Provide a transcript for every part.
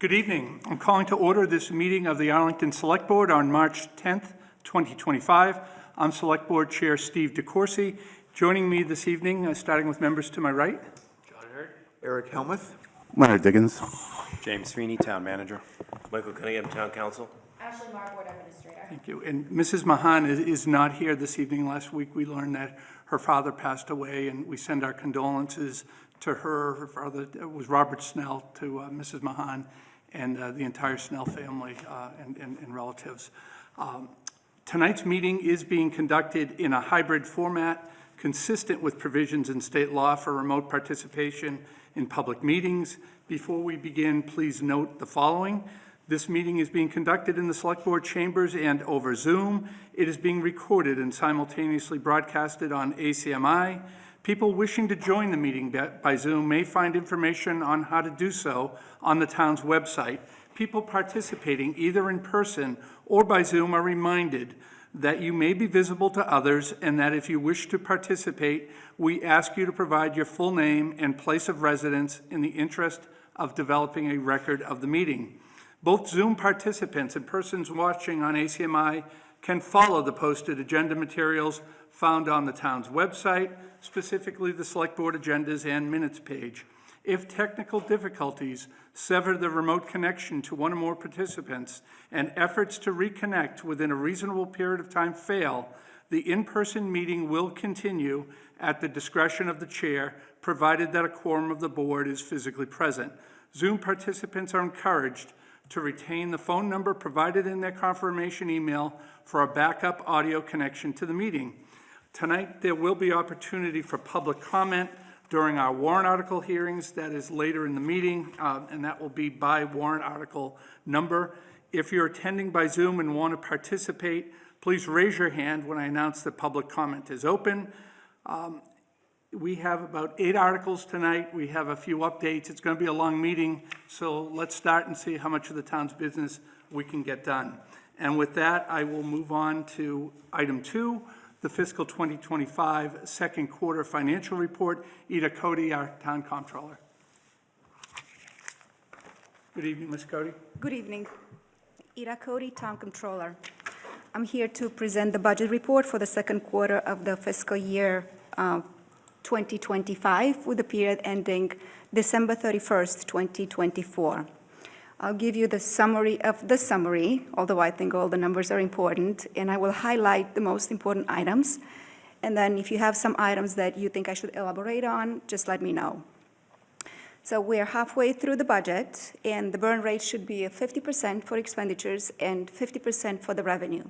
Good evening. I'm calling to order this meeting of the Arlington Select Board on March 10th, 2025. I'm Select Board Chair Steve DeCourcy. Joining me this evening, starting with members to my right. John Hurt. Eric Helmuth. Leonard Diggins. James Feeney, Town Manager. Michael Cunningham, Town Council. Ashley Marr, Board Administrator. Thank you. And Mrs. Mahan is not here this evening. Last week we learned that her father passed away, and we send our condolences to her. Her father was Robert Snell, to Mrs. Mahan and the entire Snell family and relatives. Tonight's meeting is being conducted in a hybrid format consistent with provisions in state law for remote participation in public meetings. Before we begin, please note the following. This meeting is being conducted in the Select Board chambers and over Zoom. It is being recorded and simultaneously broadcasted on ACMi. People wishing to join the meeting by Zoom may find information on how to do so on the town's website. People participating either in person or by Zoom are reminded that you may be visible to others and that if you wish to participate, we ask you to provide your full name and place of residence in the interest of developing a record of the meeting. Both Zoom participants and persons watching on ACMi can follow the posted agenda materials found on the town's website, specifically the Select Board agendas and minutes page. If technical difficulties sever the remote connection to one or more participants and efforts to reconnect within a reasonable period of time fail, the in-person meeting will continue at the discretion of the chair, provided that a quorum of the board is physically present. Zoom participants are encouraged to retain the phone number provided in their confirmation email for a backup audio connection to the meeting. Tonight, there will be opportunity for public comment during our warrant article hearings. That is later in the meeting, and that will be by warrant article number. If you're attending by Zoom and want to participate, please raise your hand when I announce that public comment is open. We have about 8 articles tonight. We have a few updates. It's going to be a long meeting, so let's start and see how much of the town's business we can get done. And with that, I will move on to item 2, the fiscal 2025 second quarter financial report. Ida Cody, our town comptroller. Good evening, Ms. Cody. Good evening. Ida Cody, Town Controller. I'm here to present the budget report for the second quarter of the fiscal year 2025 with the period ending December 31st, 2024. I'll give you the summary of the summary, although I think all the numbers are important, and I will highlight the most important items. And then if you have some items that you think I should elaborate on, just let me know. So we're halfway through the budget, and the burn rate should be 50% for expenditures and 50% for the revenue.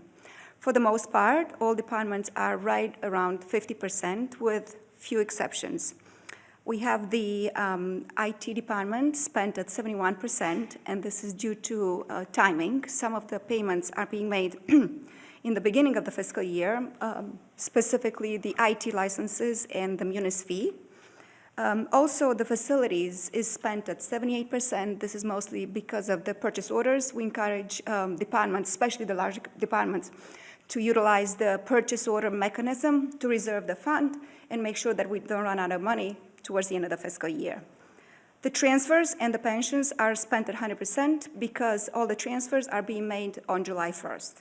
For the most part, all departments are right around 50% with few exceptions. We have the IT department spent at 71%, and this is due to timing. Some of the payments are being made in the beginning of the fiscal year, specifically the IT licenses and the munis fee. Also, the facilities is spent at 78%. This is mostly because of the purchase orders. We encourage departments, especially the large departments, to utilize the purchase order mechanism to reserve the fund and make sure that we don't run out of money towards the end of the fiscal year. The transfers and the pensions are spent at 100% because all the transfers are being made on July 1st.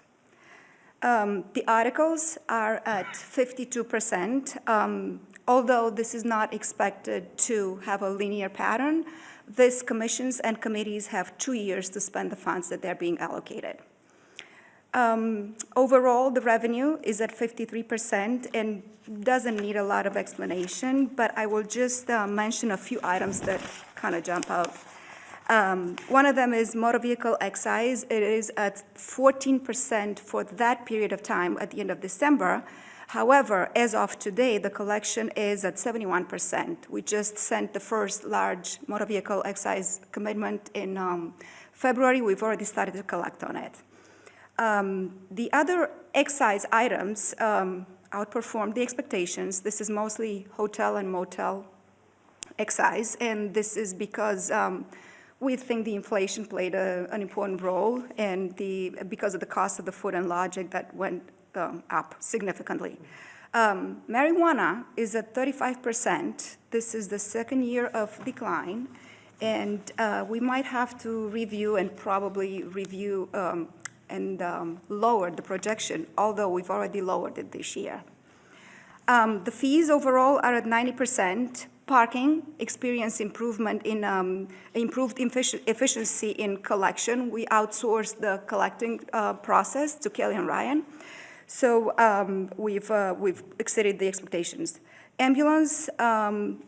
The articles are at 52%. Although this is not expected to have a linear pattern, these commissions and committees have 2 years to spend the funds that they're being allocated. Overall, the revenue is at 53% and doesn't need a lot of explanation, but I will just mention a few items that kind of jump out. One of them is motor vehicle excise. It is at 14% for that period of time at the end of December. However, as of today, the collection is at 71%. We just sent the first large motor vehicle excise commitment in February. We've already started to collect on it. The other excise items outperformed the expectations. This is mostly hotel and motel excise, and this is because we think the inflation played an important role, and because of the cost of the food and lodging that went up significantly. Marijuana is at 35%. This is the second year of decline, And we might have to review and probably review and lower the projection, although we've already lowered it this year. The fees overall are at 90%. Parking experience improvement in improved efficiency in collection. We outsourced the collecting process to Kelly and Ryan. So we've exceeded the expectations. Ambulance,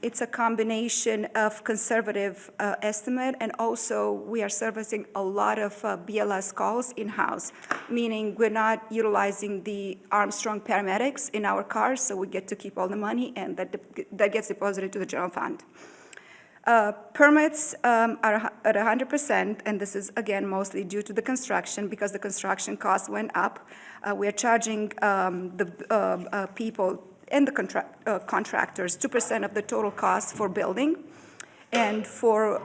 it's a combination of conservative estimate, and also we are servicing a lot of BLS calls in-house, meaning we're not utilizing the Armstrong paramedics in our cars, so we get to keep all the money, and that gets deposited to the general fund. Permits are at 100%, and this is, again, mostly due to the construction, because the construction costs went up. We are charging the people and the contractors 2% of the total cost for building. And for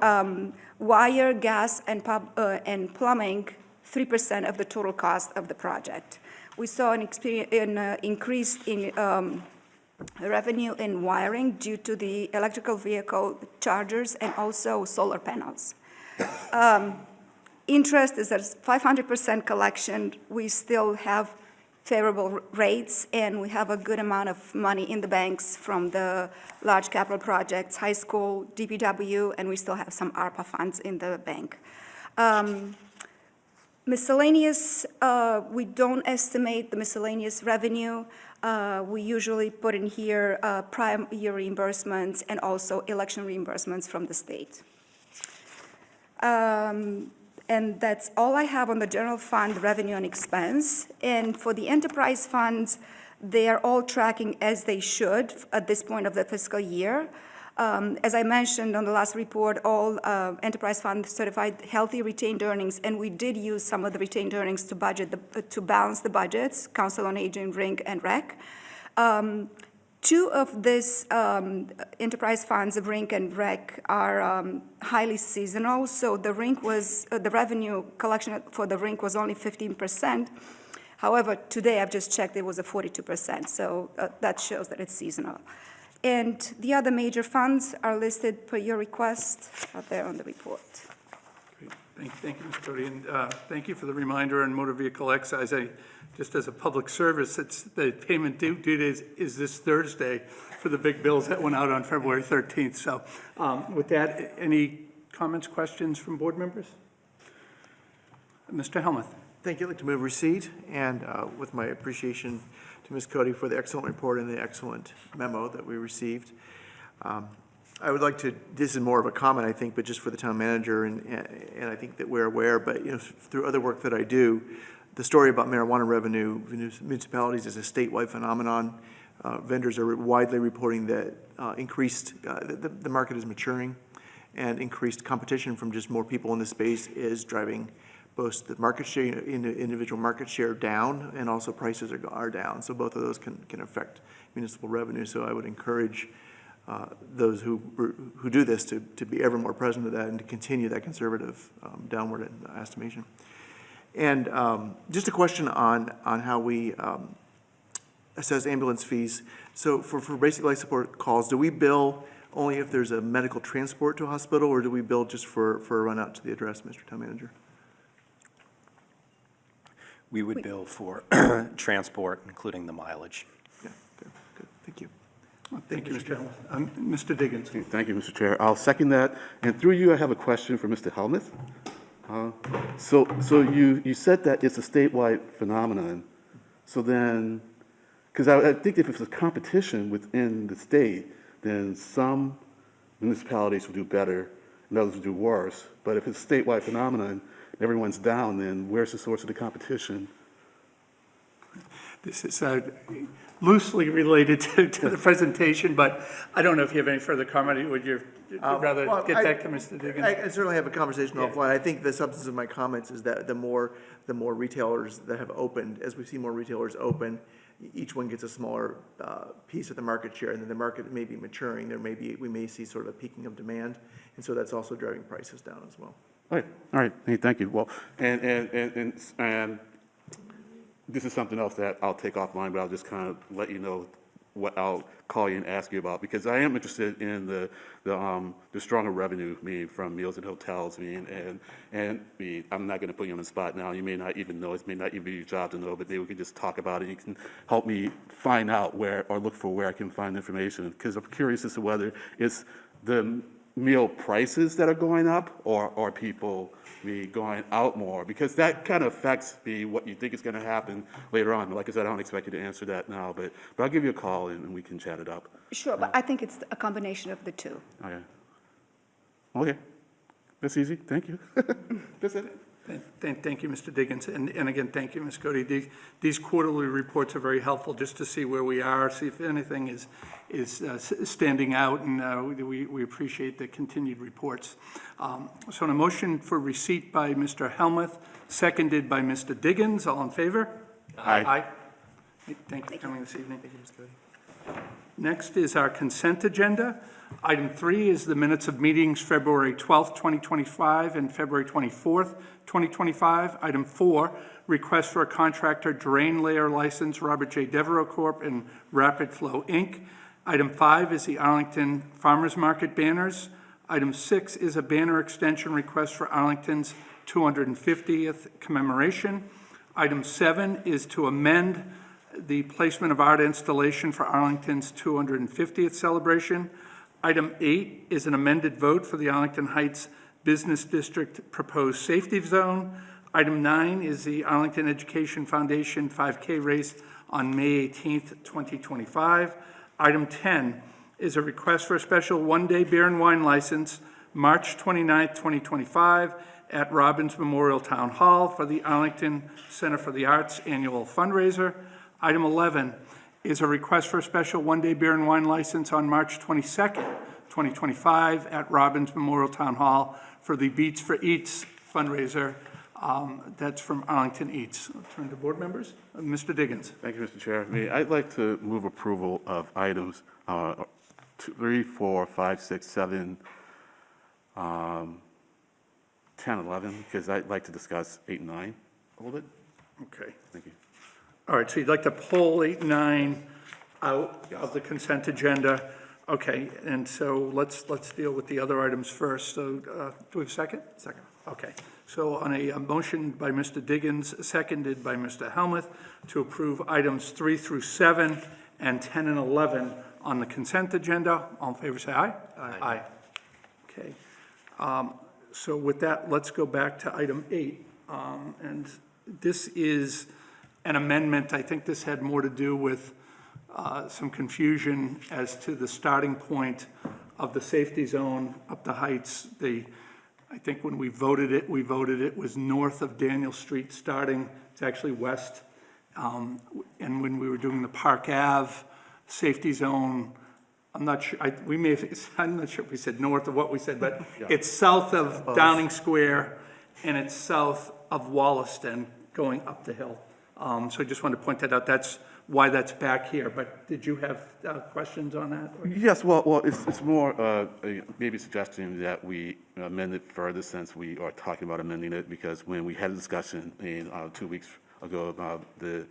wire, gas, and plumbing, 3% of the total cost of the project. We saw an increase in revenue in wiring due to the electrical vehicle chargers and also solar panels. Interest is at 500% collection. We still have favorable rates, and we have a good amount of money in the banks from the large capital projects, high school, DPW, and we still have some ARPA funds in the bank. Miscellaneous, we don't estimate the miscellaneous revenue. We usually put in here prior year reimbursements and also election reimbursements from the state. And that's all I have on the general fund revenue and expense. And for the enterprise funds, they are all tracking as they should at this point of the fiscal year. As I mentioned on the last report, all enterprise funds certified healthy retained earnings, and we did use some of the retained earnings to balance the budgets, Council on Aging, RINC, and REC. Two of these enterprise funds, RINC and REC, are highly seasonal. So the revenue collection for the RINC was only 15%. However, today I've just checked, it was a 42%. So that shows that it's seasonal. And the other major funds are listed per your request out there on the report. Great. Thank you, Ms. Cody, and thank you for the reminder on motor vehicle excise. Just as a public service, it's the payment due date is this Thursday for the big bills that went out on February 13th. So with that, any comments, questions from board members? Mr. Helmuth. Thank you. I'd like to move receipt, and with my appreciation to Ms. Cody for the excellent report and the excellent memo that we received. I would like to, this is more of a comment, I think, but just for the town manager, and I think that we're aware, but through other work that I do, the story about marijuana revenue municipalities is a statewide phenomenon. Vendors are widely reporting that the market is maturing, and increased competition from just more people in the space is driving both the market share, individual market share down, and also prices are down. So both of those can affect municipal revenue. So I would encourage those who do this to be ever more present to that and to continue that conservative downward estimation. And just a question on how we assess ambulance fees. So for basic life support calls, do we bill only if there's a medical transport to a hospital, or do we bill just for a run out to the address, Mr. Town Manager? We would bill for transport, including the mileage. Yeah, good. Thank you. Well, thank you, Mr. Helmuth. Mr. Diggins. Thank you, Mr. Chair. I'll second that. And through you, I have a question for Mr. Helmuth. So you said that it's a statewide phenomenon. So then, because I think if it's a competition within the state, then some municipalities will do better and others will do worse. But if it's a statewide phenomenon, everyone's down, then where's the source of the competition? This is loosely related to the presentation, but I don't know if you have any further comment. Would you rather get back to Mr. Diggins? I certainly have a conversation offline. I think the substance of my comments is that the more retailers that have opened, as we see more retailers open, each one gets a smaller piece of the market share, and then the market may be maturing. We may see sort of a peaking of demand, and so that's also driving prices down as well. All right. Hey, thank you. Well, and this is something else that I'll take offline, but I'll just kind of let you know what I'll call you and ask you about, because I am interested in the stronger revenue, from meals and hotels, I'm not gonna put you on the spot now, you may not even know, it may not even be your job to know, but maybe we could just talk about it, you can help me find out where, or look for where I can find information, because I'm curious as to whether it's the meal prices that are going up, or people going out more, because that kind of affects what you think is going to happen later on. Like I said, I don't expect you to answer that now, but I'll give you a call and we can chat it up. Sure, but I think it's a combination of the two. Okay, that's easy. Thank you. That's it. Thank you, Mr. Diggins, and again, thank you, Ms. Cody. These quarterly reports are very helpful just to see where we are, see if anything is standing out, and we appreciate the continued reports. So on a motion for receipt by Mr. Helmuth, seconded by Mr. Diggins, all in favor? Aye. Thank you for coming this evening. Thank you, Ms. Cody. Next is our consent agenda. Item 3 is the minutes of meetings February 12th, 2025 and February 24th, 2025. Item 4, request for a contractor drain layer license, Robert J. Devereaux Corp. And Rapid Flow, Inc. Item 5 is the Arlington Farmers Market banners. Item 6 is a banner extension request for Arlington's 250th commemoration. Item 7 is to amend the placement of art installation for Arlington's 250th celebration. Item 8 is an amended vote for the Arlington Heights Business District proposed safety zone. Item 9 is the Arlington Education Foundation 5K race on May 18th, 2025. Item 10 is a request for a special one-day beer and wine license, March 29th, 2025, at Robbins Memorial Town Hall for the Arlington Center for the Arts annual fundraiser. Item 11 is a request for a special one-day beer and wine license on March 22nd, 2025, at Robbins Memorial Town Hall for the Beats for Eats fundraiser. That's from Arlington Eats. I'll turn to board members. Mr. Diggins. Thank you, Mr. Chair. I'd like to move approval of items 3, 4, 5, 6, 7, 10, 11, because I'd like to discuss 8 and 9 a little bit. Okay. Thank you. All right, so you'd like to pull 8 and 9 out of the consent agenda. Okay, and so let's deal with the other items first. So do we have a second? Second. Okay, so on a motion by Mr. Diggins, seconded by Mr. Helmuth, to approve items 3 through 7 and 10 and 11 on the consent agenda. All in favor, say aye. Aye. Okay. So with that, let's go back to item 8. And this is an amendment. I think this had more to do with some confusion as to the starting point of the safety zone up the Heights. I think when we voted it was north of Daniel Street starting. It's actually west. And when we were doing the Park Ave safety zone, I'm not sure, I'm not sure if we said north of what we said, but it's south of Downing Square and it's south of Wollaston going up the hill. So I just wanted to point that out. That's why that's back here. But did you have questions on that? Yes, well, it's more maybe suggesting that we amend it further, since we are talking about amending it, because when we had a discussion 2 weeks ago about the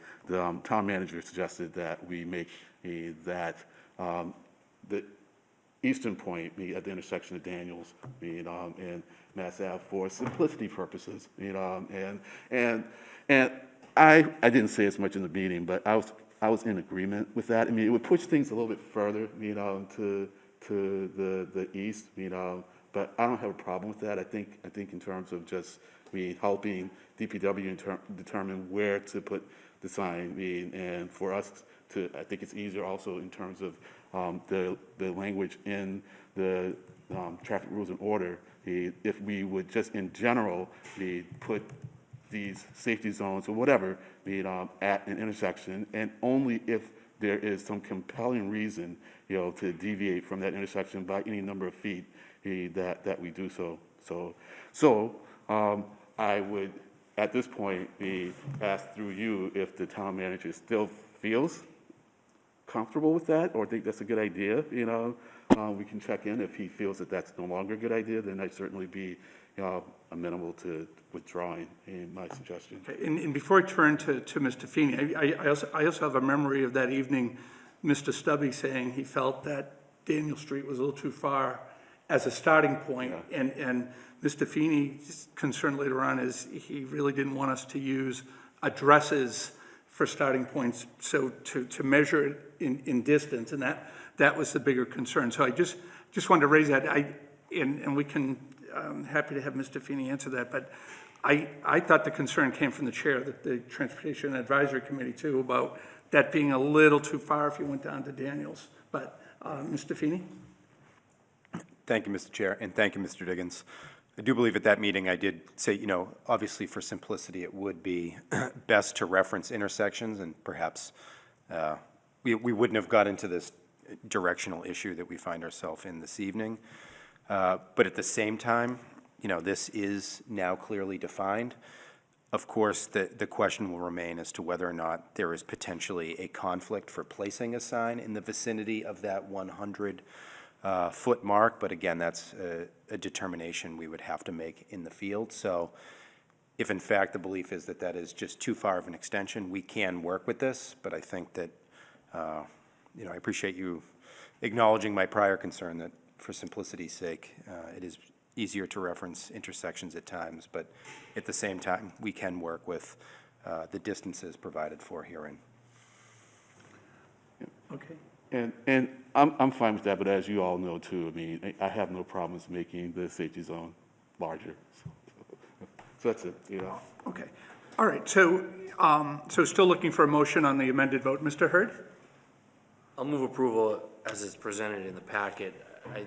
town manager suggested that we make that the eastern point at the intersection of Daniels and Mass Ave for simplicity purposes, and I didn't say as much in the meeting, but I was in agreement with that. I mean, it would push things a little bit further, to the east, but I don't have a problem with that. I think in terms of just helping DPW determine where to put the sign, and for us to, I think it's easier also in terms of the language in the traffic rules and order, if we would just in general put these safety zones or whatever at an intersection, and only if there is some compelling reason to deviate from that intersection by any number of feet that we do so. So I would at this point ask through you if the town manager still feels comfortable with that or think that's a good idea. We can check in. If he feels that that's no longer a good idea, then I'd certainly be amenable to withdrawing my suggestion. Okay, and before I turn to Mr. Feeney, I also have a memory of that evening Mr. Stubby saying he felt that Daniel Street was a little too far as a starting point. And Mr. Feeney's concern later on is he really didn't want us to use addresses for starting points, so to measure it in distance, and that was the bigger concern. So I just wanted to raise that. And we can, happy to have Mr. Feeney answer that, but I thought the concern came from the chair of the Transportation Advisory Committee too, about that being a little too far if you went down to Daniels. But Mr. Feeney? Thank you, Mr. Chair, and thank you, Mr. Diggins. I do believe at that meeting I did say, obviously for simplicity, it would be best to reference intersections, and perhaps we wouldn't have got into this directional issue that we find ourselves in this evening. But at the same time, this is now clearly defined. Of course, the question will remain as to whether or not there is potentially a conflict for placing a sign in the vicinity of that 100-foot mark, but again, that's a determination we would have to make in the field. So if in fact the belief is that that is just too far of an extension, we can work with this, but I think that, I appreciate you acknowledging my prior concern that for simplicity's sake, it is easier to reference intersections at times, but at the same time, we can work with the distances provided for herein. Okay. And I'm fine with that, but as you all know too, I have no problems making the safety zone larger. So that's it, Okay. All right. So still looking for a motion on the amended vote. Mr. Hurd? I'll move approval as is presented in the packet. I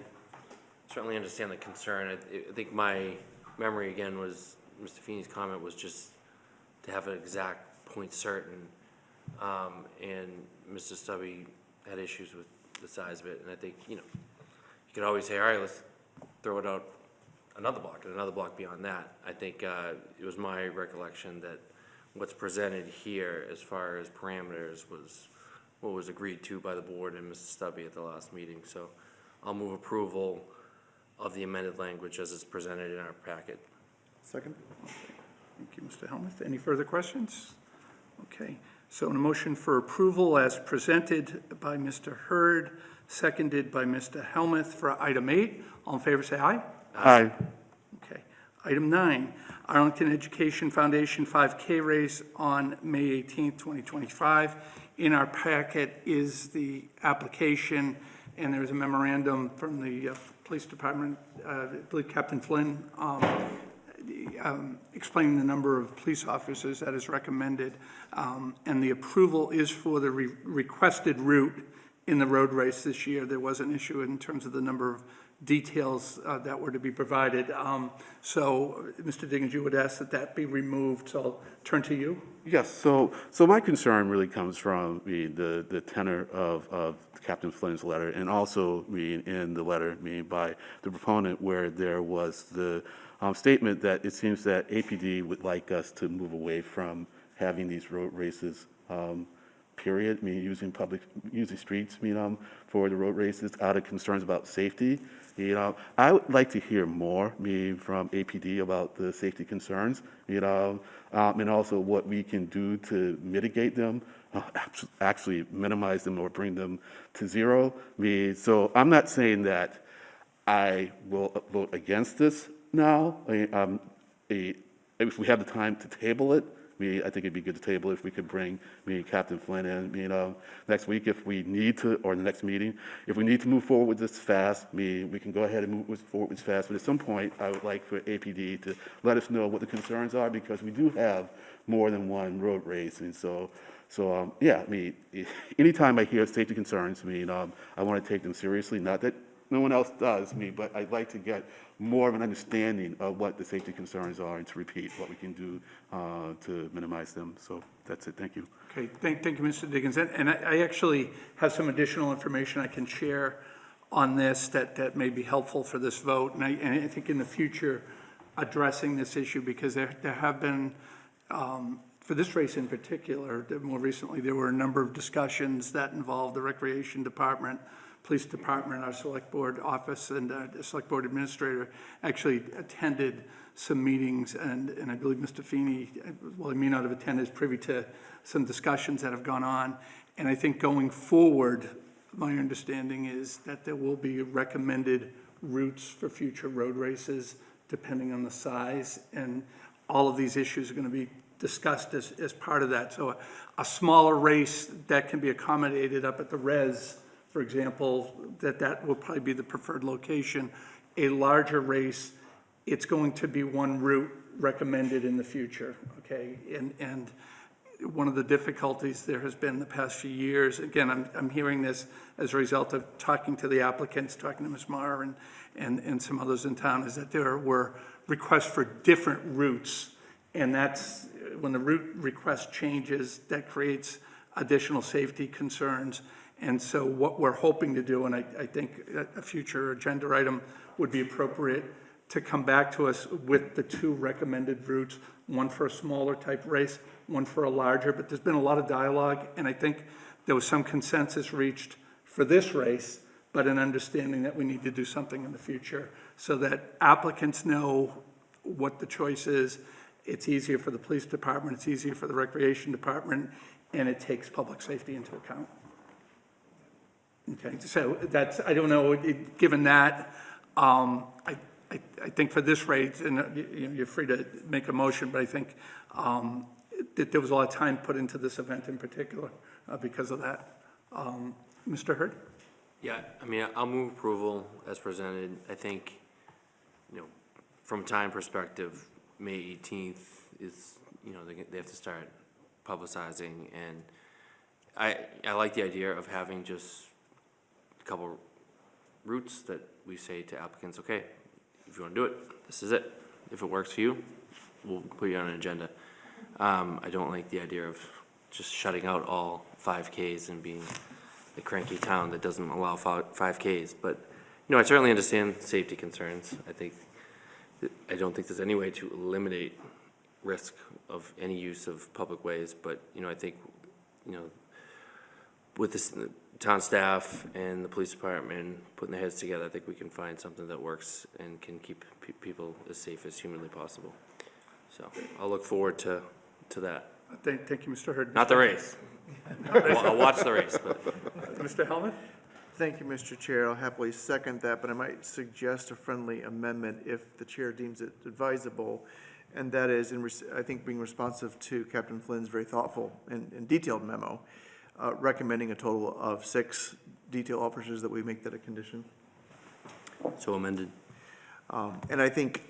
certainly understand the concern. I think my memory again was, Mr. Feeney's comment was just to have an exact point certain. And Mr. Stubby had issues with the size of it. And I think, you could always say, all right, let's throw it out another block and another block beyond that. I think it was my recollection that what's presented here as far as parameters was what was agreed to by the board and Mr. Stubby at the last meeting. So I'll move approval of the amended language as is presented in our packet. Second? Thank you, Mr. Helmuth. Any further questions? Okay. So a motion for approval as presented by Mr. Hurd, seconded by Mr. Helmuth for item 8. All in favor, say aye. Aye. Okay. Item 9, Arlington Education Foundation 5K race on May 18th, 2025. In our packet is the application, and there's a memorandum from the police department, I believe Captain Flynn, explaining the number of police officers that is recommended. And the approval is for the requested route in the road race this year. There was an issue in terms of the number of details that were to be provided. So, Mr. Diggins, you would ask that that be removed, so I'll turn to you. Yes, so my concern really comes from the tenor of Captain Flynn's letter, and also in the letter by the proponent, where there was the statement that it seems that APD would like us to move away from having these road races, period, using streets, for the road races out of concerns about safety. I would like to hear more, from APD about the safety concerns, and also what we can do to mitigate them, actually minimize them or bring them to zero. So I'm not saying that I will vote against this now. If we have the time to table it, I think it'd be good to table if we could bring Captain Flynn in, next week if we need to, or the next meeting. If we need to move forward with this fast, we can go ahead and move forward with this fast. But at some point, I would like for APD to let us know what the concerns are, because we do have more than one road race. And so yeah, anytime I hear safety concerns, I want to take them seriously. Not that no one else does, but I'd like to get more of an understanding of what the safety concerns are, and to repeat what we can do to minimize them. So that's it. Thank you. Okay, thank you, Mr. Diggins. And I actually have some additional information I can share on this that may be helpful for this vote. And I think in the future, addressing this issue, because there have been, for this race in particular, more recently, there were a number of discussions that involved the Recreation Department, Police Department, our Select Board office, and the Select Board Administrator actually attended some meetings, and I believe Mr. Feeney, well, he may not have attended, is privy to some discussions that have gone on. And I think going forward, my understanding is that there will be recommended routes for future road races, depending on the size, and all of these issues are going to be discussed as part of that. So a smaller race that can be accommodated up at the res, for example, that will probably be the preferred location. A larger race, it's going to be one route recommended in the future, okay? And one of the difficulties there has been the past few years, again, I'm hearing this as a result of talking to the applicants, talking to Ms. Maher and some others in town, is that there were requests for different routes. And that's, when the route request changes, that creates additional safety concerns. And so what we're hoping to do, and I think a future agenda item would be appropriate, to come back to us with the two recommended routes, one for a smaller type race, one for a larger, but there's been a lot of dialogue, and I think there was some consensus reached for this race, but an understanding that we need to do something in the future so that applicants know what the choice is. It's easier for the police department, it's easier for the recreation department, and it takes public safety into account. Okay, so that's, I don't know, given that, I think for this race, and you're free to make a motion, but I think that there was a lot of time put into this event in particular because of that. Mr. Hurd? Yeah, I mean, I'll move approval as presented. I think, from time perspective, May 18th is, they have to start publicizing, and I like the idea of having just a couple routes that we say to applicants, okay, if you want to do it, this is it. If it works for you, we'll put you on an agenda. I don't like the idea of just shutting out all 5Ks and being the cranky town that doesn't allow 5Ks. But, I certainly understand safety concerns. I don't think there's any way to eliminate risk of any use of public ways, but, I think, with the town staff and the police department putting their heads together, I think we can find something that works and can keep people as safe as humanly possible. So I'll look forward to that. Thank you, Mr. Hurd. Not the race. I'll watch the race, but. Mr. Helmuth? Thank you, Mr. Chair. I'll happily second that, but I might suggest a friendly amendment if the chair deems it advisable, and that is, I think, being responsive to Captain Flynn's very thoughtful and detailed memo, recommending a total of 6 detail officers, that we make that a condition. So amended. And I think,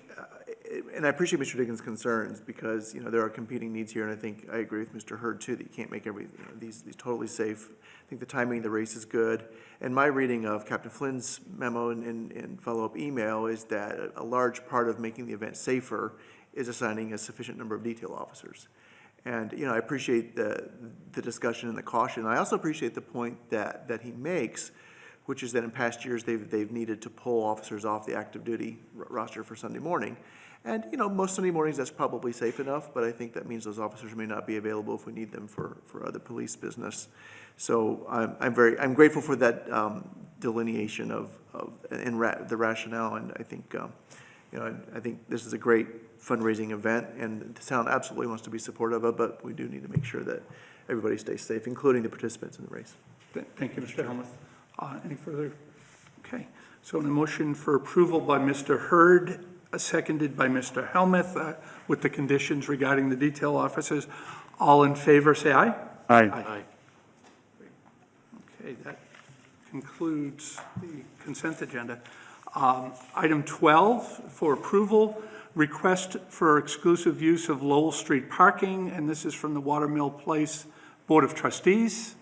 and I appreciate Mr. Diggins' concerns, because, there are competing needs here, and I think I agree with Mr. Hurd, too, that you can't make these totally safe. I think the timing of the race is good. And my reading of Captain Flynn's memo and follow-up email is that a large part of making the event safer is assigning a sufficient number of detail officers. And, I appreciate the discussion and the caution. I also appreciate the point that he makes, which is that in past years, they've needed to pull officers off the active duty roster for Sunday morning. And, most Sunday mornings, that's probably safe enough, but I think that means those officers may not be available if we need them for other police business. So I'm grateful for that delineation the rationale, and I think, I think this is a great fundraising event, and the town absolutely wants to be supportive of it, but we do need to make sure that everybody stays safe, including the participants in the race. Thank you, Mr. Helmuth. Any further? Okay. So a motion for approval by Mr. Hurd, seconded by Mr. Helmuth, with the conditions regarding the detail officers. All in favor, say aye. Aye. Aye. Okay, that concludes the consent agenda. Item 12 for approval, request for exclusive use of Lowell Street parking, and this is from the Watermill Place Board of Trustees.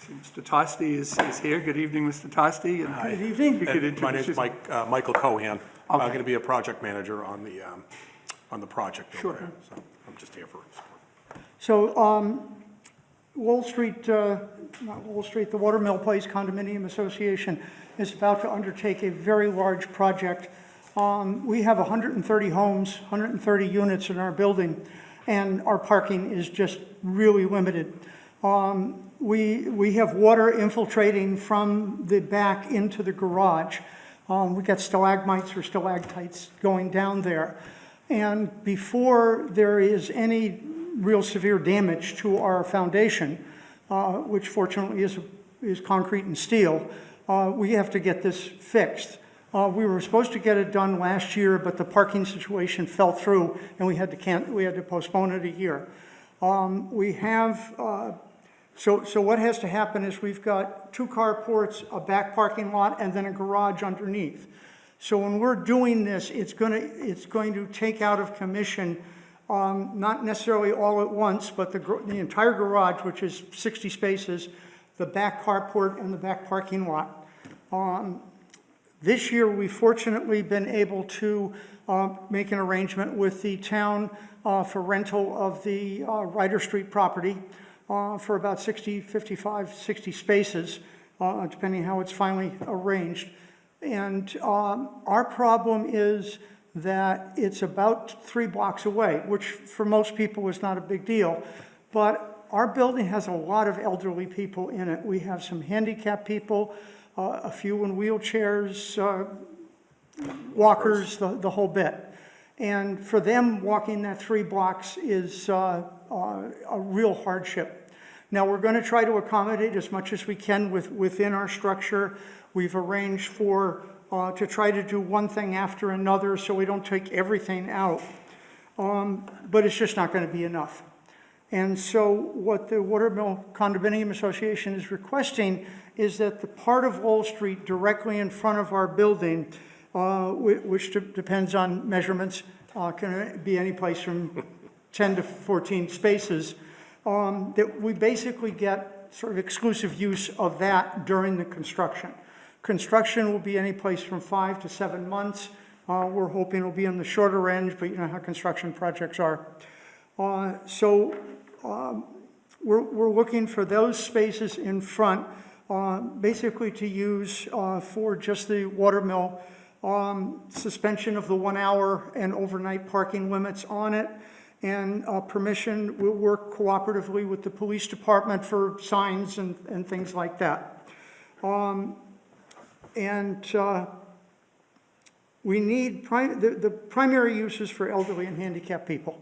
Mr. Tosti is here. Good evening, Mr. Tosti. Good evening. You could My introduce name's yourself. Michael Cohan. I'm Okay. going to be a project manager on the project over Sure. there. So I'm just here for So, Wall Street, not Wall Street, the Watermill Place Condominium Association is about to undertake a very large project. We have 130 homes, 130 units in our building, and our parking is just really limited. We have water infiltrating from the back into the garage. We got stalagmites or stalactites going down there. And before there is any real severe damage to our foundation, which fortunately is concrete and steel. We have to get this fixed. We were supposed to get it done last year, but the parking situation fell through, and we had to postpone it a year. So what has to happen is we've got 2 carports, a back parking lot, and then a garage underneath. So when we're doing this, it's going to take out of commission, not necessarily all at once, but the entire garage, which is 60 spaces, the back carport and the back parking lot. This year, we've fortunately been able to make an arrangement with the town for rental of the Ryder Street property for about 55, 60 spaces, depending how it's finally arranged. And our problem is that it's about 3 blocks away, which for most people is not a big deal. But our building has a lot of elderly people in it. We have some handicapped people, a few in wheelchairs, walkers, the whole bit. And for them, walking that 3 blocks is a real hardship. Now, we're going to try to accommodate as much as we can within our structure. We've arranged to try to do one thing after another so we don't take everything out. But it's just not going to be enough. And so what the Watermill Condominium Association is requesting is that the part of Wall Street directly in front of our building, which depends on measurements, can be any place from 10 to 14 spaces, that we basically get sort of exclusive use of that during the construction. Construction will be any place from 5 to 7 months. We're hoping it'll be on the shorter end, but you know how construction projects are. So we're looking for those spaces in front, basically to use for just the Watermill, suspension of the 1 hour and overnight parking limits on it, and permission. We'll work cooperatively with the police department for signs and things like that. We need, the primary uses for elderly and handicapped people.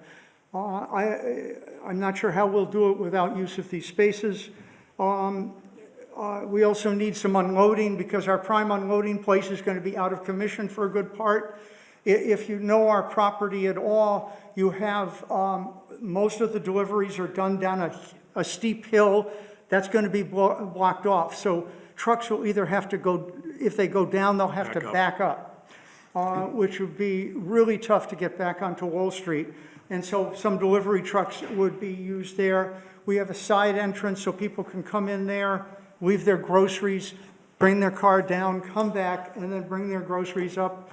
I'm not sure how we'll do it without use of these spaces. We also need some unloading because our prime unloading place is going to be out of commission for a good part. If you know our property at all, you have, most of the deliveries are done down a steep hill. That's going to be blocked off. So trucks will either have to go, if they go down, they'll have to back up, which would be really tough to get back onto Wall Street. And so some delivery trucks would be used there. We have a side entrance so people can come in there, leave their groceries, bring their car down, come back, and then bring their groceries up.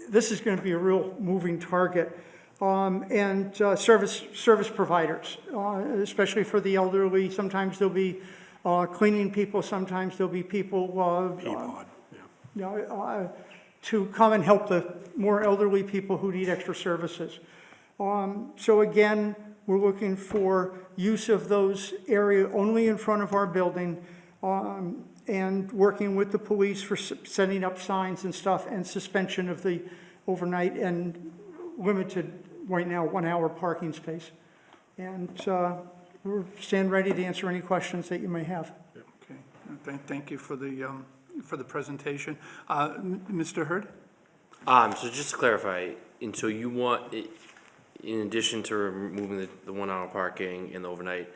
This is going to be a real moving target. And service providers, especially for the elderly. Sometimes there'll be cleaning people, sometimes there'll be people to come and help the more elderly people who need extra services. So again, we're looking for use of those area only in front of our building, and working with the police for setting up signs and stuff, and suspension of the overnight and limited, right now, 1 hour parking space. And we'll stand ready to answer any questions that you may have. Okay, thank you for the presentation. Mr. Hurd? So just to clarify, and so you want, in addition to removing the 1 hour parking and the overnight,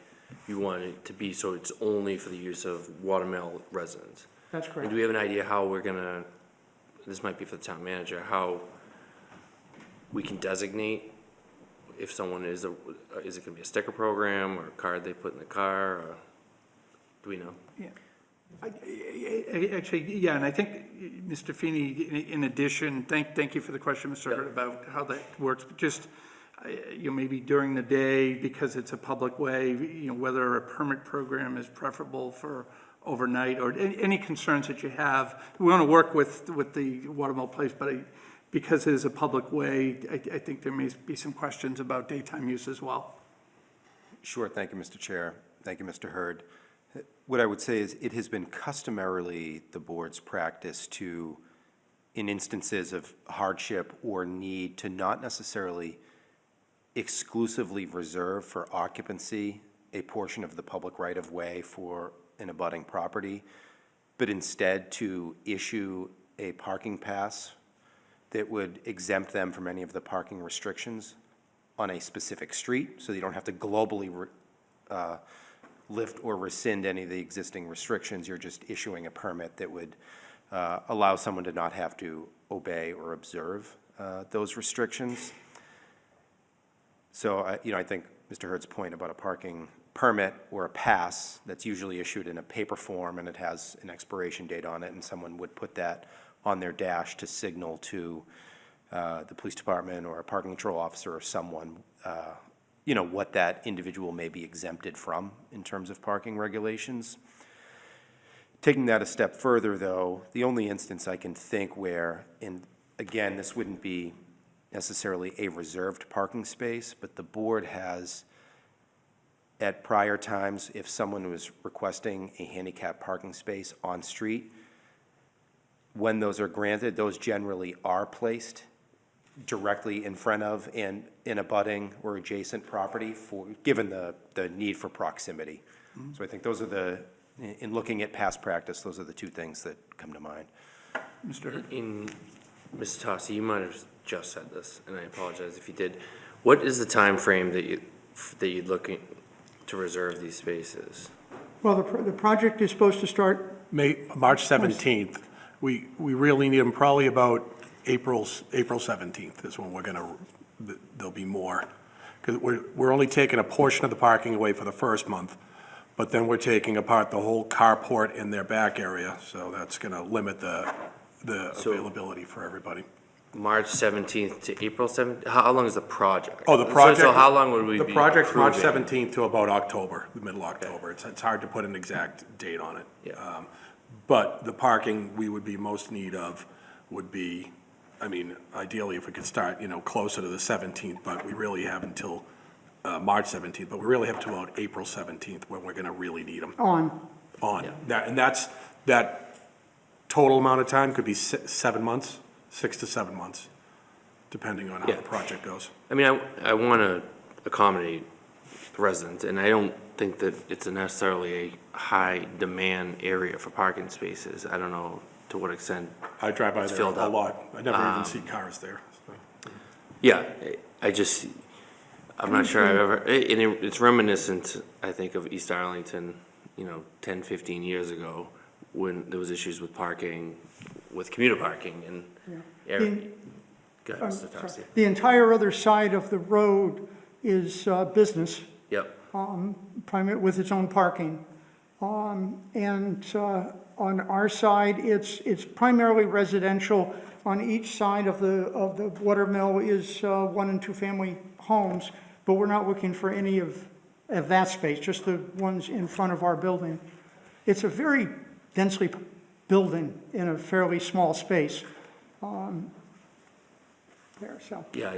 you want it to be so it's only for the use of Watermill residents? That's And correct. do we have an idea how we're gonna, this might be for the town manager, how we can designate if someone is it gonna be a sticker program or a card they put in the car, or do we know? Yeah. Actually, yeah, and I think, Mr. Feeney, in addition, thank you for the question, Mr. Hurd, about how that works, but just, maybe during the day, because it's a public way, whether a permit program is preferable for overnight, or any concerns that you have. We want to work with the Watermill Place, but because it is a public way, I think there may be some questions about daytime use as well. Sure, thank you, Mr. Chair. Thank you, Mr. Hurd. What I would say is it has been customarily the board's practice to, in instances of hardship or need, to not necessarily exclusively reserve for occupancy a portion of the public right-of-way for an abutting property, but instead to issue a parking pass that would exempt them from any of the parking restrictions on a specific street, so you don't have to globally lift or rescind any of the existing restrictions. You're just issuing a permit that would allow someone to not have to obey or observe those restrictions. So, I think Mr. Hurd's point about a parking permit or a pass that's usually issued in a paper form and it has an expiration date on it, and someone would put that on their dash to signal to the police department or a parking control officer or someone, what that individual may be exempted from in terms of parking regulations. Taking that a step further, though, the only instance I can think where, and again, this wouldn't be necessarily a reserved parking space, but the board has, at prior times, if someone was requesting a handicap parking space on street, when those are granted, those generally are placed directly in front of and in abutting or adjacent property given the need for proximity. So I think those are in looking at past practice, those are the two things that come to mind. Mr. Hurd? Mr. Tossi, you might have just said this, and I apologize if you did. What is the time frame that you're looking to reserve these spaces? Well, the project is supposed to start, March 17th. We really need them probably about April 17th is when there'll be more. Because we're only taking a portion of the parking away for the first month, but then we're taking apart the whole carport in their back area, so that's going to limit the availability for everybody. March 17th to April 17th? How long is the project? Oh, the project. So how long would we be The project's March approving? 17th to about October, the middle of October. It's hard to put an exact date on it. Yeah. But the parking we would be most need of would be, ideally if we could start, closer to the 17th, but we really have until March 17th, but we really have until about April 17th when we're going to really need them on. That total amount of time could be 7 months, 6 to 7 months, depending on how Yeah. the project goes. I want to accommodate the residents, and I don't think that it's necessarily a high-demand area for parking spaces. I don't know to what extent. I drive by It's there filled a up. lot. I never even see cars there. So. Yeah, I'm not sure I've ever, and it's reminiscent, I think, of East Arlington, 10, 15 years ago, when there was issues with parking, with commuter parking and area. Go ahead, Mr. Tossi. The entire other side of the road is business, Yep, with its own parking. And on our side, it's primarily residential. On each side of the watermill is 1 and 2 family homes, but we're not looking for any of that space, just the ones in front of our building. It's a very densely building in a fairly small space. yeah,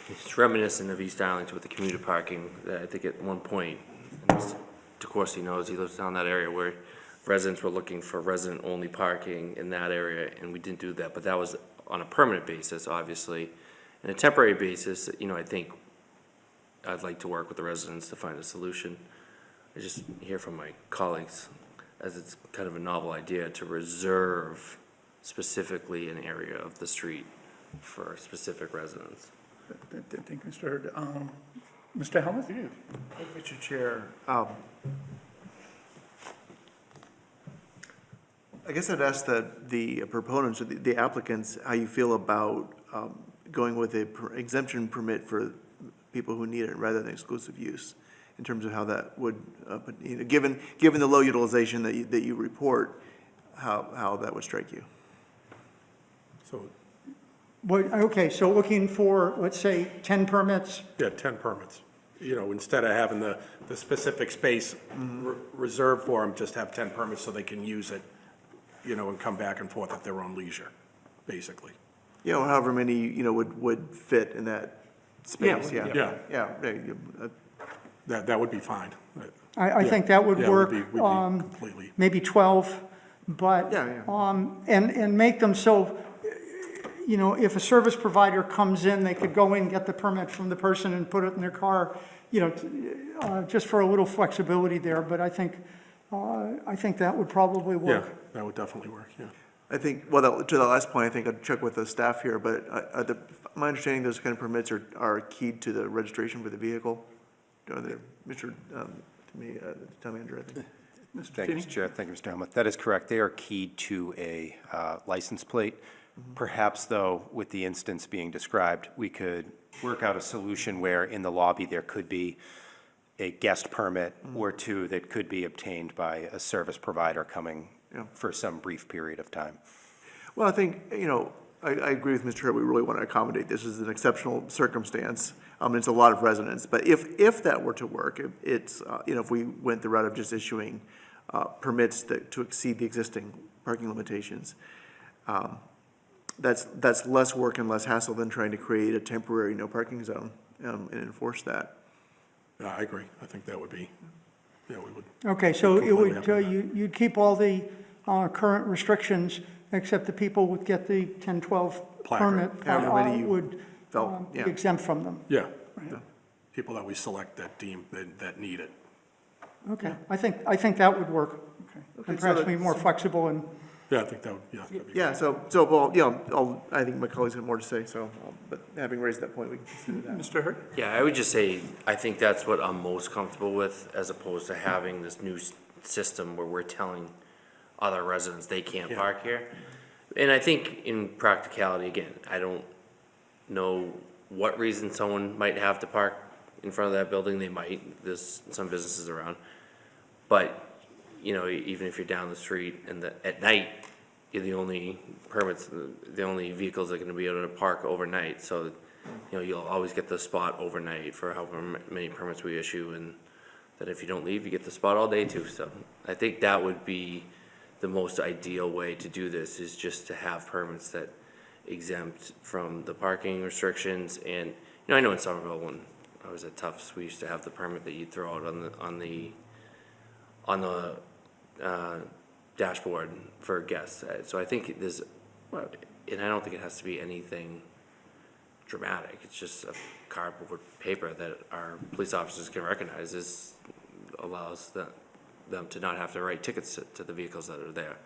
it's reminiscent of East Arlington with the commuter parking, that I think at one point, and Mr. DeCoursey knows, he lives down that area, where residents were looking for resident-only parking in that area, and we didn't do that, but that was on a permanent basis, obviously. On a temporary basis, I think I'd like to work with the residents to find a solution. I just hear from my colleagues, as it's kind of a novel idea to reserve specifically an area of the street for specific residents. Thank you, Mr. Hurd. Mr. Helmuth? Mr. Chair, I guess I'd ask the proponents, or the applicants, how you feel about going with a exemption permit for people who need it rather than exclusive use, in terms of how that would, given the low utilization that you report, how that would strike you. So, Okay, so looking for, let's say, 10 permits? yeah, 10 permits. Instead of having the specific space reserved for them, just have 10 permits so they can use it, and come back and forth at their own leisure, basically. Yeah, or however many, would fit in that space, Yeah. yeah. Yeah. Yeah, That would be fine. I think that would Yeah, work. we'd be completely. Maybe 12, but, Yeah, and make them so, you know, if a service provider comes in, they could go in, get the permit from the person and put it in their car, you know, just for a little flexibility there, but I think that would probably Yeah, work. that would definitely work, yeah. I think, well, to the last point, I think I'd check with the staff here, but my understanding those kind of permits are keyed to the registration for the vehicle. Mr. Town Manager, I think. Mr. Thank you, Feeney? Mr. Chair. Thank you, Mr. Helmuth. That is correct. They are keyed to a license plate. Perhaps, though, with the instance being described, we could work out a solution where in the lobby there could be a guest permit or two that could be obtained by a service provider coming Yeah. for some brief period of time. Well, I think, you know, I agree with Mr. Hurd, we really want to accommodate, this is an exceptional circumstance, it's a lot of residents, but if that were to work, it's, you know, if we went the route of just issuing permits to exceed the existing parking limitations, that's less work and less hassle than trying to create a temporary no parking zone and enforce that. Yeah, I agree. I think that would be, yeah, we would. Okay, so it Completely would, happy with that. you'd keep all the current restrictions, except the people would get the 1012 Placard. permit However many you would felt, be yeah. exempt from them. Yeah. People that we select that deem, that need it. Okay, I think that would work. And so perhaps be more flexible and, Yeah, I think that would, yeah. that'd be Yeah, great. well, you know, I think my colleagues have more to say, so, but having raised that point, we can consider that. Mr. Hurd? Yeah, I would just say, I think that's what I'm most comfortable with, as opposed to having this new system where we're telling other residents they can't park here. And I think in practicality, again, I don't know what reason someone might have to park in front of that building, they might, there's some businesses around. But, you know, even if you're down the street and at night, you're the only permits, the only vehicles that are gonna be able to park overnight, so, you know, you'll always get the spot overnight for however many permits we issue, and that if you don't leave, you get the spot all day too, so I think that would be the most ideal way to do this, is just to have permits that exempt from the parking restrictions. And, you know, I know in Somerville, when I was at Tufts, we used to have the permit that you'd throw out on the dashboard for guests. So I think there's, and I don't think it has to be anything dramatic. It's just a cardboard paper that our police officers can recognize allows them to not have to write tickets to the vehicles that are there.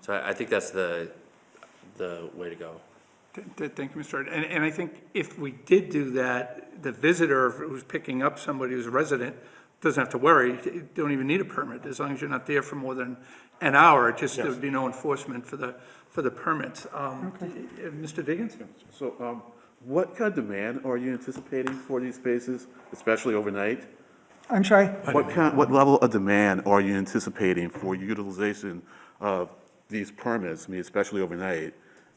So I think that's the way to go. Thank you, Mr. Hurd. And I think if we did do that, the visitor who's picking up somebody who's a resident doesn't have to worry, you don't even need a permit, as long as you're not there for more than an hour, there would be no enforcement for the permits. Mr. Diggins? So, what kind of demand are you anticipating for these spaces, especially overnight? I'm sorry? What level of demand are you anticipating for utilization of these permits, especially overnight?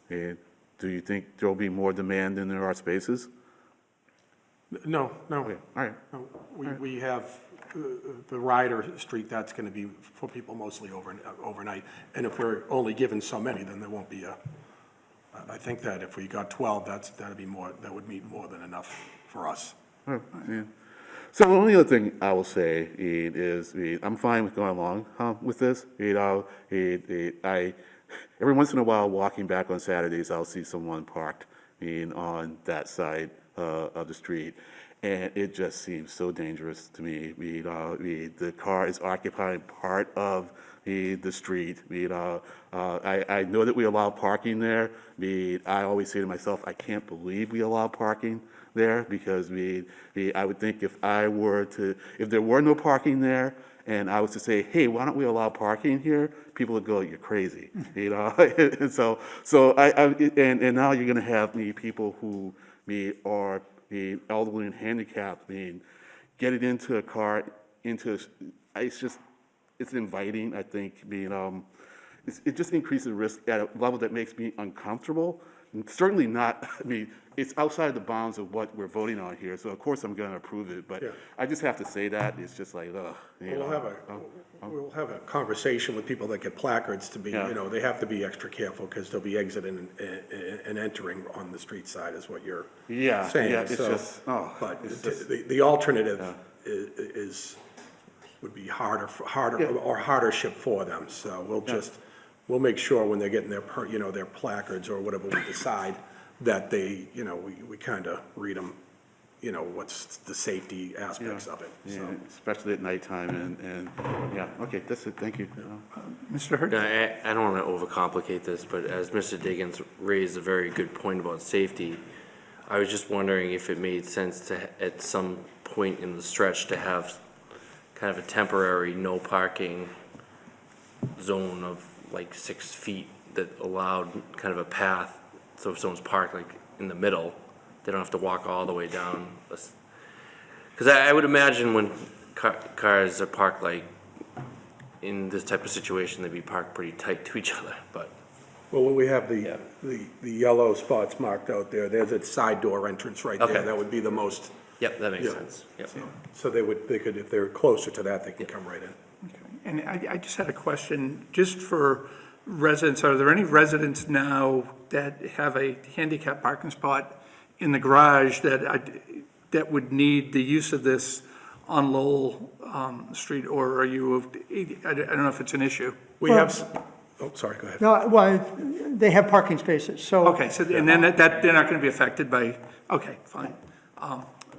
And do you think there'll be more demand than there are spaces? No, no. Okay, all right. No, we have the Ryder Street, that's gonna be for people mostly overnight. And if we're only given so many, then there won't be I think that if we got 12, that would be more than enough for us. Oh, yeah. So the only other thing I will say is I'm fine with going along with this. Every once in a while, walking back on Saturdays, I'll see someone parked on that side of the street, and it just seems so dangerous to me. The car is occupying part of the street. I know that we allow parking there. I always say to myself, I can't believe we allow parking there, because I would think if there were no parking there, and I was to say, hey, why don't we allow parking here? People would go, you're crazy, And so and now you're gonna have people who are elderly and handicapped, getting into a car, it's inviting, I think, it just increases risk at a level that makes me uncomfortable. And certainly not, it's outside the bounds of what we're voting on here, so of course I'm gonna approve it, but Yeah. I just have to say that, it's just like, ugh. We'll have a conversation with people that get placards to be, Yeah. they have to be extra careful, because they'll be exiting and entering on the street side, is what you're Yeah, saying. yeah, it's So, just, But it's just- the alternative would be harder hardship for them, so we'll make sure when they're getting their placards or whatever we decide, that they, we kind of read them, what's the safety aspects of it, Yeah, so. especially at nighttime and, yeah, okay, that's it, thank you. Mr. Hurd? I don't want to overcomplicate this, but as Mr. Diggins raised a very good point about safety, I was just wondering if it made sense to, at some point in the stretch, to have kind of a temporary no parking zone of like 6 feet that allowed kind of a path, so if someone's parked like in the middle, they don't have to walk all the way down. Because I would imagine when cars are parked like in this type of situation, they'd be parked pretty tight to each other, but. Well, when we have Yeah. the yellow spots marked out there, there's a side door entrance right there. Okay. That would be the most, Yep, that makes Yeah. sense, yep. so they could, if they're closer to that, they can come right in. And I just had a question, just for residents, are there any residents now that have a handicap parking spot in the garage that would need the use of this on Lowell Street, or are you, I don't know if it's an issue? We have, oh, sorry, go ahead. No, well, they have parking spaces, so. Okay, so, and then that, they're not gonna be affected by, okay, fine.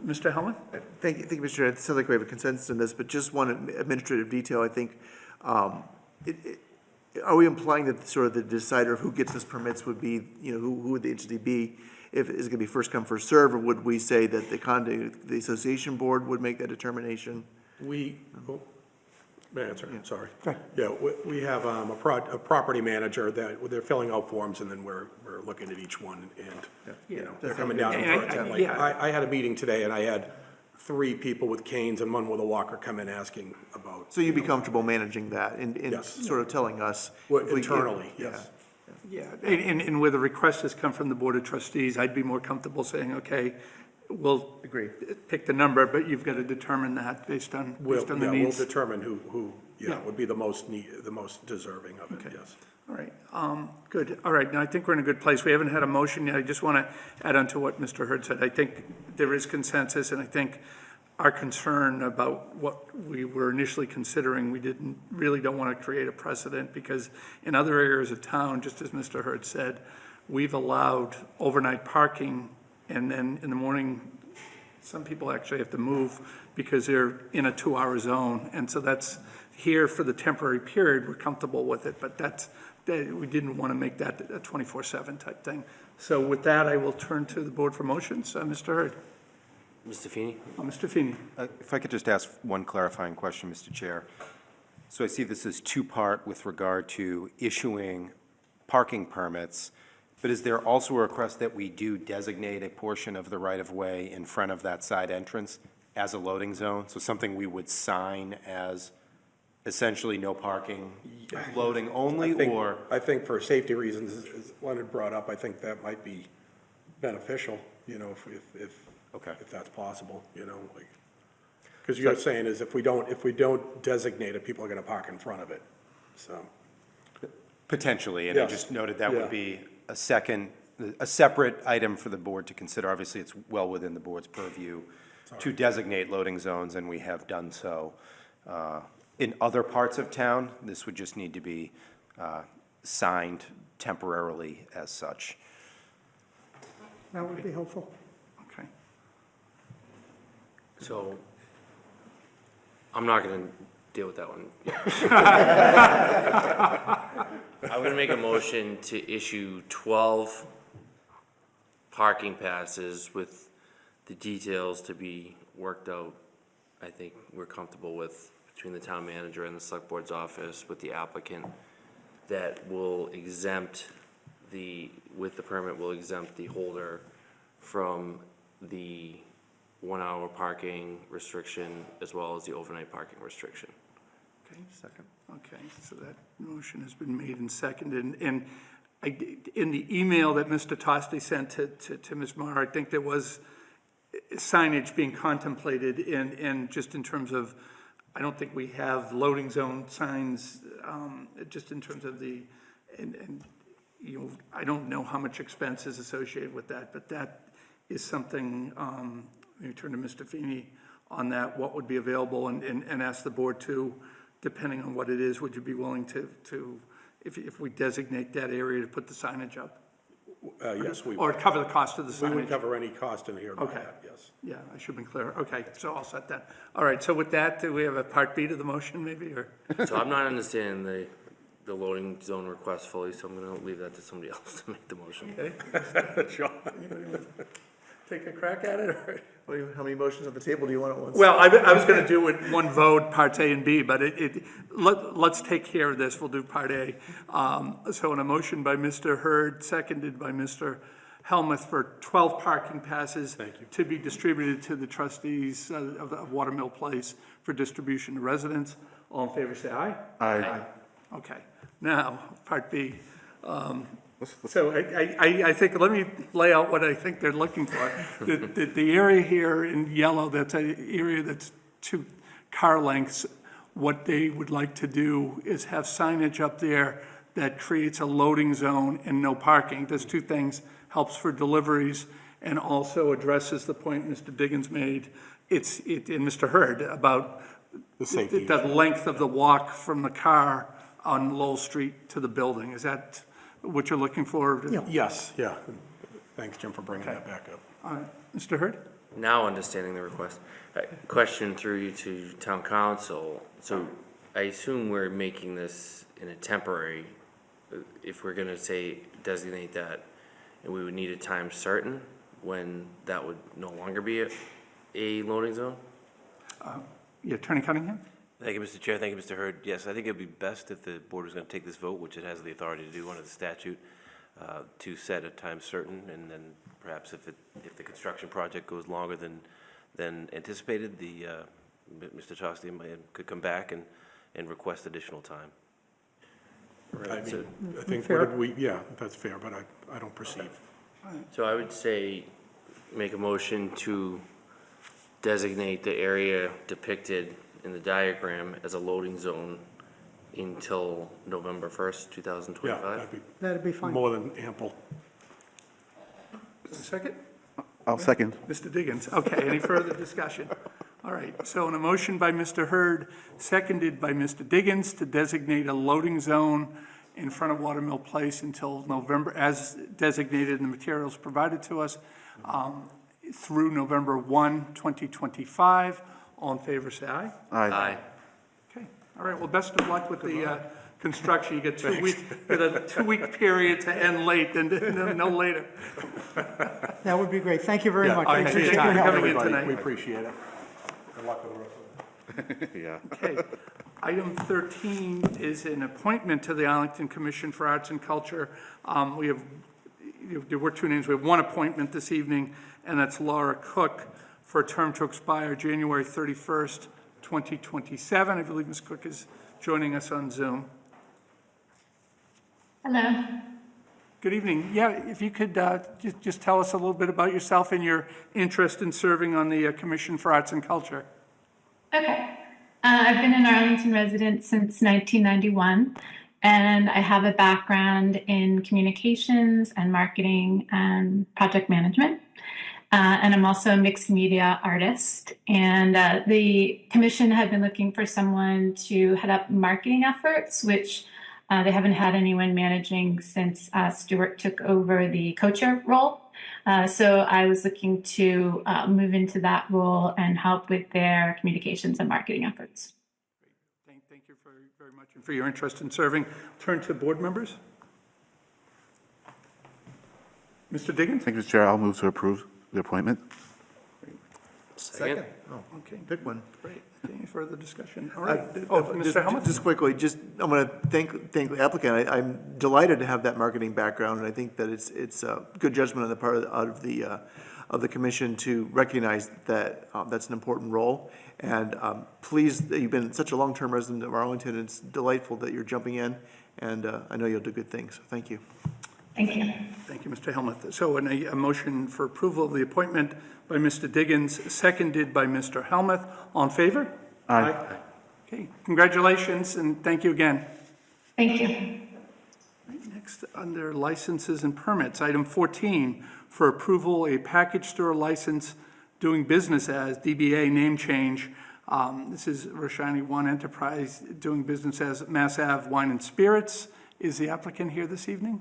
Mr. Hellman? Thank you, Mr. Chair. It sounds like we have a consensus on this, but just one administrative detail, I think. Are we implying that sort of the decider of who gets this permits would be, who would the entity be? If it's gonna be first come, first serve, or would we say that the association board would make that determination? May I answer? Sorry. Go ahead. Yeah, we have a property manager that, they're filling out forms, and then we're looking at each one, and, they're coming down. I had a meeting today, and I had 3 people with canes and one with a walker come in asking about. So you'd be comfortable managing that and Yes. sort of telling us? Well, if we- internally, yeah. yes. Yeah, and where the request has come from the Board of Trustees, I'd be more comfortable saying, okay, we'll Agree. pick the number, but you've got to determine that based on the We'll needs. determine who Yeah. would be the most deserving of it, Okay. yes. All right, good. All right, now I think we're in a good place. We haven't had a motion yet. I just want to add on to what Mr. Hurd said. I think there is consensus, and I think our concern about what we were initially considering, we don't want to create a precedent, because in other areas of town, just as Mr. Hurd said, we've allowed overnight parking, and then in the morning, some people actually have to move because they're in a 2-hour zone. And so that's here for the temporary period, we're comfortable with it, but we didn't want to make that a 24/7 type thing. So with that, I will turn to the board for motions. Mr. Hurd. Mr. Feeney? Mr. Feeney. If I could just ask one clarifying question, Mr. Chair. So I see this as two-part with regard to issuing parking permits, but is there also a request that we do designate a portion of the right-of-way in front of that side entrance as a loading zone? So something we would sign as essentially no parking, loading only, or? I think for safety reasons, as Leonard brought up, I think that might be beneficial, if that's possible, Because you're saying is if we don't designate it, people are gonna park in front of it, so. Potentially, and I Yes. just noted that Yeah. would be a separate item for the board to consider. Obviously, it's well within the board's purview to designate loading zones, and we have done so. In other parts of town, this would just need to be signed temporarily as such. That would be helpful. Okay. So, I'm not gonna deal with that one. I'm gonna make a motion to issue 12 parking passes with the details to be worked out. I think we're comfortable with, between the town manager and the select board's office, with the applicant, that will exempt with the permit, will exempt the holder from the 1-hour parking restriction as well as the overnight parking restriction. Okay, second. Okay, so that motion has been made and seconded. And in the email that Mr. Tosti sent to Ms. Maher, I think there was signage being contemplated and just in terms of, I don't think we have loading zone signs, just in terms of I don't know how much expense is associated with that, but that is something, let me turn to Mr. Feeney on that, what would be available, and ask the board to, depending on what it is, would you be willing to if we designate that area to put the signage up? Yes, we Or cover the cost of the we would signage? cover any cost in here by Okay. that, yes. Yeah, I should have been clear. Okay, so I'll set that. All right, so with that, do we have a part B to the motion maybe, or? So I'm not understanding the loading zone request fully, so I'm gonna leave that to somebody else to make the motion. Okay, Sure. take a crack at it, or? How many motions on the table do you want at once? Well, I was going to do it one vote, parts A and B, but let's take care of this. We'll do part A. So in a motion by Mr. Hurd, seconded by Mr. Helmuth for 12 parking passes. Thank you. To be distributed to the trustees of Watermill Place for distribution to residents. All in favor, say aye. Aye. Okay, now, part B. So I think, let me lay out what I think they're looking for. The area here in yellow, that's an area that's 2 car lengths. What they would like to do is have signage up there that creates a loading zone and no parking. Does 2 things, helps for deliveries and also addresses the point Mr. Diggins made, and Mr. Hurd, about The safety the length of the walk from the car on Lowell Street to the building. Is that what you're looking for? Yes, yeah. Thanks, Jim, for bringing that back up. Mr. Hurd? Now understanding the request. Question through you to town council. So I assume we're making this in a temporary, if we're gonna say designate that, and we would need a time certain when that would no longer be a loading zone? Yeah, Attorney Cunningham? Thank you, Mr. Chair. Thank you, Mr. Hurd. Yes, I think it'd be best if the board was going to take this vote, which it has the authority to do under the statute, to set a time certain, and then perhaps if the construction project goes longer than anticipated, Mr. Tosti could come back and request additional time. I think, what did we, yeah, that's fair, but I don't perceive. So I would say, make a motion to designate the area depicted in the diagram as a loading zone until November 1st, Yeah, 2025. That'd be fine. more than ample. Second? I'll second. Mr. Diggins. Okay, any further discussion? All right, so in a motion by Mr. Hurd, seconded by Mr. Diggins to designate a loading zone in front of Watermill Place until November, as designated in the materials provided to us, through November 1, 2025. All in favor, say aye. Aye. Okay, all right, well, best of luck with the construction. You get 2 weeks, with a 2-week period to end late, and no later. That would be great. Thank you very much. Thank you Appreciate for your help. coming in We tonight. appreciate it. Good luck with the rest of it. Yeah. Okay. Item 13 is an appointment to the Arlington Commission for Arts and Culture. There were 2 names. We have 1 appointment this evening, and that's Laura Cook for a term to expire January 31st, 2027. I believe Ms. Cook is joining us on Zoom. Hello. Good evening. Yeah, if you could just tell us a little bit about yourself and your interest in serving on the Commission for Arts and Culture. Okay. I've been an Arlington resident since 1991, and I have a background in communications and marketing and project management. And I'm also a mixed media artist. And the commission had been looking for someone to head up marketing efforts, which they haven't had anyone managing since Stuart took over the co-chair role. So I was looking to move into that role and help with their communications and marketing efforts. Thank you very much and for your interest in serving. Turn to board members. Mr. Diggins? Thank you, Mr. Chair. I'll move to approve the appointment. Second? Oh, Okay, pick one. great. Any further discussion? All right. Just- Mr. Helmut? Just quickly, I'm going to thank the applicant. I'm delighted to have that marketing background, and I think that it's good judgment on the part of the commission to recognize that that's an important role. And pleased that you've been such a long-term resident of Arlington. It's delightful that you're jumping in, and I know you'll do good things. So thank you. Thank you. Thank you, Mr. Helmuth. So a motion for approval of the appointment by Mr. Diggins, seconded by Mr. Helmuth. All in favor? Aye. Okay, congratulations and thank you again. Thank you. Next, under licenses and permits, item 14, for approval, a package store license doing business as DBA name change. This is Roshani One Enterprise doing business as Mass Ave Wine and Spirits. Is the applicant here this evening?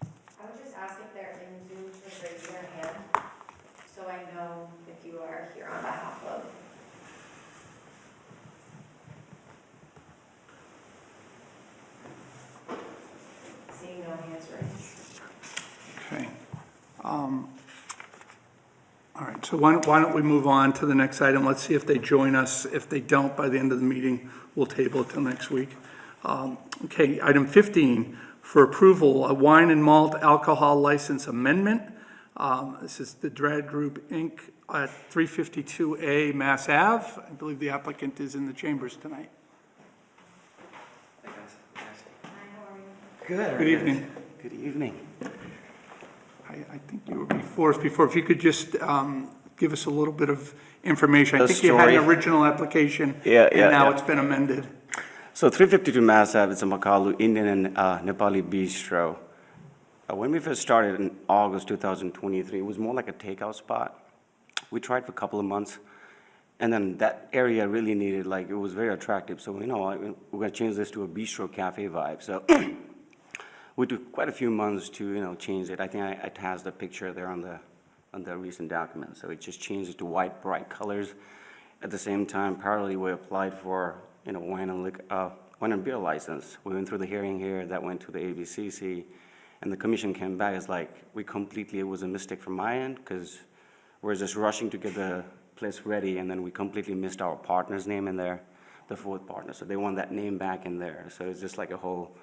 I would just ask are here on behalf of. Seeing no hands raised. Okay. All right, so why don't we move on to the next item? Let's see if they join us. If they don't, by the end of the meeting, we'll table it till next week. Okay, item 15, for approval, a wine and malt alcohol license amendment. This is the Drag Group, Inc. at 352A Mass Ave. I believe the applicant is in the chambers tonight. Good evening. Good evening. I think you were before us before. If you could just give us a little bit of information. I The think you had an story. original application. Yeah, And yeah, now yeah. it's been amended. So 352 Mass Ave is a Makalu Indian and Nepali bistro. When we first started in August 2023, it was more like a takeout spot. We tried for a couple of months, and then that area really needed, like, it was very attractive. So, you know, we're gonna change this to a bistro cafe vibe. So we took quite a few months to, you know, change it. I think I attached the picture there on the recent document. So it just changed it to white, bright colors. At the same time, parallelly, we applied for, you know, wine and beer license. We went through the hearing here, that went to the ABCC, and the commission came back. It's like, it was a mistake from my end, because we're just rushing to get the place ready, and then we completely missed our partner's name in there, the fourth partner. So they want that name back in there. So it's just like a whole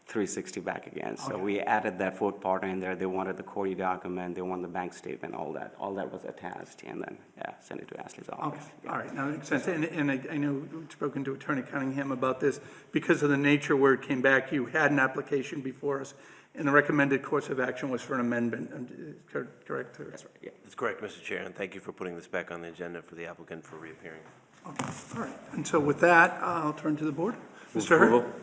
360 back again. So we added that fourth partner in there. They wanted the Cody document, they wanted the bank statement, all that. All that was attached, and then, sent it to Ashley's office. Okay, all right, now that makes sense. And I know we've spoken to Attorney Cunningham about this. Because of the nature where it came back, you had an application before us, and the recommended course of action was for an amendment. Correct? That's right, yeah. That's correct, Mr. Chair, and thank you for putting this back on the agenda for the applicant for reappearing. Okay, all right. And so with that, I'll turn to the board. Move Mr. Hurd? approval.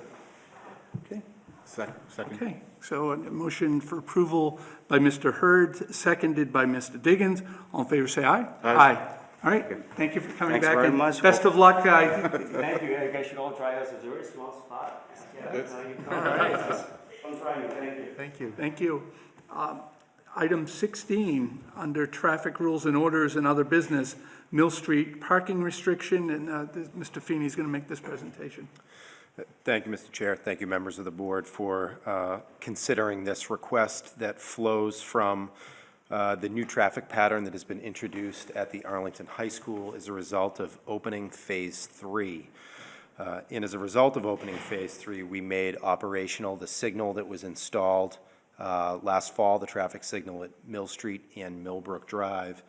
Okay. Second. Okay, so a motion for approval by Mr. Hurd, seconded by Mr. Diggins. All in favor, say aye. Aye. All right, thank you for coming Thanks back. very and much. Best of luck. Thank you, you guys should all try us. It's a very small spot. All right, I'm trying, thank you. Thank you. thank you. Item 16, under traffic rules and orders and other business, Mill Street parking restriction, and Mr. Feeney is going to make this presentation. Thank you, Mr. Chair. Thank you, members of the board, for considering this request that flows from the new traffic pattern that has been introduced at the Arlington High School as a result of opening Phase 3. And as a result of opening Phase 3, we made operational the signal that was installed last fall, the traffic signal at Mill Street and Millbrook Drive.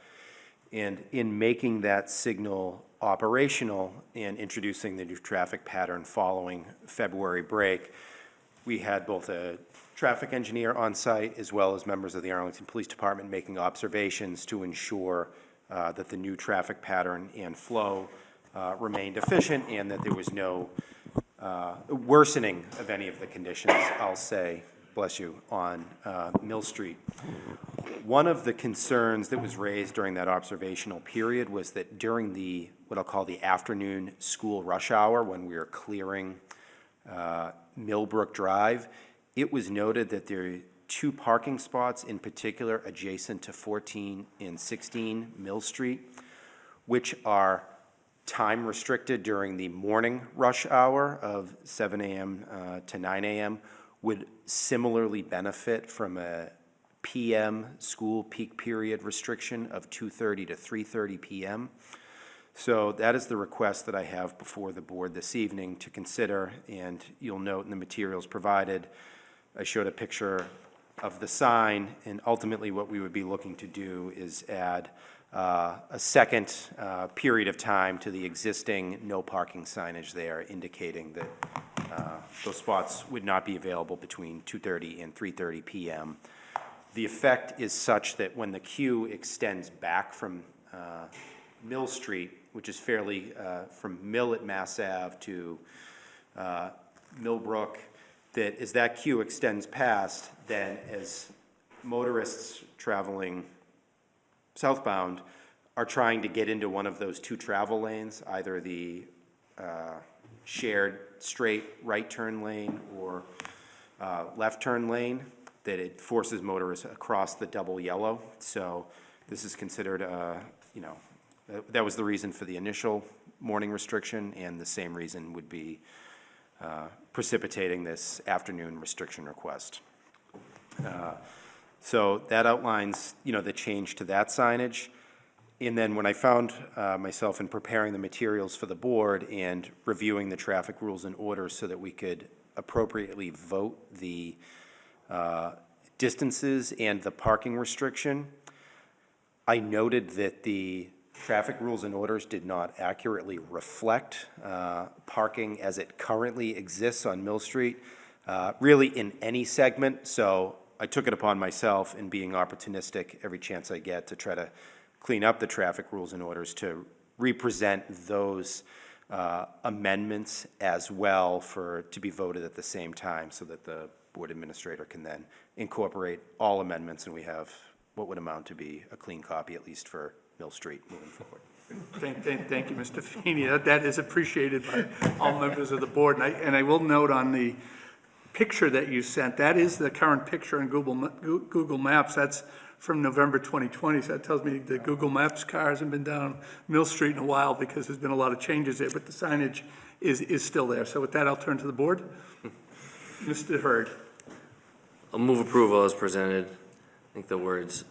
And in making that signal operational and introducing the new traffic pattern following February break, we had both a traffic engineer on site as well as members of the Arlington Police Department making observations to ensure that the new traffic pattern and flow remained efficient and that there was no worsening of any of the conditions, I'll say, bless you, on Mill Street. One of the concerns that was raised during that observational period was that during the, what I'll call the afternoon school rush hour, when we were clearing Millbrook Drive, it was noted that there are 2 parking spots in particular adjacent to 14 and 16 Mill Street, which are time restricted during the morning rush hour of 7 a.m. To 9 a.m., would similarly benefit from a PM school peak period restriction of 2:30 to 3:30 p.m. So that is the request that I have before the board this evening to consider, and you'll note in the materials provided, I showed a picture of the sign, and ultimately what we would be looking to do is add a second period of time to the existing no parking signage there, indicating that those spots would not be available between 2:30 and 3:30 p.m. The effect is such that when the queue extends back from Mill Street, which is fairly from Mill at Mass Ave to Millbrook, that as that queue extends past, then as motorists traveling southbound are trying to get into one of those 2 travel lanes, either the shared straight right turn lane or left turn lane, that it forces motorists across the double yellow. So this is considered, That was the reason for the initial morning restriction, and the same reason would be precipitating this afternoon restriction request. So that outlines, the change to that signage. And then when I found myself in preparing the materials for the board and reviewing the traffic rules and orders so that we could appropriately vote the distances and the parking restriction, I noted that the traffic rules and orders did not accurately reflect parking as it currently exists on Mill Street, really in any segment. So I took it upon myself, in being opportunistic every chance I get, to try to clean up the traffic rules and orders to represent those amendments as well to be voted at the same time, so that the board administrator can then incorporate all amendments, and we have what would amount to be a clean copy, at least for Mill Street moving forward. Thank you, Mr. Feeney. That is appreciated by all members of the board. And I will note on the picture that you sent, that is the current picture in Google Maps. That's from November 2020, so that tells me the Google Maps car hasn't been down Mill Street in a while, because there's been a lot of changes there, but the signage is still there. So with that, I'll turn to the board. Mr. Hurd. I'll move approval as presented. I think the words,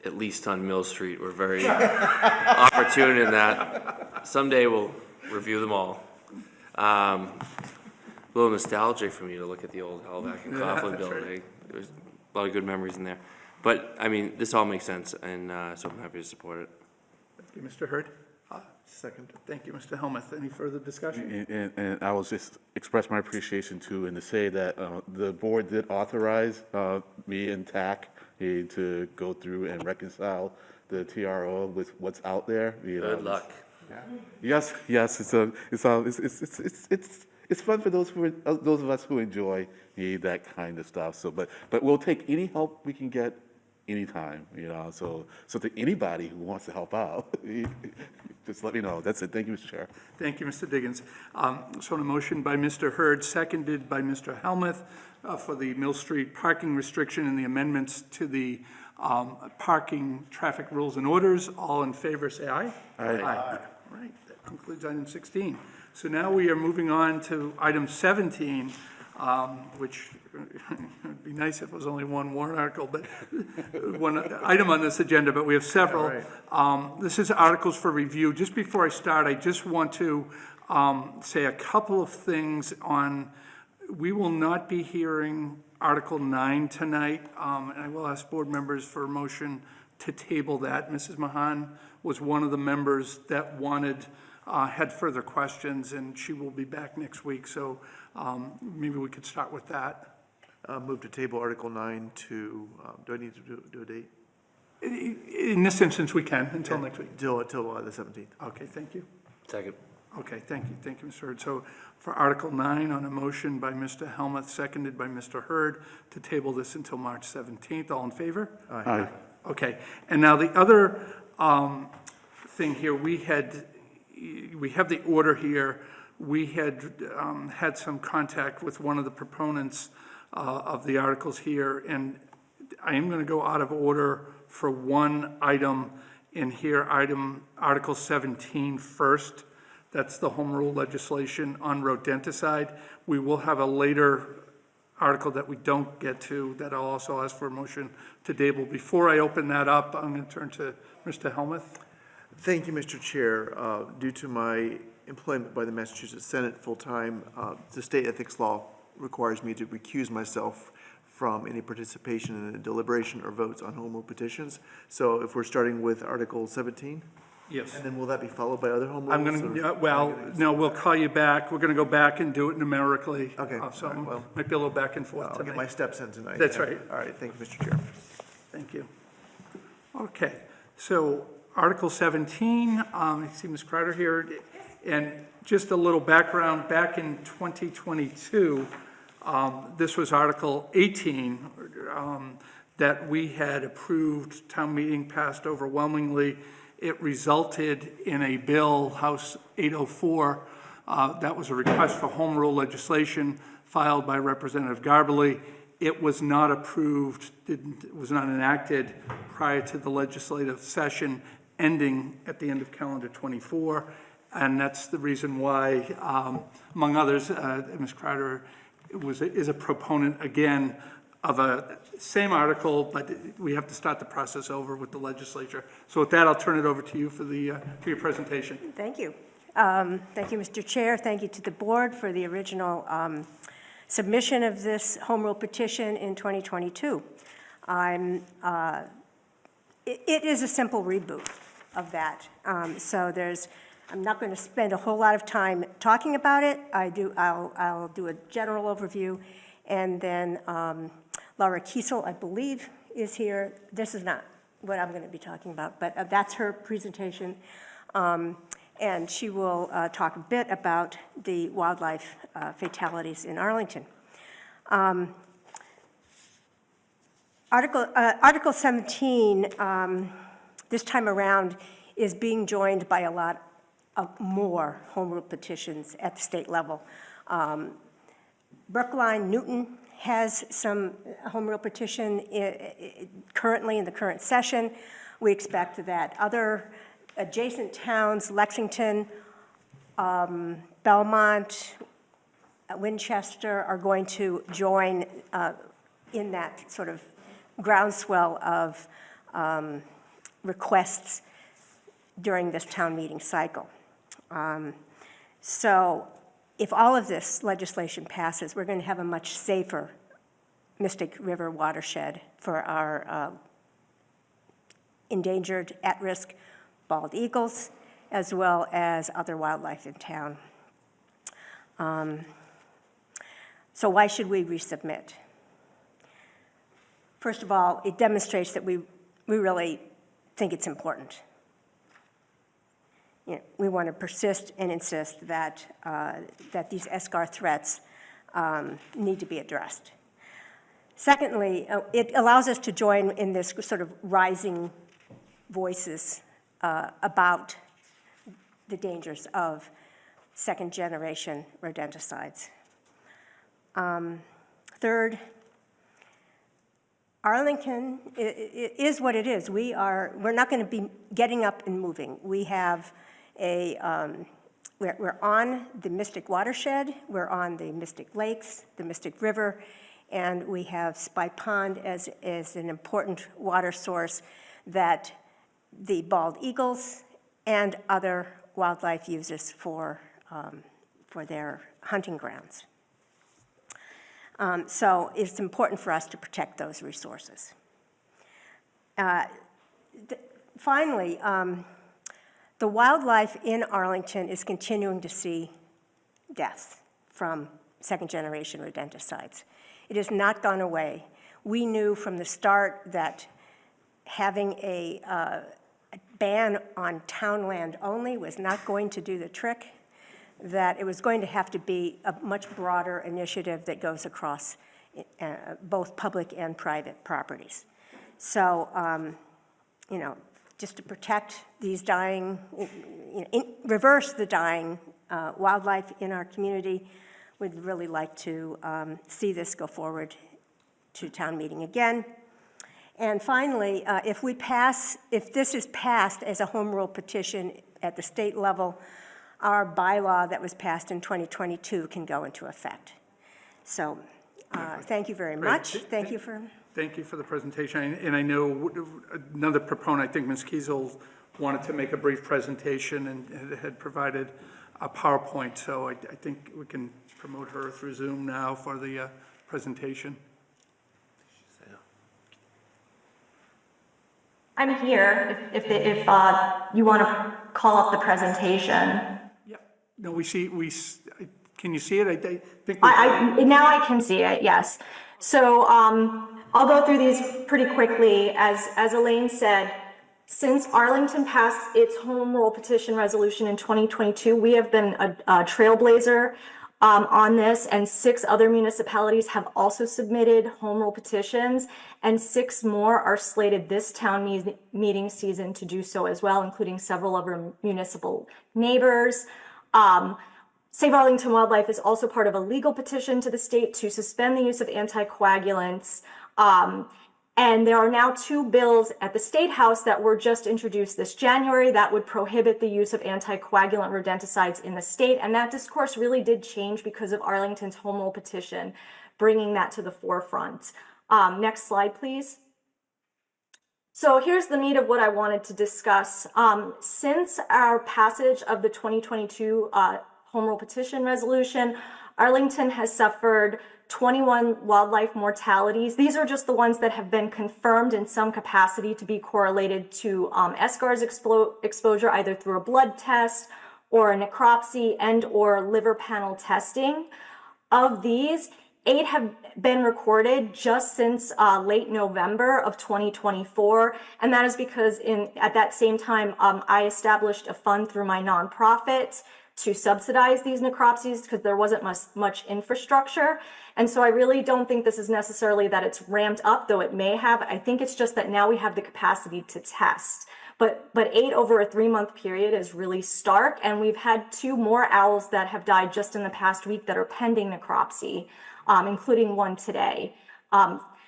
"at least on Mill Street," were very opportune in that. Someday we'll review them all. A little nostalgic for me to look at the old Halvac and Coughlin that's building. right. There's a lot of good memories in there. But, I mean, this all makes sense, and so I'm happy to support it. Thank you, Mr. Hurd. Second. Thank you, Mr. Helmuth. Any further discussion? And I will just express my appreciation too, and to say that the board did authorize me and TAC to go through and reconcile the TRO with what's out there. Good luck. Yes, it's fun for those of us who enjoy that kind of stuff. So, but we'll take any help we can get anytime. So to anybody who wants to help out, just let me know. That's it. Thank you, Mr. Chair. Thank you, Mr. Diggins. So a motion by Mr. Hurd, seconded by Mr. Helmuth, for the Mill Street parking restriction and the amendments to the parking traffic rules and orders. All in favor, say aye. Aye. All right, that concludes item 16. So now we are moving on to item 17, which would be nice if it was only one warrant article, but one item on this agenda, but we have several. This is articles for review. Just before I start, I just want to say a couple of things on, we will not be hearing Article 9 tonight, and I will ask board members for a motion to table that. Mrs. Mahan was one of the members that had further questions, and she will be back next week, so maybe we could start with that. Move to table Article 9 to, do I need to do a date? In this instance, we can, until next week. Till the 17th. Okay, thank you. Second. Okay, thank you, Mr. Hurd. So for Article 9, on a motion by Mr. Helmuth, seconded by Mr. Hurd, to table this until March 17th, all in favor? Aye. Okay, and now the other thing here, we have the order here. We had had some contact with one of the proponents of the articles here, and I am going to go out of order for one item in here, Article 17 first. That's the home rule legislation on rodenticide. We will have a later article that we don't get to that I'll also ask for a motion to table. Before I open that up, I'm going to turn to Mr. Helmuth. Thank you, Mr. Chair. Due to my employment by the Massachusetts Senate full-time, the state ethics law requires me to recuse myself from any participation in a deliberation or votes on home rule petitions. So if we're starting with Article 17? Yes. And then will that be followed by other home rules? I'm going to, no, we'll call you back. We're going to go back and do it numerically. Okay, So all right, well, might be a little back and forth I'll get my tonight. steps in tonight. That's Yeah. right. All right, thank you, Mr. Chair. Thank you. Okay, so Article 17, I see Ms. Crowder here, and just a little background, back in 2022, this was Article 18 that we had approved, town meeting passed overwhelmingly. It resulted in a bill, House 804, that was a request for home rule legislation filed by Representative Garbely. It was not approved, it was not enacted prior to the legislative session, ending at the end of calendar '24. And that's the reason why, among others, Ms. Crowder is a proponent, again, of a same article, but we have to start the process over with the legislature. So with that, I'll turn it over to you for your presentation. Thank you. Thank you, Mr. Chair. Thank you to the board for the original submission of this home rule petition in 2022. It is a simple reboot of that. I'm not going to spend a whole lot of time talking about it. I'll do a general overview, and then Laura Kiesel, I believe, is here. This is not what I'm going to be talking about, but that's her presentation. And she will talk a bit about the wildlife fatalities in Arlington. Article 17, this time around, is being joined by a lot of more home rule petitions at the state level. Brookline, Newton has some home rule petition currently in the current session. We expect that other adjacent towns, Lexington, Belmont, Winchester, are going to join in that sort of groundswell of requests during this town meeting cycle. So if all of this legislation passes, we're going to have a much safer Mystic River watershed for our endangered, at-risk bald eagles, as well as other wildlife in town. So why should we resubmit? First of all, it demonstrates that we really think it's important. We want to persist and insist that these eschar threats need to be addressed. Secondly, it allows us to join in this sort of rising voices about the dangers of second-generation rodenticides. Third, Arlington is what it is. We're not going to be getting up and moving. We have we're on the Mystic watershed, we're on the Mystic Lakes, the Mystic River, and we have Spy Pond as an important water source that the bald eagles and other wildlife uses for their hunting grounds. So it's important for us to protect those resources. Finally, the wildlife in Arlington is continuing to see deaths from second-generation rodenticides. It has not gone away. We knew from the start that having a ban on town land only was not going to do the trick, that it was going to have to be a much broader initiative that goes across both public and private properties. So, just to protect these dying, reverse the dying wildlife in our community, we'd really like to see this go forward to town meeting again. And finally, if this is passed as a home rule petition at the state level, our bylaw that was passed in 2022 can go into effect. So, thank you very much. Thank you for the presentation. And I know another proponent, I think Ms. Kiesel, wanted to make a brief presentation and had provided a PowerPoint. So I think we can promote her through Zoom now for the presentation. I'm here if you want to call up the presentation. Yeah. No, we see. Can you see it? I think. Now I can see it. Yes. So I'll go through these pretty quickly. As Elaine said, since Arlington passed its home rule petition resolution in 2022, we have been a trailblazer on this, and 6 other municipalities have also submitted home rule petitions, and 6 more are slated this town meeting season to do so as well, including several of our municipal neighbors. Save Arlington Wildlife is also part of a legal petition to the state to suspend the use of anticoagulants And there are now 2 bills at the State House that were just introduced this January that would prohibit the use of anticoagulant rodenticides in the state. And that discourse really did change because of Arlington's home rule petition, bringing that to the forefront. Next slide, please. So here's the meat of what I wanted to discuss. Since our passage of the 2022 home rule petition resolution, Arlington has suffered 21 wildlife mortalities. These are just the ones that have been confirmed in some capacity to be correlated to eschars exposure, either through a blood test or a necropsy and or liver panel testing. Of these, 8 have been recorded just since late November of 2024, and that is because at that same time, I established a fund through my nonprofit to subsidize these necropsies because there wasn't much infrastructure. And so I really don't think this is necessarily that it's ramped up, though it may have. I think it's just that now we have the capacity to test. But 8 over a 3-month period is really stark, and we've had 2 more owls that have died just in the past week that are pending necropsy, including one today.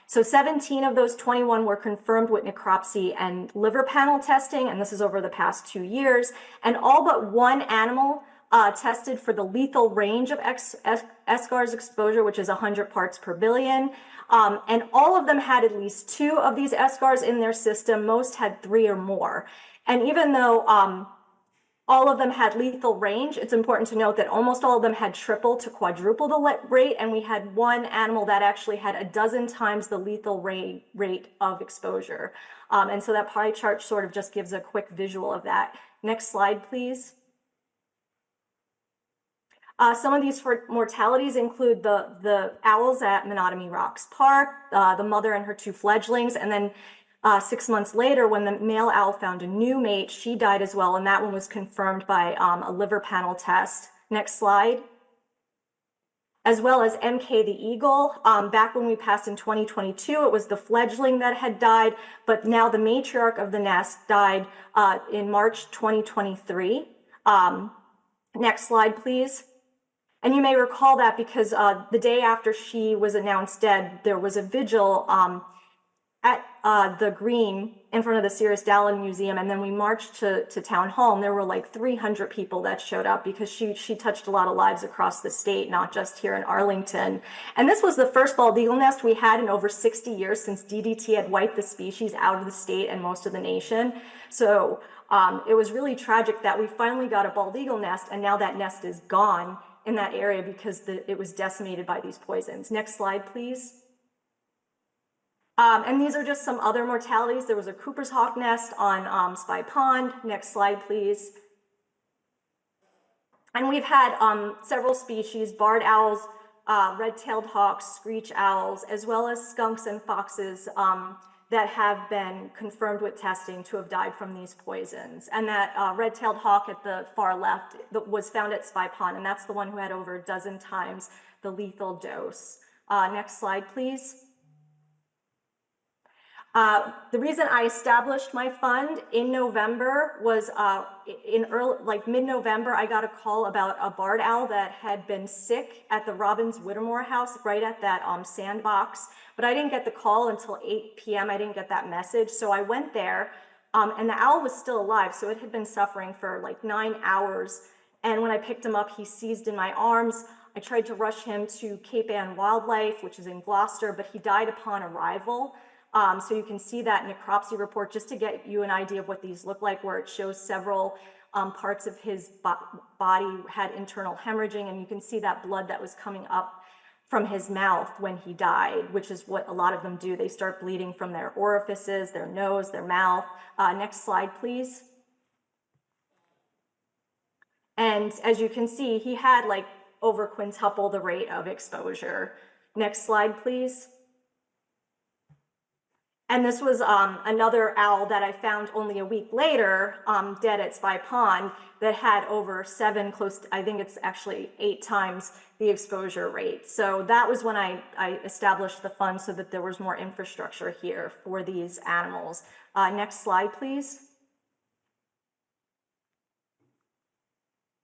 So 17 of those 21 were confirmed with necropsy and liver panel testing, and this is over the past 2 years. And all but 1 animal tested for the lethal range of eschars exposure, which is 100 parts per billion. And all of them had at least 2 of these eschars in their system. Most had 3 or more. And even though all of them had lethal range, it's important to note that almost all of them had triple to quadruple the rate, and we had 1 animal that actually had 12 times the lethal rate of exposure. And so that pie chart sort of just gives a quick visual of that. Next slide, please. Some of these mortalities include the owls at Menotomy Rocks Park, the mother and her 2 fledglings, and then 6 months later, when the male owl found a new mate, she died as well, and that one was confirmed by a liver panel test. Next slide. As well as MK the eagle. Back when we passed in 2022, it was the fledgling that had died, but now the matriarch of the nest died in March 2023. Next slide, please. And you may recall that because the day after she was announced dead, there was a vigil at the green in front of the Cirrus Dallin Museum, and then we marched to Town Hall, and there were like 300 people that showed up because she touched a lot of lives across the state, not just here in Arlington. And this was the first bald eagle nest we had in over 60 years since DDT had wiped the species out of the state and most of the nation. So it was really tragic that we finally got a bald eagle nest, and now that nest is gone in that area because it was decimated by these poisons. Next slide, please. And these are just some other mortalities. There was a Cooper's hawk nest on Spy Pond. Next slide, please. And we've had several species, barred owls, red-tailed hawks, screech owls, as well as skunks and foxes that have been confirmed with testing to have died from these poisons. And that red-tailed hawk at the far left was found at Spy Pond, and that's the one who had over a dozen times the lethal dose. Next slide, please. The reason I established my fund in November was mid-November, I got a call about a barred owl that had been sick at the Robbins Whittemore house, right at that sandbox. But I didn't get the call until 8 p.m. I didn't get that message. So I went there, and the owl was still alive. So it had been suffering for like 9 hours. And when I picked him up, he seized in my arms. I tried to rush him to Cape Ann Wildlife, which is in Gloucester, but he died upon arrival. So you can see that necropsy report just to get you an idea of what these look like, where it shows several parts of his body had internal hemorrhaging, and you can see that blood that was coming up from his mouth when he died, which is what a lot of them do. They start bleeding from their orifices, their nose, their mouth. Next slide, please. And as you can see, he had like over quintuple the rate of exposure. Next slide, please. And this was another owl that I found only a week later, dead at Spy Pond, that had over 7, I think it's actually 8 times the exposure rate. So that was when I established the fund so that there was more infrastructure here for these animals. Next slide, please.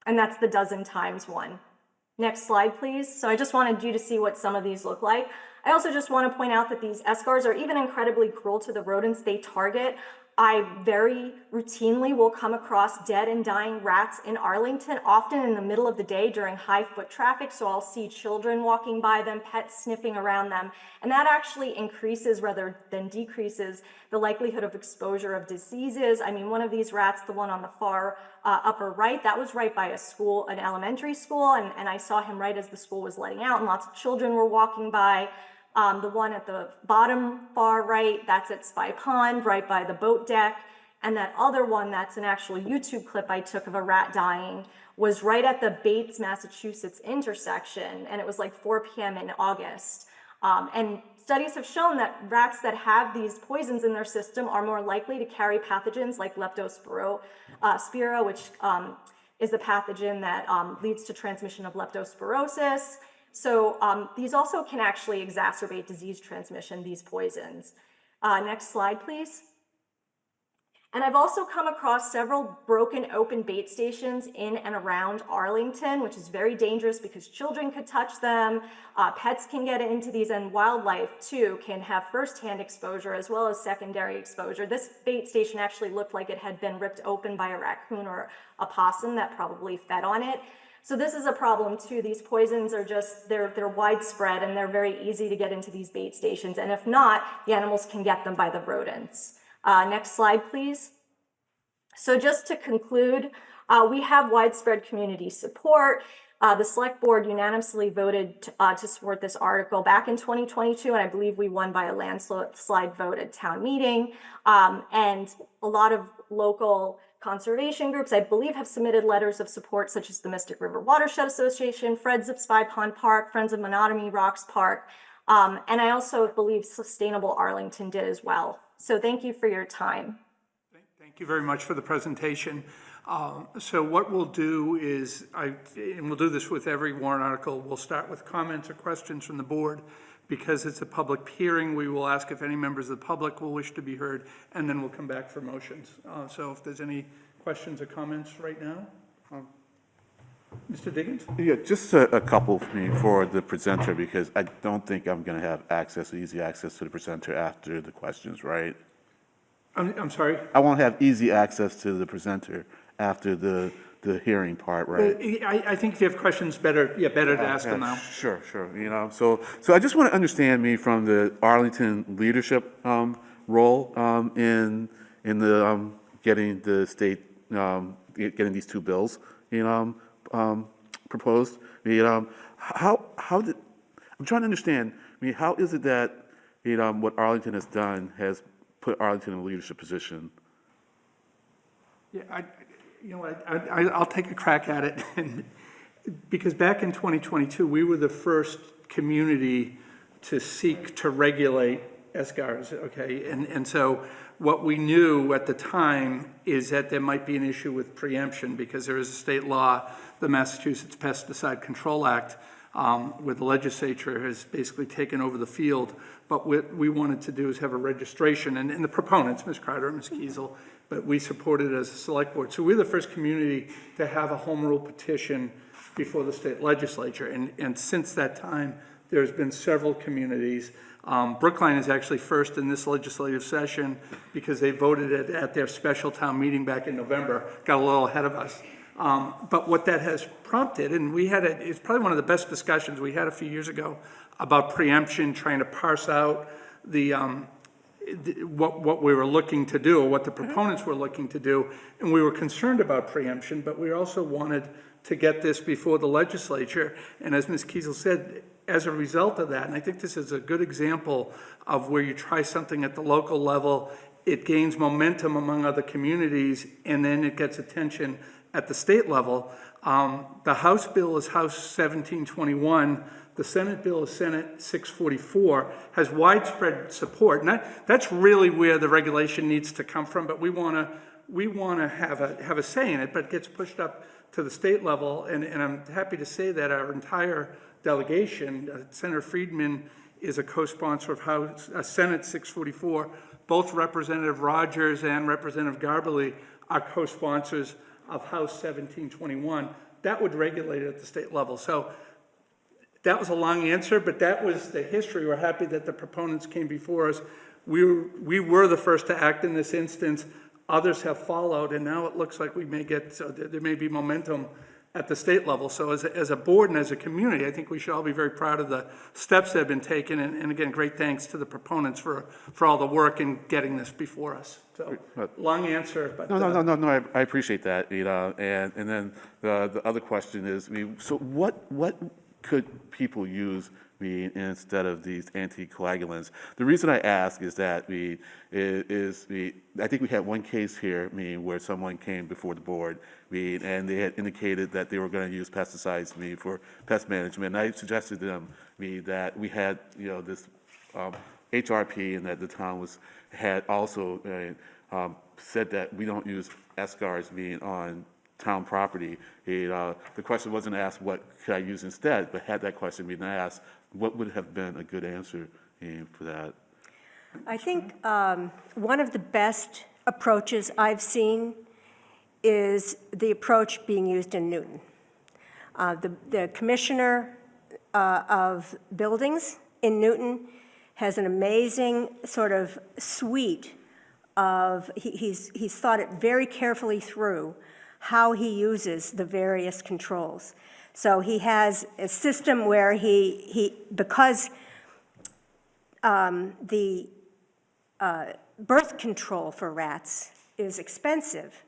And that's the dozen times one. Next slide, please. So I just wanted you to see what some of these look like. I also just want to point out that these escars are even incredibly cruel to the rodents they target. I very routinely will come across dead and dying rats in Arlington, often in the middle of the day during high foot traffic. So I'll see children walking by them, pets sniffing around them. And that actually increases rather than decreases the likelihood of exposure of diseases. I mean, one of these rats, the one on the far upper right, that was right by a school, an elementary school. And I saw him right as the school was letting out, and lots of children were walking by. The one at the bottom far right, that's at Spy Pond, right by the boat deck. And that other one, that's an actual YouTube clip I took of a rat dying, was right at the Bates, Massachusetts intersection, and it was like 4 p.m. in August. And studies have shown that rats that have these poisons in their system are more likely to carry pathogens like leptospira, which is a pathogen that leads to transmission of leptospirosis. So these also can actually exacerbate disease transmission, these poisons. Next slide, please. And I've also come across several broken open bait stations in and around Arlington, which is very dangerous because children could touch them, pets can get into these, and wildlife too can have firsthand exposure as well as secondary exposure. This bait station actually looked like it had been ripped open by a raccoon or a possum that probably fed on it. So this is a problem too. These poisons are just, they're widespread and they're very easy to get into these bait stations. And if not, the animals can get them by the rodents. Next slide, please. So just to conclude, we have widespread community support. The select board unanimously voted to support this article back in 2022, and I believe we won by a landslide vote at town meeting. And a lot of local conservation groups, I believe, have submitted letters of support, such as the Mystic River Watershed Association, Friends of Spy Pond Park, Friends of Menotomy Rocks Park, and I also believe Sustainable Arlington did as well. So thank you for your time. Thank you very much for the presentation. So what we'll do is, and we'll do this with every warrant article, we'll start with comments or questions from the board. Because it's a public hearing, we will ask if any members of the public will wish to be heard, and then we'll come back for motions. So if there's any questions or comments right now? Mr. Diggins? Yeah, just a couple for me for the presenter, because I don't think I'm going to have easy access to the presenter after the questions, right? I'm sorry? I won't have easy access to the presenter after the hearing part, right? I think if you have questions, better to ask them now. Sure. So I just want to understand from the Arlington leadership role in the getting the state getting these two bills proposed. How did I'm trying to understand? How is it that what Arlington has done has put Arlington in a leadership position? Yeah, I'll take a crack at it. Because back in 2022, we were the first community to seek to regulate SGARs, okay? And so what we knew at the time is that there might be an issue with preemption because there is a state law, the Massachusetts Pesticide Control Act, where the legislature has basically taken over the field. But what we wanted to do is have a registration, and the proponents, Ms. Carter and Ms. Kiesel, but we supported it as a select board. So we're the first community to have a home rule petition before the state legislature. And since that time, there's been several communities. Brookline is actually first in this legislative session because they voted it at their special town meeting back in November, got a little ahead of us. But what that has prompted, and it's probably one of the best discussions we had a few years ago about preemption, trying to parse out what we were looking to do, or what the proponents were looking to do. And we were concerned about preemption, but we also wanted to get this before the legislature. And as Ms. Kiesel said, as a result of that, and I think this is a good example of where you try something at the local level, it gains momentum among other communities, and then it gets attention at the state level. The House bill is House 1721. The Senate bill is Senate 644, has widespread support. And that's really where the regulation needs to come from, but we want to have a say in it, but it gets pushed up to the state level. And I'm happy to say that our entire delegation, Senator Friedman is a co-sponsor of Senate 644. Both Representative Rogers and Representative Garbely are co-sponsors of House 1721. That would regulate it at the state level. So that was a long answer, but that was the history. We're happy that the proponents came before us. We were the first to act in this instance. Others have followed, and now it looks like we may get, so there may be momentum at the state level. So as a board and as a community, I think we should all be very proud of the steps that have been taken. And again, great thanks to the proponents for all the work in getting this before us. So, long answer, but. No, I appreciate that, and then the other question is, so what could people use instead of these anticoagulants? The reason I ask is that I think we had one case here, where someone came before the board, and they had indicated that they were going to use pesticides, for pest management. And I suggested to them, that we had, this HRP, and that the town had also said that we don't use SCARs on town property. The question wasn't asked, what could I use instead, but had that question been asked, what would have been a good answer for that? I think one of the best approaches I've seen is the approach being used in Newton. The commissioner of buildings in Newton has an amazing sort of suite of, he's thought it very carefully through how he uses the various controls. So he has a system where because the birth control for rats is expensive,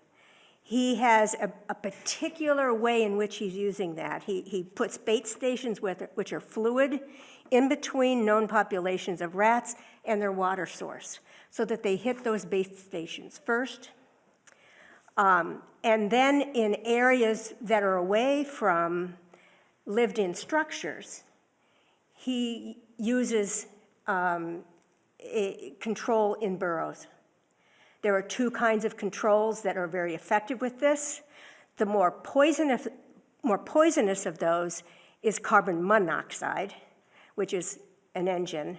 he has a particular way in which he's using that. He puts bait stations which are fluid in between known populations of rats and their water source, so that they hit those bait stations first. And then in areas that are away from lived-in structures, he uses a control in burrows. There are two kinds of controls that are very effective with this. The more poisonous of those is carbon monoxide, which is an engine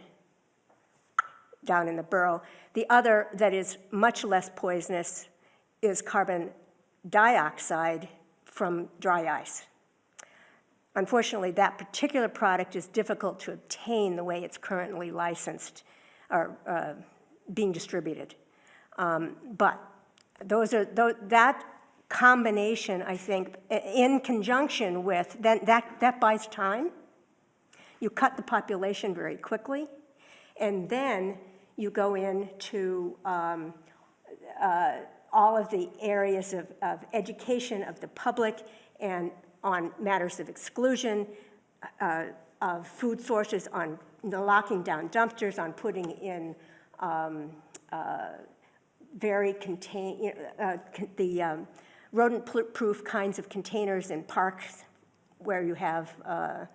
down in the burrow. The other that is much less poisonous is carbon dioxide from dry ice. Unfortunately, that particular product is difficult to obtain the way it's currently licensed or being distributed. But that combination, I think, in conjunction with, then that buys time. You cut the population very quickly, and then you go into all of the areas of education of the public and on matters of exclusion, of food sources, on locking down dumpsters, on putting in the rodent-proof kinds of containers in parks where you have, I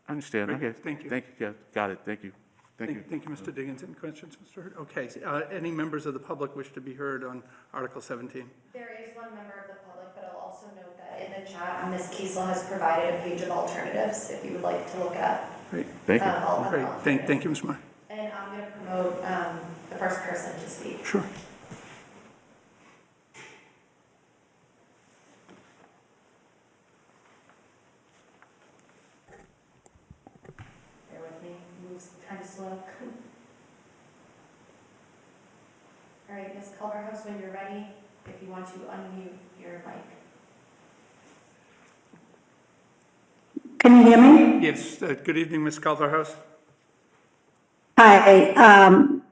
understand, okay. Thank you. Thank you, yeah, got it, thank you. Thank you. Thank you, Mr. Diggins. Any questions, Mr. Hurd? Okay, any members of the public wish to be heard on Article 17? There is one member of the public, but I'll also note that in the chat, Ms. Kiesel has provided a page of alternatives if you would like to look at. Great. Thank you. all of the Great, thank you, Ms. Meyer. And I'm going to promote the first person to speak. Sure. Bear with me, moves kind of slow. All right, Ms. Culverhouse, when you're ready, if you want to unmute your mic. Can you hear me? Yes, good evening, Ms. Culverhouse. Hi,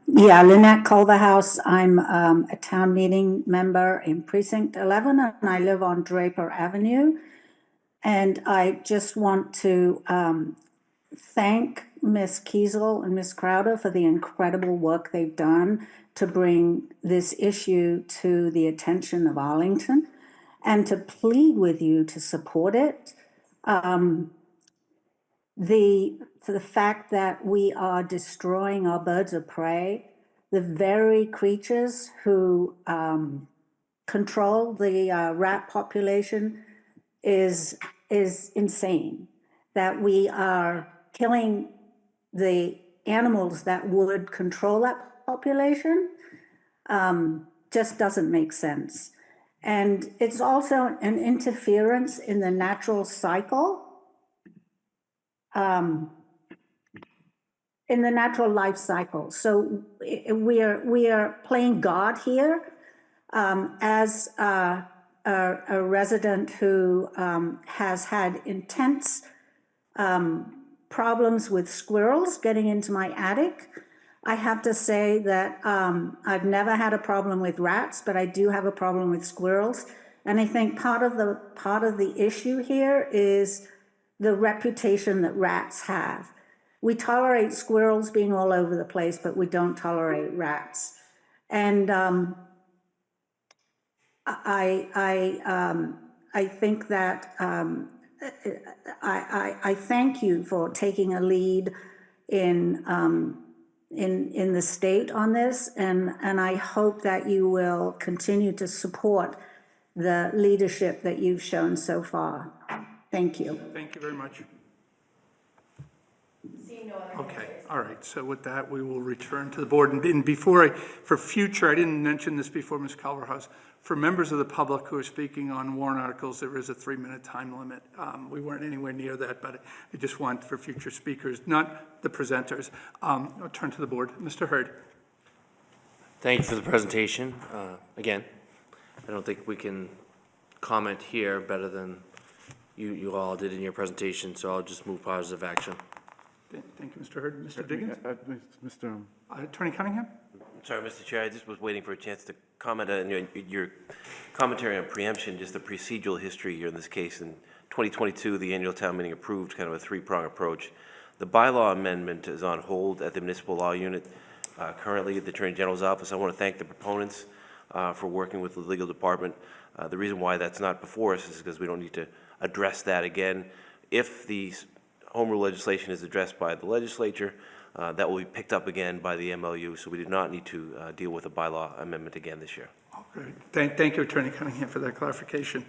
Lynette Culverhouse. I'm a town meeting member in Precinct 11, and I live on Draper Avenue. And I just want to thank Ms. Kiesel and Ms. Crowder for the incredible work they've done to bring this issue to the attention of Arlington and to plead with you to support it. For the fact that we are destroying our birds of prey, the very creatures who control the rat population is insane. That we are killing the animals that would control that population just doesn't make sense. And it's also an interference in the natural cycle, in the natural life cycle. So we are playing God here. As a resident who has had intense problems with squirrels getting into my attic, I have to say that I've never had a problem with rats, but I do have a problem with squirrels. And I think part of the issue here is the reputation that rats have. We tolerate squirrels being all over the place, but we don't tolerate rats. And I think that I thank you for taking a lead in the state on this, and I hope that you will continue to support the leadership that you've shown so far. Thank you. Thank you very much. Seeing no other Okay, answers. all right, so with that, we will return to the board. And before for future, I didn't mention this before, Ms. Culverhouse, for members of the public who are speaking on warrant articles, there is a 3-minute time limit. We weren't anywhere near that, but I just want for future speakers, not the presenters. I'll turn to the board. Mr. Hurd. Thank you for the presentation. Again, I don't think we can comment here better than you all did in your presentation, so I'll just move positive action. Thank you, Mr. Hurd. Mr. Diggins? Mr. Attorney Cunningham? Sorry, Mr. Chair, I just was waiting for a chance to comment on your commentary on preemption, just the procedural history here in this case. In 2022, the annual town meeting approved kind of a 3-prong approach. The bylaw amendment is on hold at the municipal law unit currently at the Attorney General's office. I want to thank the proponents for working with the legal department. The reason why that's not before us is because we don't need to address that again. If the home rule legislation is addressed by the legislature, that will be picked up again by the MLU, so we do not need to deal with a bylaw amendment again this year. Okay. Thank you, Attorney Cunningham, for that clarification.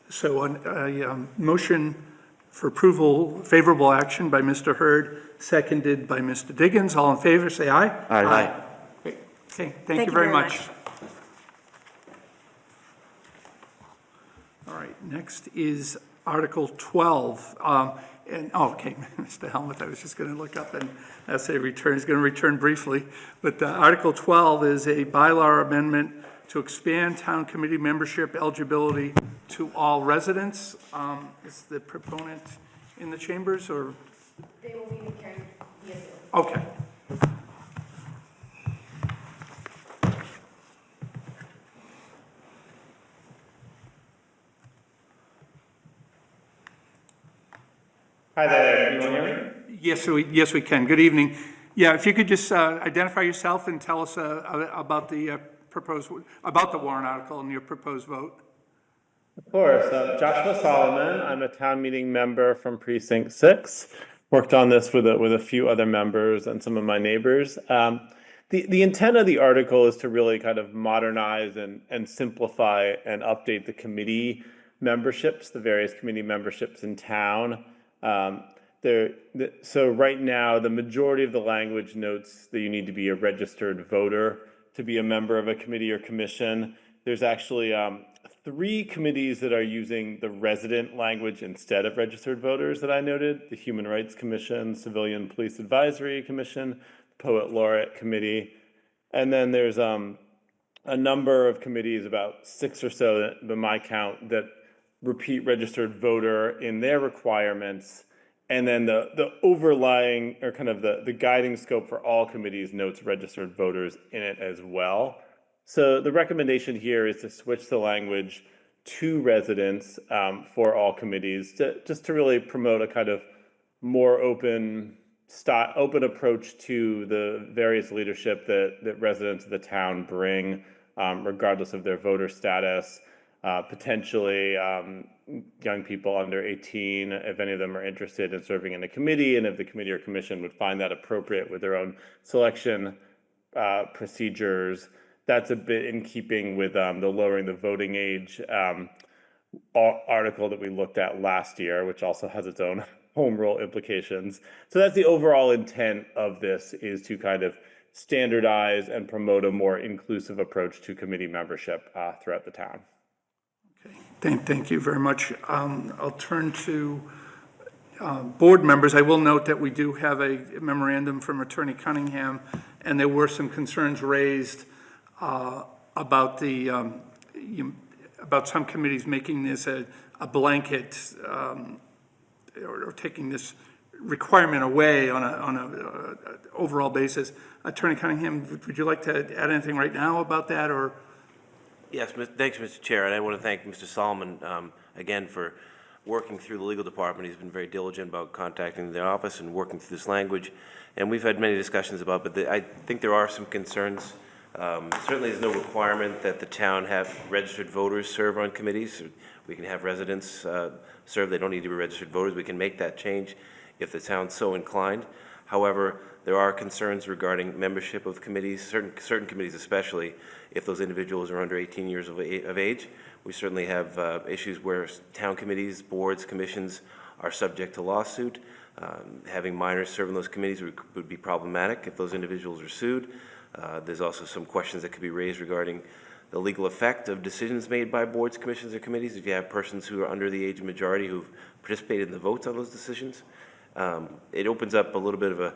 So on a motion for approval, favorable action by Mr. Hurd, seconded by Mr. Diggins. All in favor, say aye. Aye. Great. Okay, thank you very much. All right, next is Article 12. Okay, Mr. Helmuth, I was just going to look up and say return. He's going to return briefly. But Article 12 is a bylaw amendment to expand town committee membership eligibility to all residents. Is the proponent in the chambers, or? They will be carried via Zoom. Okay. Hi there, can you hear me? Yes, we can. Good evening. Yeah, if you could just identify yourself and tell us about the about the warrant article and your proposed vote. Of course. Joshua Solomon. I'm a town meeting member from Precinct 6. Worked on this with a few other members and some of my neighbors. The intent of the article is to really kind of modernize and simplify and update the committee memberships, the various committee memberships in town. So right now, the majority of the language notes that you need to be a registered voter to be a member of a committee or commission. There's actually 3 committees that are using the resident language instead of registered voters that I noted: the Human Rights Commission, Civilian Police Advisory Commission, Poet Laureate Committee. And then there's a number of committees, about 6 or so by my count, that repeat registered voter in their requirements. And then the overlying, or kind of the guiding scope for all committees notes registered voters in it as well. So the recommendation here is to switch the language to residents for all committees, just to really promote a kind of more open approach to the various leadership that residents of the town bring, regardless of their voter status. Potentially young people under 18, if any of them are interested in serving in a committee, and if the committee or commission would find that appropriate with their own selection procedures. That's a bit in keeping with the lowering the voting age article that we looked at last year, which also has its own home rule implications. So that's the overall intent of this, is to kind of standardize and promote a more inclusive approach to committee membership throughout the town. Thank you very much. I'll turn to board members. I will note that we do have a memorandum from Attorney Cunningham, and there were some concerns raised about about some committees making this a blanket or taking this requirement away on a overall basis. Attorney Cunningham, would you like to add anything right now about that, or? Yes, thanks, Mr. Chair, and I want to thank Mr. Solomon again for working through the legal department. He's been very diligent about contacting the office and working through this language, and we've had many discussions about, but I think there are some concerns. Certainly there's no requirement that the town have registered voters serve on committees. We can have residents serve. They don't need to be registered voters. We can make that change if the town's so inclined. However, there are concerns regarding membership of committees, certain committees especially, if those individuals are under 18 years of age. We certainly have issues where town committees, boards, commissions are subject to lawsuit. Having minors serve in those committees would be problematic if those individuals are sued. There's also some questions that could be raised regarding the legal effect of decisions made by boards, commissions, or committees. If you have persons who are under the age of majority who've participated in the votes on those decisions, it opens up a little bit of a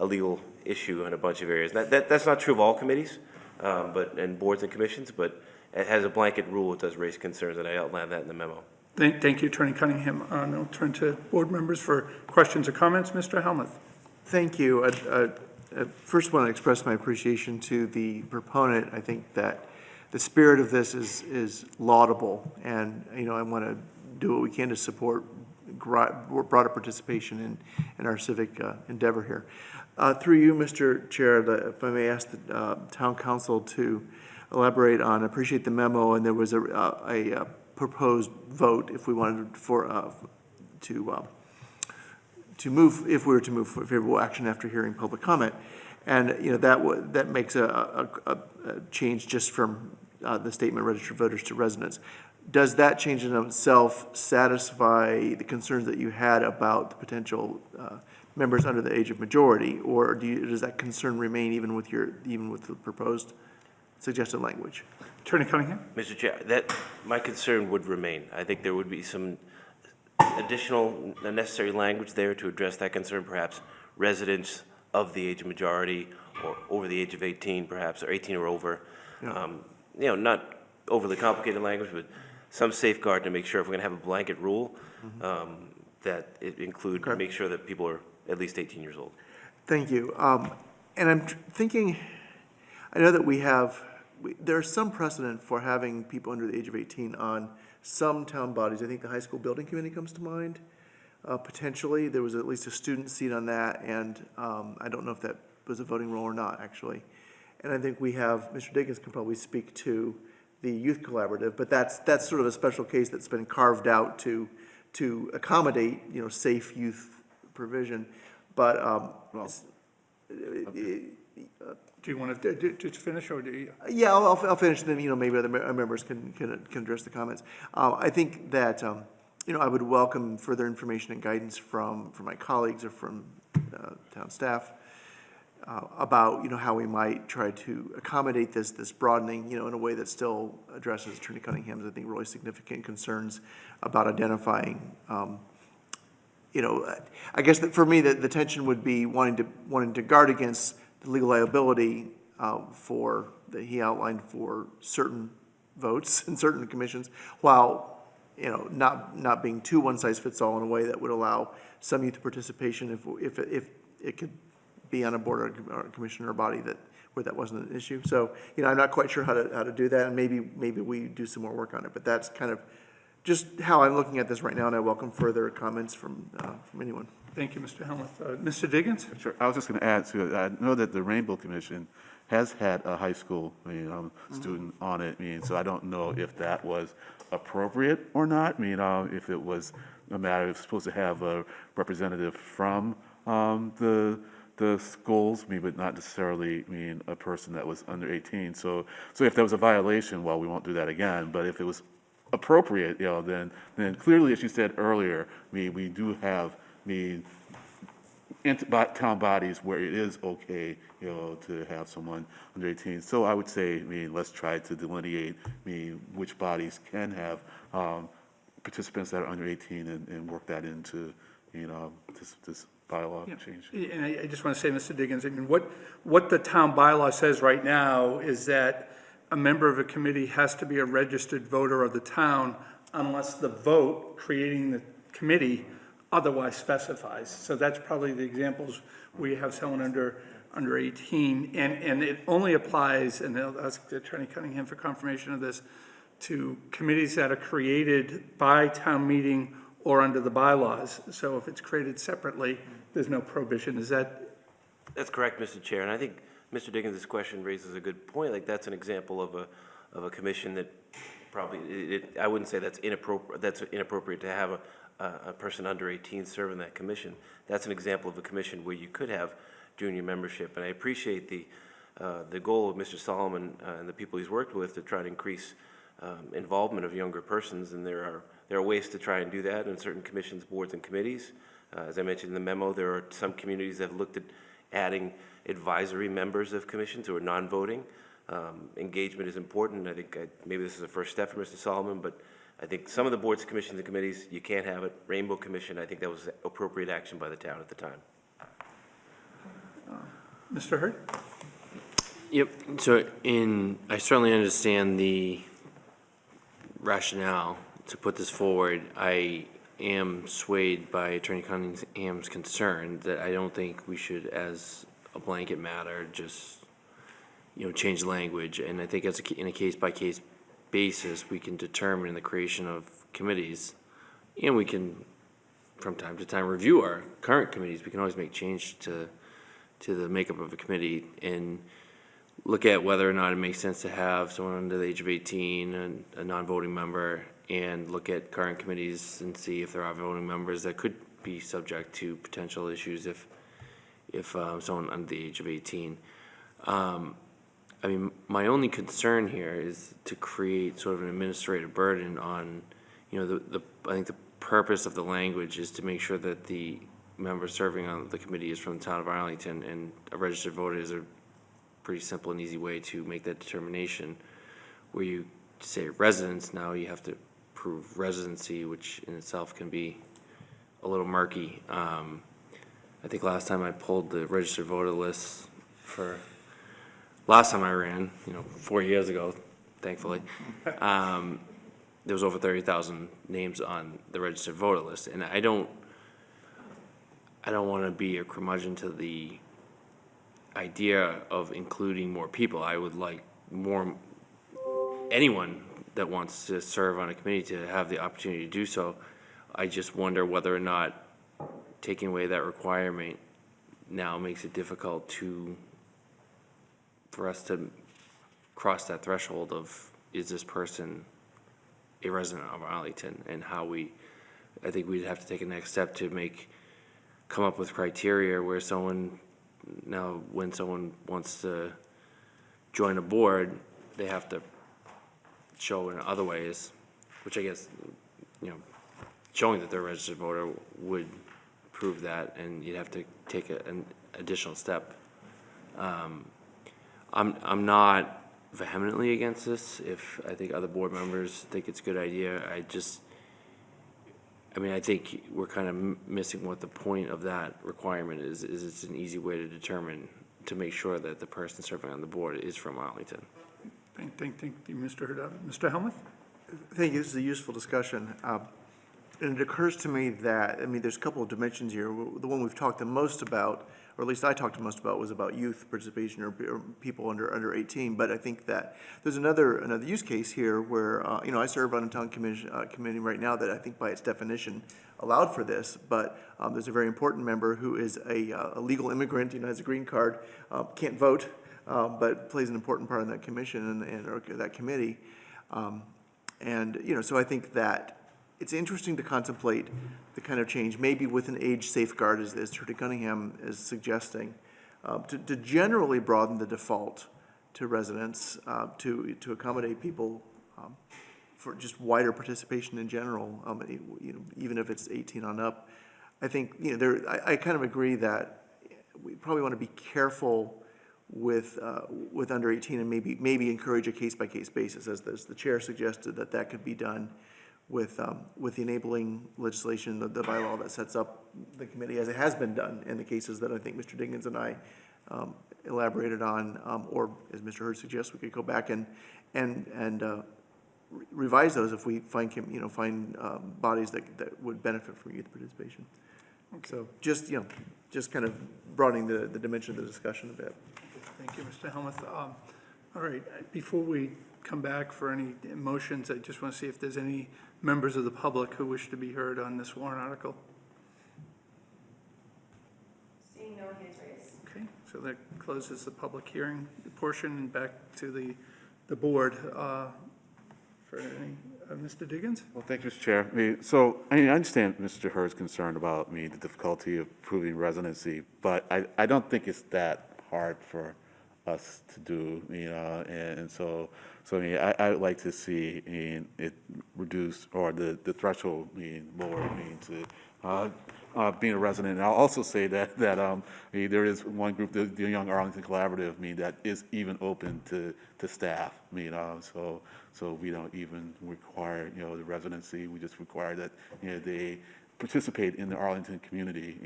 legal issue in a bunch of areas. That's not true of all committees, and boards and commissions, but it has a blanket rule. It does raise concerns, and I outlined that in the memo. Thank you, Attorney Cunningham. Now I'll turn to board members for questions or comments. Mr. Helmuth. Thank you. I first want to express my appreciation to the proponent. I think that the spirit of this is laudable, and I want to do what we can to support broader participation in our civic endeavor here. Through you, Mr. Chair, if I may ask the town council to elaborate on, I appreciate the memo, and there was a proposed vote if we wanted to move, if we were to move for favorable action after hearing public comment. And, that makes a change just from the statement registered voters to residents. Does that change in itself satisfy the concerns that you had about the potential members under the age of majority, or does that concern remain even with the proposed suggested language? Attorney Cunningham. Mr. Chair, my concern would remain. I think there would be some additional necessary language there to address that concern, perhaps residents of the age of majority or over the age of 18 perhaps, or 18 or over. Yeah. Not overly complicated language, but some safeguard to make sure if we're going to have a blanket rule, that it include, make sure that people are at least 18 years old. Thank you. And I'm thinking, I know that there's some precedent for having people under the age of 18 on some town bodies. I think the high school building committee comes to mind. Potentially, there was at least a student seat on that, and I don't know if that was a voting role or not, actually. And I think we have, Mr. Diggins can probably speak to the youth collaborative, but that's sort of a special case that's been carved out to accommodate, safe youth provision. But do you want to just finish, or do you? Yeah, I'll finish, and then maybe other members can address the comments. I think that I would welcome further information and guidance from my colleagues or from town staff about how we might try to accommodate this broadening in a way that still addresses Attorney Cunningham's, I think, really significant concerns about identifying. I guess that for me the tension would be wanting to guard against the legal liability that he outlined for certain votes in certain commissions, while not being too one size fits all in a way that would allow some youth participation if it could be on a board or a commission or a body where that wasn't an issue. So I'm not quite sure how to do that, and maybe we do some more work on it. But that's kind of just how I'm looking at this right now, and I welcome further comments from anyone. Thank you, Mr. Helmuth. Mr. Diggins? Sure. I was just going to add to it. I know that the Rainbow Commission has had a high school student on it. So I don't know if that was appropriate or not. If it was a matter of supposed to have a representative from the schools, but not necessarily a person that was under 18. So if there was a violation, well, we won't do that again. But if it was appropriate, then clearly, as you said earlier, we do have town bodies where it is okay, to have someone under 18. So I would say, let's try to delineate, which bodies can have participants that are under 18 and work that into, this bylaw change. And I just want to say, Mr. Diggins, I mean, what the town bylaw says right now is that a member of a committee has to be a registered voter of the town unless the vote creating the committee otherwise specifies. So that's probably the examples where you have someone under 18. And it only applies, and I'll ask Attorney Cunningham for confirmation of this, to committees that are created by town meeting or under the bylaws. So if it's created separately, there's no prohibition. Is that? That's correct, Mr. Chair, and I think Mr. Diggins' question raises a good point. Like, that's an example of a commission that probably, I wouldn't say that's inappropriate to have a person under 18 serve in that commission. That's an example of a commission where you could have junior membership, and I appreciate the goal of Mr. Solomon and the people he's worked with to try to increase involvement of younger persons, and there are ways to try and do that in certain commissions, boards, and committees. As I mentioned in the memo, there are some communities that have looked at adding advisory members of commissions who are non-voting. Engagement is important. I think maybe this is a first step for Mr. Solomon, but I think some of the boards, commissions, and committees, you can't have it. Rainbow Commission, I think that was appropriate action by the town at the time. Mr. Hurd? Yep, so I certainly understand the rationale to put this forward. I am swayed by Attorney Cunningham's concern that I don't think we should, as a blanket matter, just, change the language. And I think in a case-by-case basis, we can determine the creation of committees, and we can, from time to time, review our current committees. We can always make change to the makeup of a committee and look at whether or not it makes sense to have someone under the age of 18 and a non-voting member, and look at current committees and see if there are voting members that could be subject to potential issues if someone under the age of 18. I mean, my only concern here is to create sort of an administrative burden on, I think the purpose of the language is to make sure that the member serving on the committee is from the town of Arlington, and a registered voter is a pretty simple and easy way to make that determination. Where you say residence, now you have to prove residency, which in itself can be a little murky. I think last time I pulled the registered voter list for last time I ran, 4 years ago, thankfully, there was over 30,000 names on the registered voter list, and I don't want to be a curmudgeon to the idea of including more people. I would like anyone that wants to serve on a committee to have the opportunity to do so. I just wonder whether or not taking away that requirement now makes it difficult for us to cross that threshold of, is this person a resident of Arlington, and I think we'd have to take a next step to come up with criteria where when someone wants to join a board, they have to show in other ways, which I guess, showing that they're a registered voter would prove that, and you'd have to take an additional step. I'm not vehemently against this if I think other board members think it's a good idea. I think we're kind of missing what the point of that requirement is it's an easy way to determine, to make sure that the person serving on the board is from Arlington. Thank you, Mr. Hurd. Mr. Helmuth? Thank you. This is a useful discussion. And it occurs to me that, there's a couple of dimensions here. The one we've talked the most about, or at least I talked the most about, was about youth participation or people under 18. But I think that there's another use case here where, I serve on a town committee right now that I think by its definition allowed for this. But there's a very important member who is a legal immigrant, has a green card, can't vote, but plays an important part in that commission or that committee. So I think that it's interesting to contemplate the kind of change, maybe with an age safeguard, as Attorney Cunningham is suggesting, to generally broaden the default to residents, to accommodate people for just wider participation in general, even if it's 18 on up. I think, I kind of agree that we probably want to be careful with under 18 and maybe encourage a case-by-case basis, as the chair suggested, that could be done with the enabling legislation, the bylaw that sets up the committee, as it has been done in the cases that I think Mr. Diggins and I elaborated on, or as Mr. Hurd suggests, we could go back and revise those if we find bodies that would benefit from youth participation. So just kind of broadening the dimension of the discussion a bit. Thank you, Mr. Helmuth. All right, before we come back for any motions, I just want to see if there's any members of the public who wish to be heard on this warrant article. Seeing no hands raised. Okay, so that closes the public hearing portion, and back to the board for any, Mr. Diggins? Well, thank you, Mr. Chair. I understand Mr. Hurd's concern about the difficulty of proving residency, but I don't think it's that hard for us to do, and so I would like to see it reduced, or the threshold lower, to being a resident. And I'll also say that there is one group, the Young Arlington Collaborative, that is even open to staff, so we don't even require the residency. We just require that they participate in the Arlington community.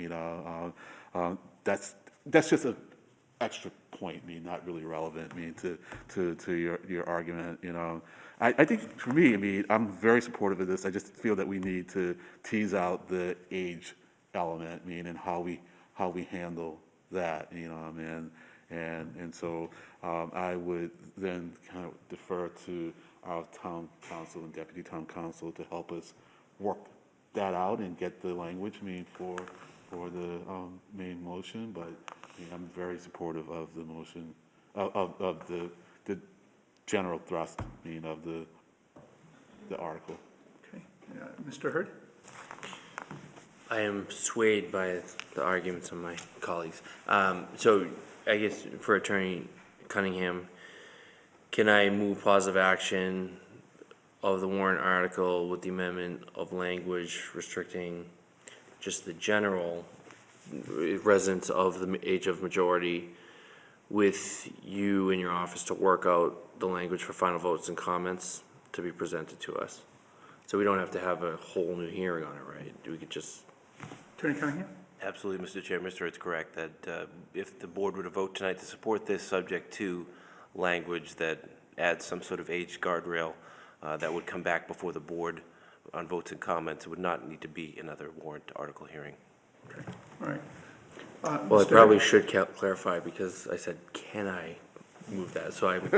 That's just a extra point, not really relevant, to your argument, I think for me, I'm very supportive of this. I just feel that we need to tease out the age element, and how we handle that, and so I would then kind of defer to our town council and deputy town council to help us work that out and get the language, for the main motion, but I'm very supportive of the motion, of the general thrust, of the article. Okay, Mr. Hurd? I am swayed by the arguments of my colleagues. So I guess for Attorney Cunningham, can I move positive action of the warrant article with the amendment of language restricting just the general residents of the age of majority, with you in your office to work out the language for final votes and comments to be presented to us? So we don't have to have a whole new hearing on it, right? We could just... Attorney Cunningham? Absolutely, Mr. Chair. Mr. It's correct that if the board were to vote tonight to support this, subject to language that adds some sort of age guardrail that would come back before the board on votes and comments, it would not need to be another warrant article hearing. Okay, all right. Well, I probably should clarify, because I said, can I move that? So I'm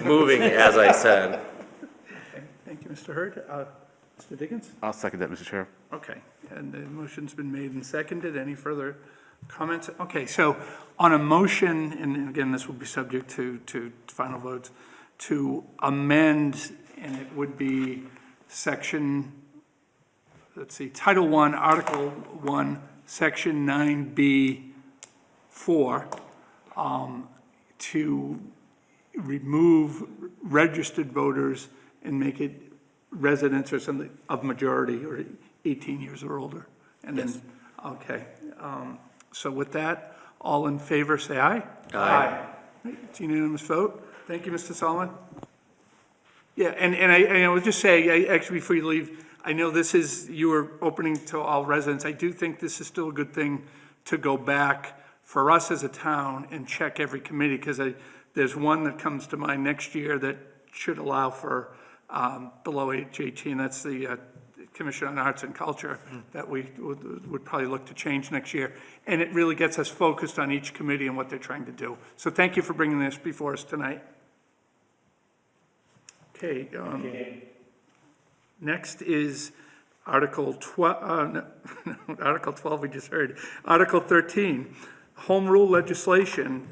moving as I said. Okay, thank you, Mr. Hurd. Mr. Diggins? I'll second that, Mr. Chair. Okay, and the motion's been made and seconded. Any further comments? Okay, so on a motion, and again, this will be subject to final votes, to amend, and it would be section, let's see, Title I, Article 1, Section 9B4, to remove registered voters and make it residents or something of majority, or 18 years or older. And then, okay. So with that, all in favor, say aye. Aye. Right, it's a unanimous vote. Thank you, Mr. Solomon. Yeah, and I would just say, actually, before you leave, I know this is, you are opening to all residents. I do think this is still a good thing to go back for us as a town and check every committee, because there's one that comes to mind next year that should allow for below age 18. That's the Commission on Arts and Culture that we would probably look to change next year. And it really gets us focused on each committee and what they're trying to do. So thank you for bringing this before us tonight. Okay. Next is Article 12, Article 12 we just heard. Article 13, Home Rule legislation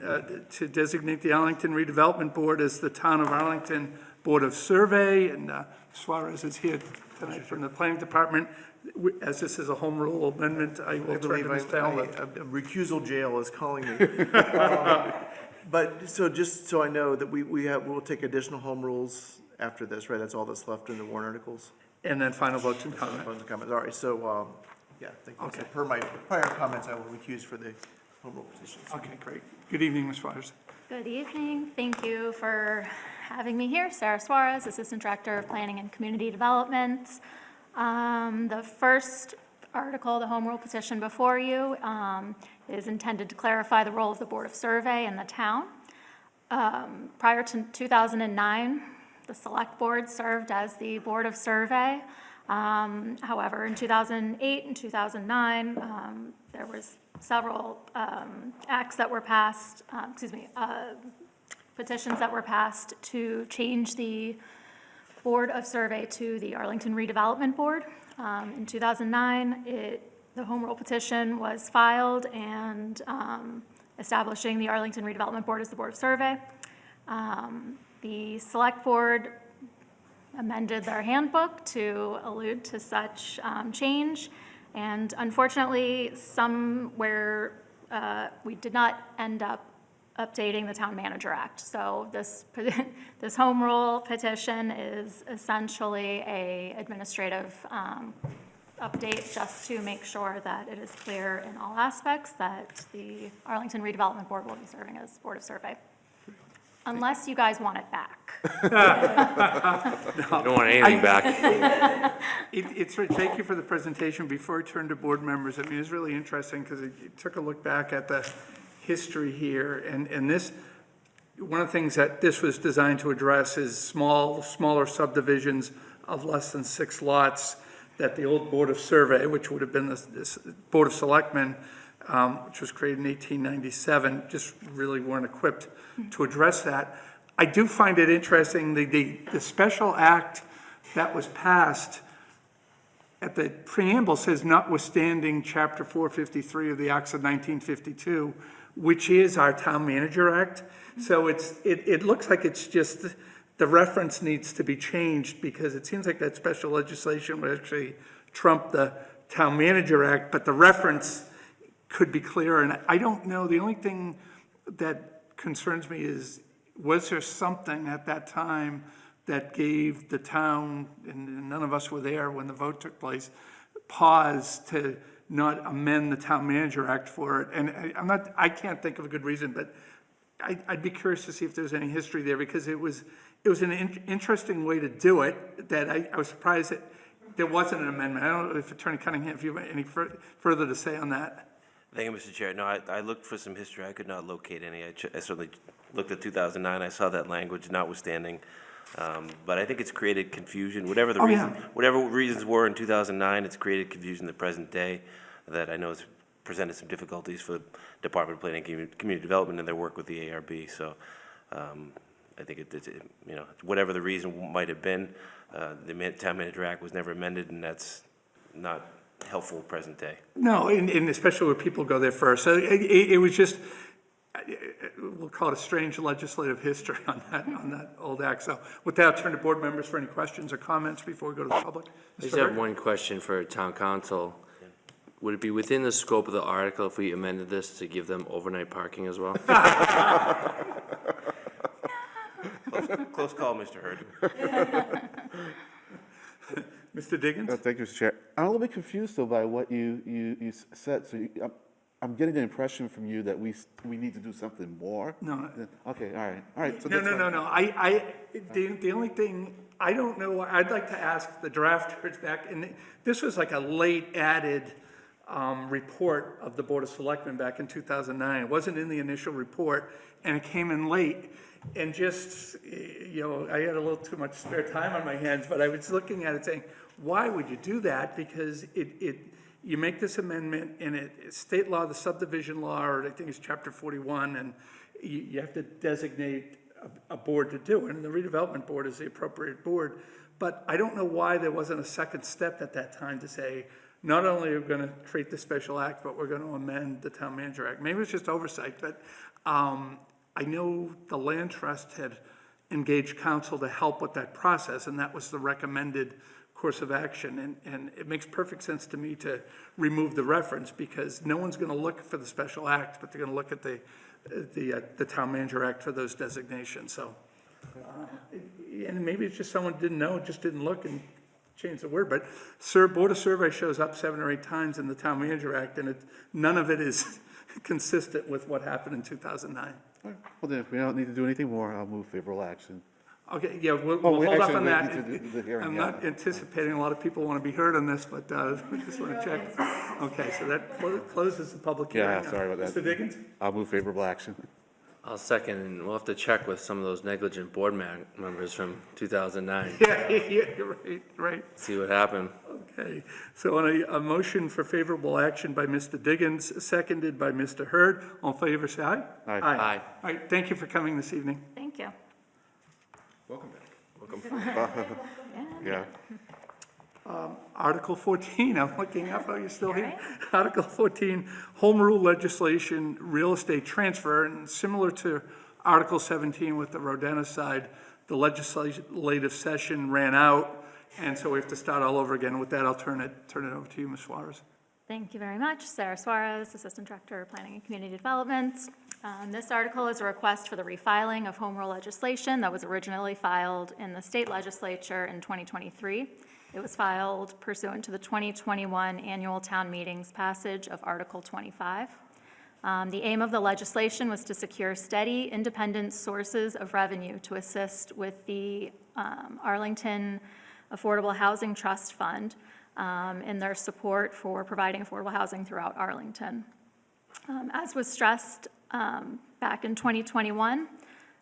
to designate the Arlington Redevelopment Board as the Town of Arlington Board of Survey, and Suarez is here tonight from the Planning Department. As this is a home rule amendment, I will turn to Mr. Helmuth. Recusal jail is calling me. But so just so I know that we'll take additional home rules after this, right? That's all that's left in the warrant articles? And then final votes and comments. All right, so Yeah, thank you. Okay. So per my prior comments, I will recuse for the home rule petitions. Okay, great. Good evening, Ms. Flowers. Good evening. Thank you for having me here. Sarah Suarez, Assistant Director of Planning and Community Development. The first article, the home rule petition before you, is intended to clarify the role of the Board of Survey in the town. Prior to 2009, the Select Board served as the Board of Survey. However, in 2008 and 2009, there was several acts that were passed, petitions that were passed to change the Board of Survey to the Arlington Redevelopment Board. In 2009, the home rule petition was filed and establishing the Arlington Redevelopment Board as the Board of Survey. The Select Board amended their handbook to allude to such change. And unfortunately, somewhere we did not end up updating the Town Manager Act. So this home rule petition is essentially a administrative update just to make sure that it is clear in all aspects that the Arlington Redevelopment Board will be serving as Board of Survey. Unless you guys want it back. You don't want anything back. Thank you for the presentation. Before I turn to board members, I mean, it's really interesting because it took a look back at the history here, and this, one of the things that this was designed to address is smaller subdivisions of less than 6 lots that the old Board of Survey, which would have been this Board of Selectmen, which was created in 1897, just really weren't equipped to address that. I do find it interesting, the special act that was passed at the preamble says notwithstanding Chapter 453 of the Acts of 1952, which is our Town Manager Act. So it looks like it's just, the reference needs to be changed because it seems like that special legislation would actually trump the Town Manager Act, but the reference could be clearer. And I don't know, the only thing that concerns me is, was there something at that time that gave the town, and none of us were there when the vote took place, pause to not amend the Town Manager Act for it? And I can't think of a good reason, but I'd be curious to see if there's any history there, because it was an interesting way to do it, that I was surprised that there wasn't an amendment. I don't know if Attorney Cunningham, if you have any further to say on that. Thank you, Mr. Chair. No, I looked for some history. I could not locate any. I certainly looked at 2009. I saw that language notwithstanding. But I think it's created confusion. Whatever the whatever reasons were in 2009, it's created confusion in the present day that I know has presented some difficulties for the Department of Planning and Community Development in their work with the ARB. So I think whatever the reason might have been, the Town Manager Act was never amended, and that's not helpful present day. No, and especially where people go there first. So it was just, we'll call it a strange legislative history on that old act. So with that, I'll turn to board members for any questions or comments before we go to the public. I just have one question for town council. Would it be within the scope of the article if we amended this to give them overnight parking as well? Close call, Mr. Hurd. Mr. Diggins? Thank you, Mr. Chair. I'm a little bit confused, though, by what you said. So I'm getting the impression from you that we need to do something more. No. Okay, all right. So No. The only thing, I don't know, I'd like to ask the drafters back, and this was like a late added report of the Board of Selectmen back in 2009. It wasn't in the initial report, and it came in late. And just, I had a little too much spare time on my hands, but I was looking at it saying, why would you do that? Because you make this amendment, and it's state law, the subdivision law, or I think it's Chapter 41, and you have to designate a board to do it, and the redevelopment board is the appropriate board. But I don't know why there wasn't a second step at that time to say, not only are we going to create the special act, but we're going to amend the Town Manager Act. Maybe it's just oversight, but I know the Land Trust had engaged counsel to help with that process, and that was the recommended course of action. And it makes perfect sense to me to remove the reference, because no one's going to look for the special act, but they're going to look at the Town Manager Act for those designations. So, and maybe it's just someone didn't know, just didn't look, and change the word, but Board of Survey shows up 7 or 8 times in the Town Manager Act, and none of it is consistent with what happened in 2009. Well, then, if we don't need to do anything more, I'll move favorable action. Okay, yeah, we'll Oh, hold off actually, on we that. need to do the hearing, I'm yeah. not anticipating a lot of people want to be heard on this, but we just want to check. Okay, so that closes the public hearing. Yeah, sorry about that. Mr. Diggins? I'll move favorable action. I'll second, and we'll have to check with some of those negligent board members from 2009, Yeah, you're right. see what happened. Okay, so on a motion for favorable action by Mr. Diggins, seconded by Mr. Hurd, all in favor, say aye. Aye. Aye. All right, thank you for coming this evening. Thank you. Welcome back. Yeah. Article 14, I'm looking up, are you still here? Article 14, Home Rule Legislation, Real Estate Transfer, and similar to Article 17 with the Rodena side, the legislative session ran out, and so we have to start all over again. With that, I'll turn it over to you, Ms. Suarez. Thank you very much. Sarah Suarez, Assistant Director of Planning and Community Development. This article is a request for the refiling of home rule legislation that was originally filed in the state legislature in 2023. It was filed pursuant to the 2021 annual town meeting's passage of Article 25. The aim of the legislation was to secure steady, independent sources of revenue to assist with the Arlington Affordable Housing Trust Fund in their support for providing affordable housing throughout Arlington. As was stressed back in 2021,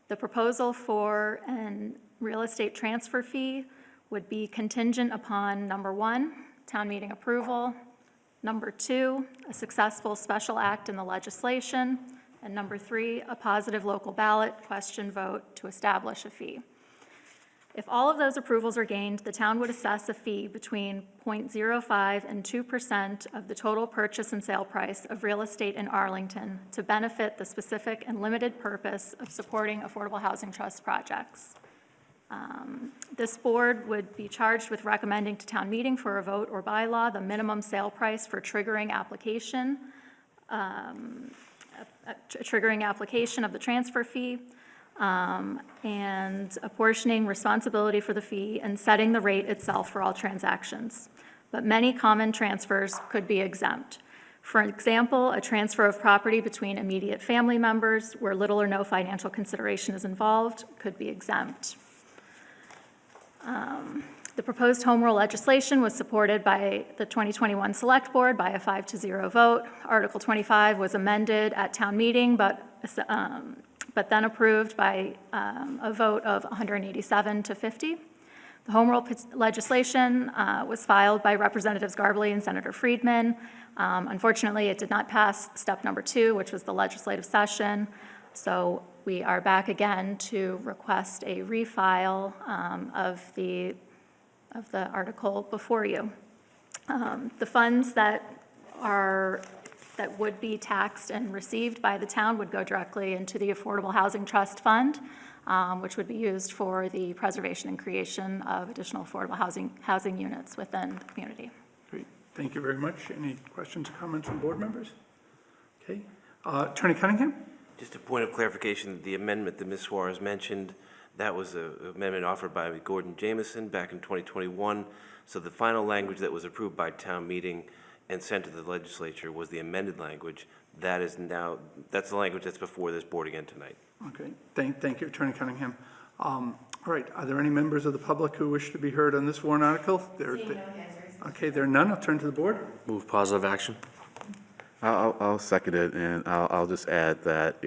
the proposal for a real estate transfer fee would be contingent upon, number 1, town meeting approval, number 2, a successful special act in the legislation, and number 3, a positive local ballot question vote to establish a fee. If all of those approvals are gained, the town would assess a fee between 0.05 and 2% of the total purchase and sale price of real estate in Arlington to benefit the specific and limited purpose of supporting affordable housing trust projects. This board would be charged with recommending to town meeting for a vote or bylaw the minimum sale price for triggering application of the transfer fee, and apportioning responsibility for the fee and setting the rate itself for all transactions. But many common transfers could be exempt. For example, a transfer of property between immediate family members where little or no financial consideration is involved could be exempt. The proposed home rule legislation was supported by the 2021 Select Board by a 5-0 vote. Article 25 was amended at town meeting, but then approved by a vote of 187 to 50. The home rule legislation was filed by Representatives Garbely and Senator Friedman. Unfortunately, it did not pass step number 2, which was the legislative session. So we are back again to request a refile of the article before you. The funds that would be taxed and received by the town would go directly into the Affordable Housing Trust Fund, which would be used for the preservation and creation of additional affordable housing units within the community. Great, thank you very much. Any questions or comments from board members? Okay, Attorney Cunningham? Just a point of clarification, the amendment that Ms. Suarez mentioned, that was an amendment offered by Gordon Jameson back in 2021. So the final language that was approved by town meeting and sent to the legislature was the amended language. That is now, that's the language that's before this board again tonight. Okay, thank you, Attorney Cunningham. All right, are there any members of the public who wish to be heard on this warrant article? Okay, there are none. I'll turn to the board. Move positive action. I'll second it, and I'll just add that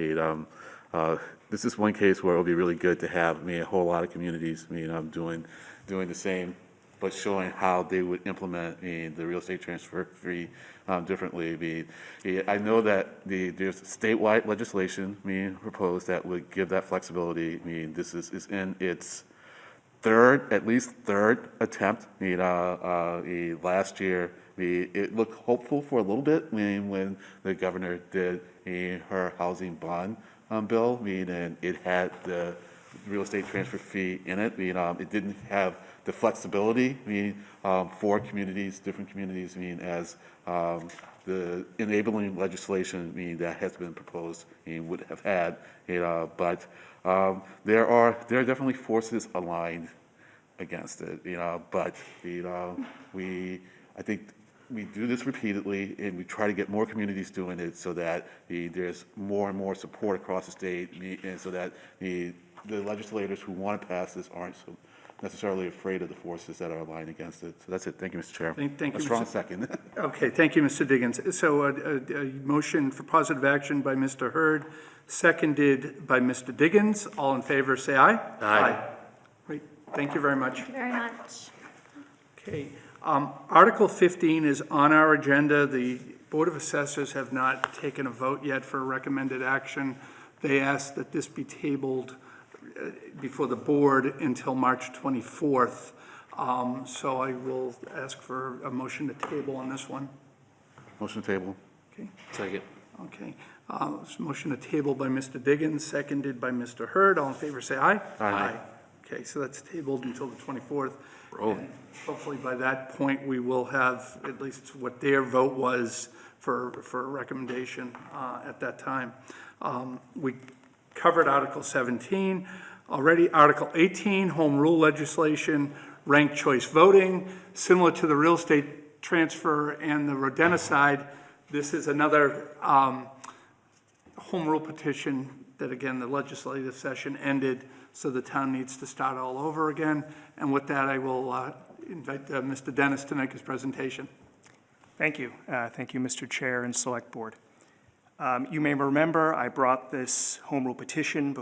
this is one case where it'll be really good to have a whole lot of communities doing the same, but showing how they would implement the real estate transfer fee differently. I know that there's statewide legislation proposed that would give that flexibility. This is in its at least third attempt. Last year, it looked hopeful for a little bit when the governor did her housing bond bill. And it had the real estate transfer fee in it. It didn't have the flexibility for communities, different communities. As the enabling legislation that has been proposed would have had. But there are definitely forces aligned against it, but, I think we do this repeatedly, and we try to get more communities doing it so that there's more and more support across the state, and so that the legislators who want to pass this aren't so necessarily afraid of the forces that are aligned against it. So that's it. Thank you, Mr. Chair. Thank you, A strong Mr. second. Okay, thank you, Mr. Diggins. So a motion for positive action by Mr. Hurd, seconded by Mr. Diggins. All in favor, say aye. Aye. Great, thank you very much. Thank you very much. Okay, Article 15 is on our agenda. The Board of Assessors have not taken a vote yet for recommended action. They asked that this be tabled before the board until March 24th. So I will ask for a motion to table on this one. Motion table. Okay, Second. okay. Motion to table by Mr. Diggins, seconded by Mr. Hurd. All in favor, say aye. Aye. Okay, so that's tabled until the 24th. Rolling. And hopefully by that point, we will have at least what their vote was for a recommendation at that time. We covered Article 17. Already, Article 18, home rule legislation, ranked choice voting, similar to the real estate transfer and the rodenticide. This is another home rule petition that, again, the legislative session ended, so the town needs to start all over again. And with that, I will invite Mr. Dennis to make his presentation. Thank you. Thank you, Mr. Chair and Select Board. You may remember I brought this home rule petition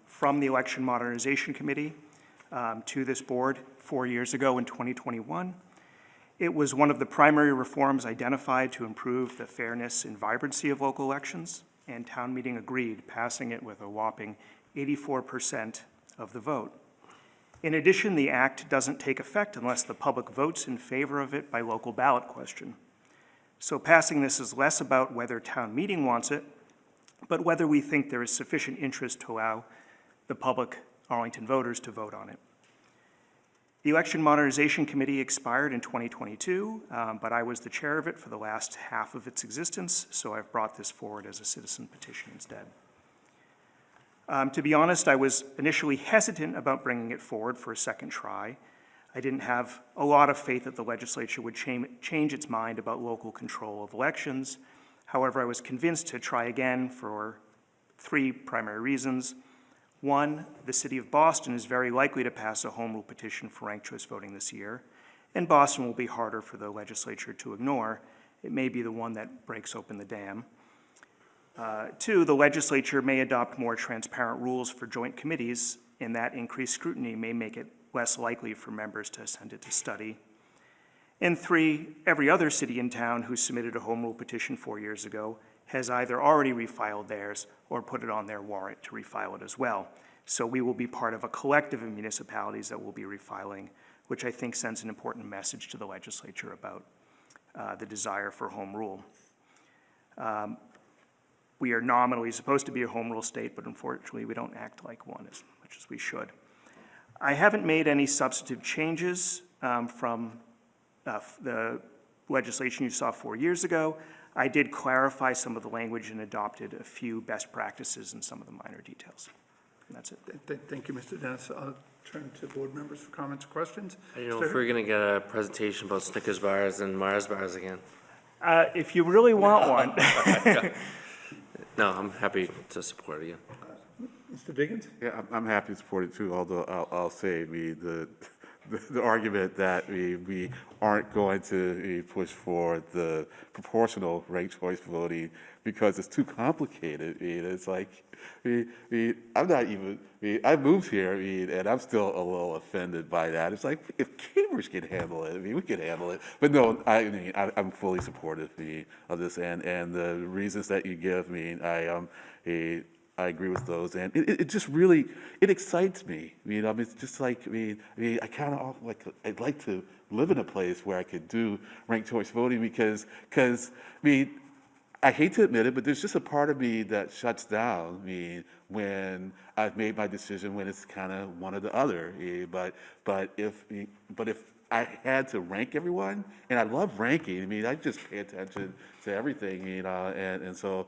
from the Election Modernization Committee to this board 4 years ago in 2021. It was one of the primary reforms identified to improve the fairness and vibrancy of local elections, and town meeting agreed, passing it with a whopping 84% of the vote. In addition, the act doesn't take effect unless the public votes in favor of it by local ballot question. So passing this is less about whether town meeting wants it, but whether we think there is sufficient interest to allow the public Arlington voters to vote on it. The Election Modernization Committee expired in 2022, but I was the chair of it for the last half of its existence, so I've brought this forward as a citizen petition instead. To be honest, I was initially hesitant about bringing it forward for a second try. I didn't have a lot of faith that the legislature would change its mind about local control of elections. However, I was convinced to try again for 3 primary reasons. One, the city of Boston is very likely to pass a home rule petition for ranked choice voting this year, and Boston will be harder for the legislature to ignore. It may be the one that breaks open the dam. 2, the legislature may adopt more transparent rules for joint committees, and that increased scrutiny may make it less likely for members to send it to study. And 3, every other city in town who submitted a home rule petition 4 years ago has either already refiled theirs or put it on their warrant to refile it as well. So we will be part of a collective of municipalities that will be refiling, which I think sends an important message to the legislature about the desire for home rule. We are nominally supposed to be a home rule state, but unfortunately we don't act like one as much as we should. I haven't made any substantive changes from the legislation you saw 4 years ago. I did clarify some of the language and adopted a few best practices and some of the minor details. And that's it. Thank you, Mr. Dennis. I'll turn to board members for comments or questions. I don't know if we're gonna get a presentation about Snickers bars and Mars bars again. If you really want one. No, I'm happy to support it again. Mr. Diggins? Yeah, I'm happy to support it too, although I'll say the argument that we aren't going to push for the proportional ranked choice voting because it's too complicated. It's like, I'm not even, I moved here, and I'm still a little offended by that. It's like, if Cambridge can handle it, we can handle it. But no, I'm fully supportive of this, and the reasons that you give me, I agree with those, and it just really, it excites me. It's just like, I kind of like, I'd like to live in a place where I could do ranked choice voting because I hate to admit it, but there's just a part of me that shuts down, when I've made my decision, when it's kind of one or the other. But if I had to rank everyone, and I love ranking, I just pay attention to everything, and so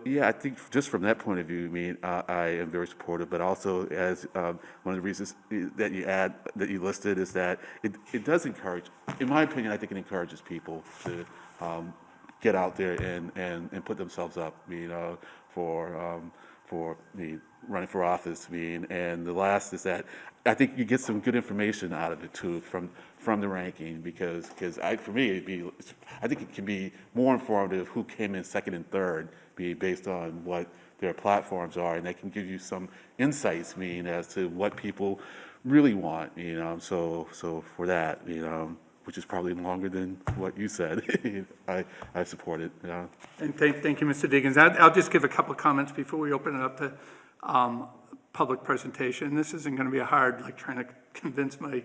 yeah, I think just from that point of view, I am very supportive, but also as one of the reasons that you listed is that it does encourage, in my opinion, I think it encourages people to get out there and put themselves up, for running for office, and the last is that I think you get some good information out of it too from the ranking, because for me I think it can be more informative who came in second and third, based on what their platforms are, and they can give you some insights, as to what people really want, so for that, which is probably longer than what you said, I support it, And thank you, Mr. Diggins. I'll just give a couple of comments before we open it up to public presentation. This isn't going to be hard, trying to convince my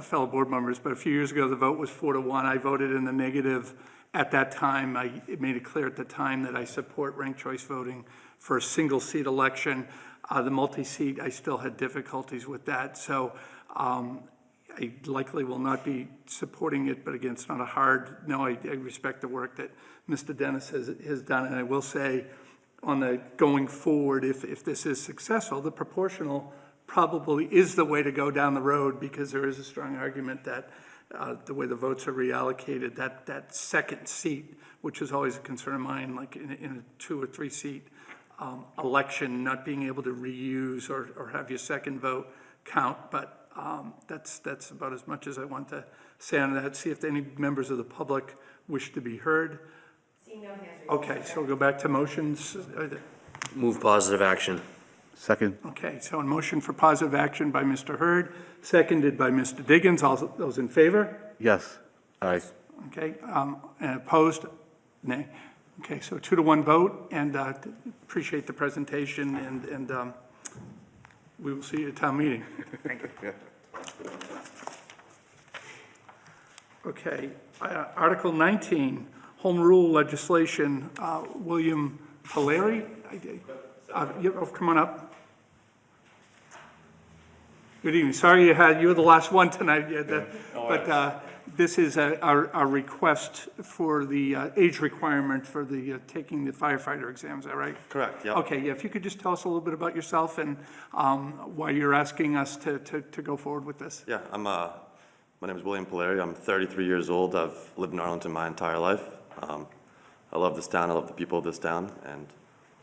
fellow board members, but a few years ago, the vote was 4-1. I voted in the negative at that time. I made it clear at the time that I support ranked choice voting for a single seat election. The multi-seat, I still had difficulties with that. So I likely will not be supporting it, but again, it's not a hard, no, I respect the work that Mr. Dennis has done. And I will say, on the going forward, if this is successful, the proportional probably is the way to go down the road, because there is a strong argument that the way the votes are reallocated, that second seat, which is always a concern of mine, like in a 2 or 3 seat election, not being able to reuse or have your second vote count. But that's about as much as I want to say on that. See if any members of the public wish to be heard. Seeing no hands raised. Okay, so we'll go back to motions. Move positive action. Second. Okay, so a motion for positive action by Mr. Hurd, seconded by Mr. Diggins. All those in favor? Yes. Aye. Okay, and opposed? Nay. Okay, so 2-1 vote, and appreciate the presentation, and we will see you at town meeting. Thank you. Okay, Article 19, Home Rule Legislation, William Polari. Come on up. Good evening. Sorry you were the last one tonight. But this is our request for the age requirement for the taking the firefighter exam. Is that right? Correct, yeah. Okay, yeah, if you could just tell us a little bit about yourself and why you're asking us to go forward with this. Yeah, my name is William Polari. I'm 33 years old. I've lived in Arlington my entire life. I love this town. I love the people of this town, and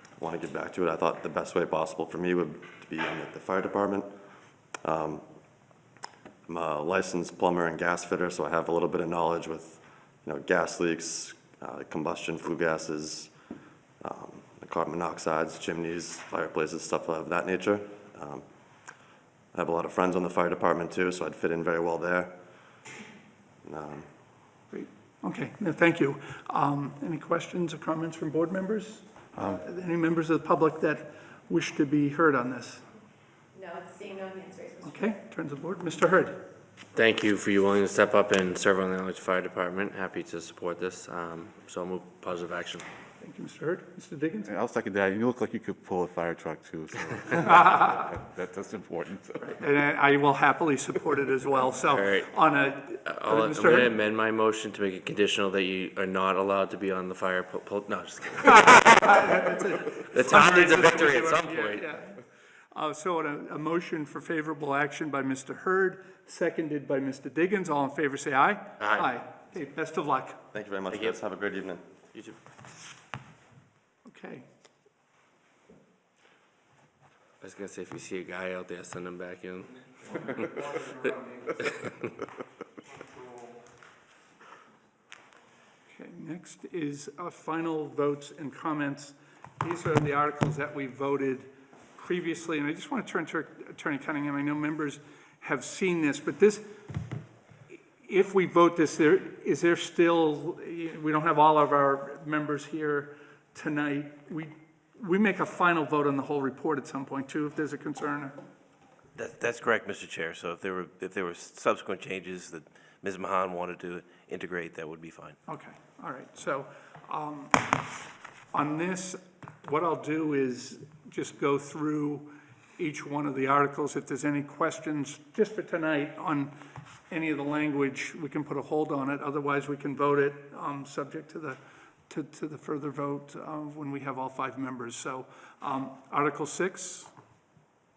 I want to give back to it. I thought the best way possible for me would be in the fire department. I'm a licensed plumber and gas fitter, so I have a little bit of knowledge with, gas leaks, combustion, flue gases, the carbon monoxides, chimneys, fireplaces, stuff of that nature. I have a lot of friends on the fire department too, so I'd fit in very well there. Great. Okay, no, thank you. Any questions or comments from board members? Any members of the public that wish to be heard on this? No, seeing no hands raised. Okay, turn to the board. Mr. Hurd. Thank you for you willing to step up and serve on the Arlington Fire Department. Happy to support this. So I'll move positive action. Thank you, Mr. Hurd. Mr. Diggins? I'll second that. You look like you could pull a fire truck too, so that's important. So. And I will happily support it as well. So All right. on a, I'm Mr. going to Hurd? amend my motion to make it conditional that you are not allowed to be on the fire. No, just kidding. The town needs a victory at some point. So a motion for favorable action by Mr. Hurd, seconded by Mr. Diggins. All in favor, say aye. Aye. Okay, best of luck. Thank you very much, Thank you. guys. Have a great evening. You too. Okay. I was going to say, if you see a guy out there, send him back in. Okay, next is final votes and comments. These are the articles that we voted previously, and I just want to turn to Attorney Cunningham. I know members have seen this, but this, if we vote this, is there still, we don't have all of our members here tonight. We make a final vote on the whole report at some point too, if there's a concern. That's correct, Mr. Chair. So if there were subsequent changes that Ms. Mahan wanted to integrate, that would be fine. Okay, all right. So On this, what I'll do is just go through each one of the articles. If there's any questions, just for tonight, on any of the language, we can put a hold on it. Otherwise, we can vote it, subject to the further vote when we have all 5 members. So, Article 6,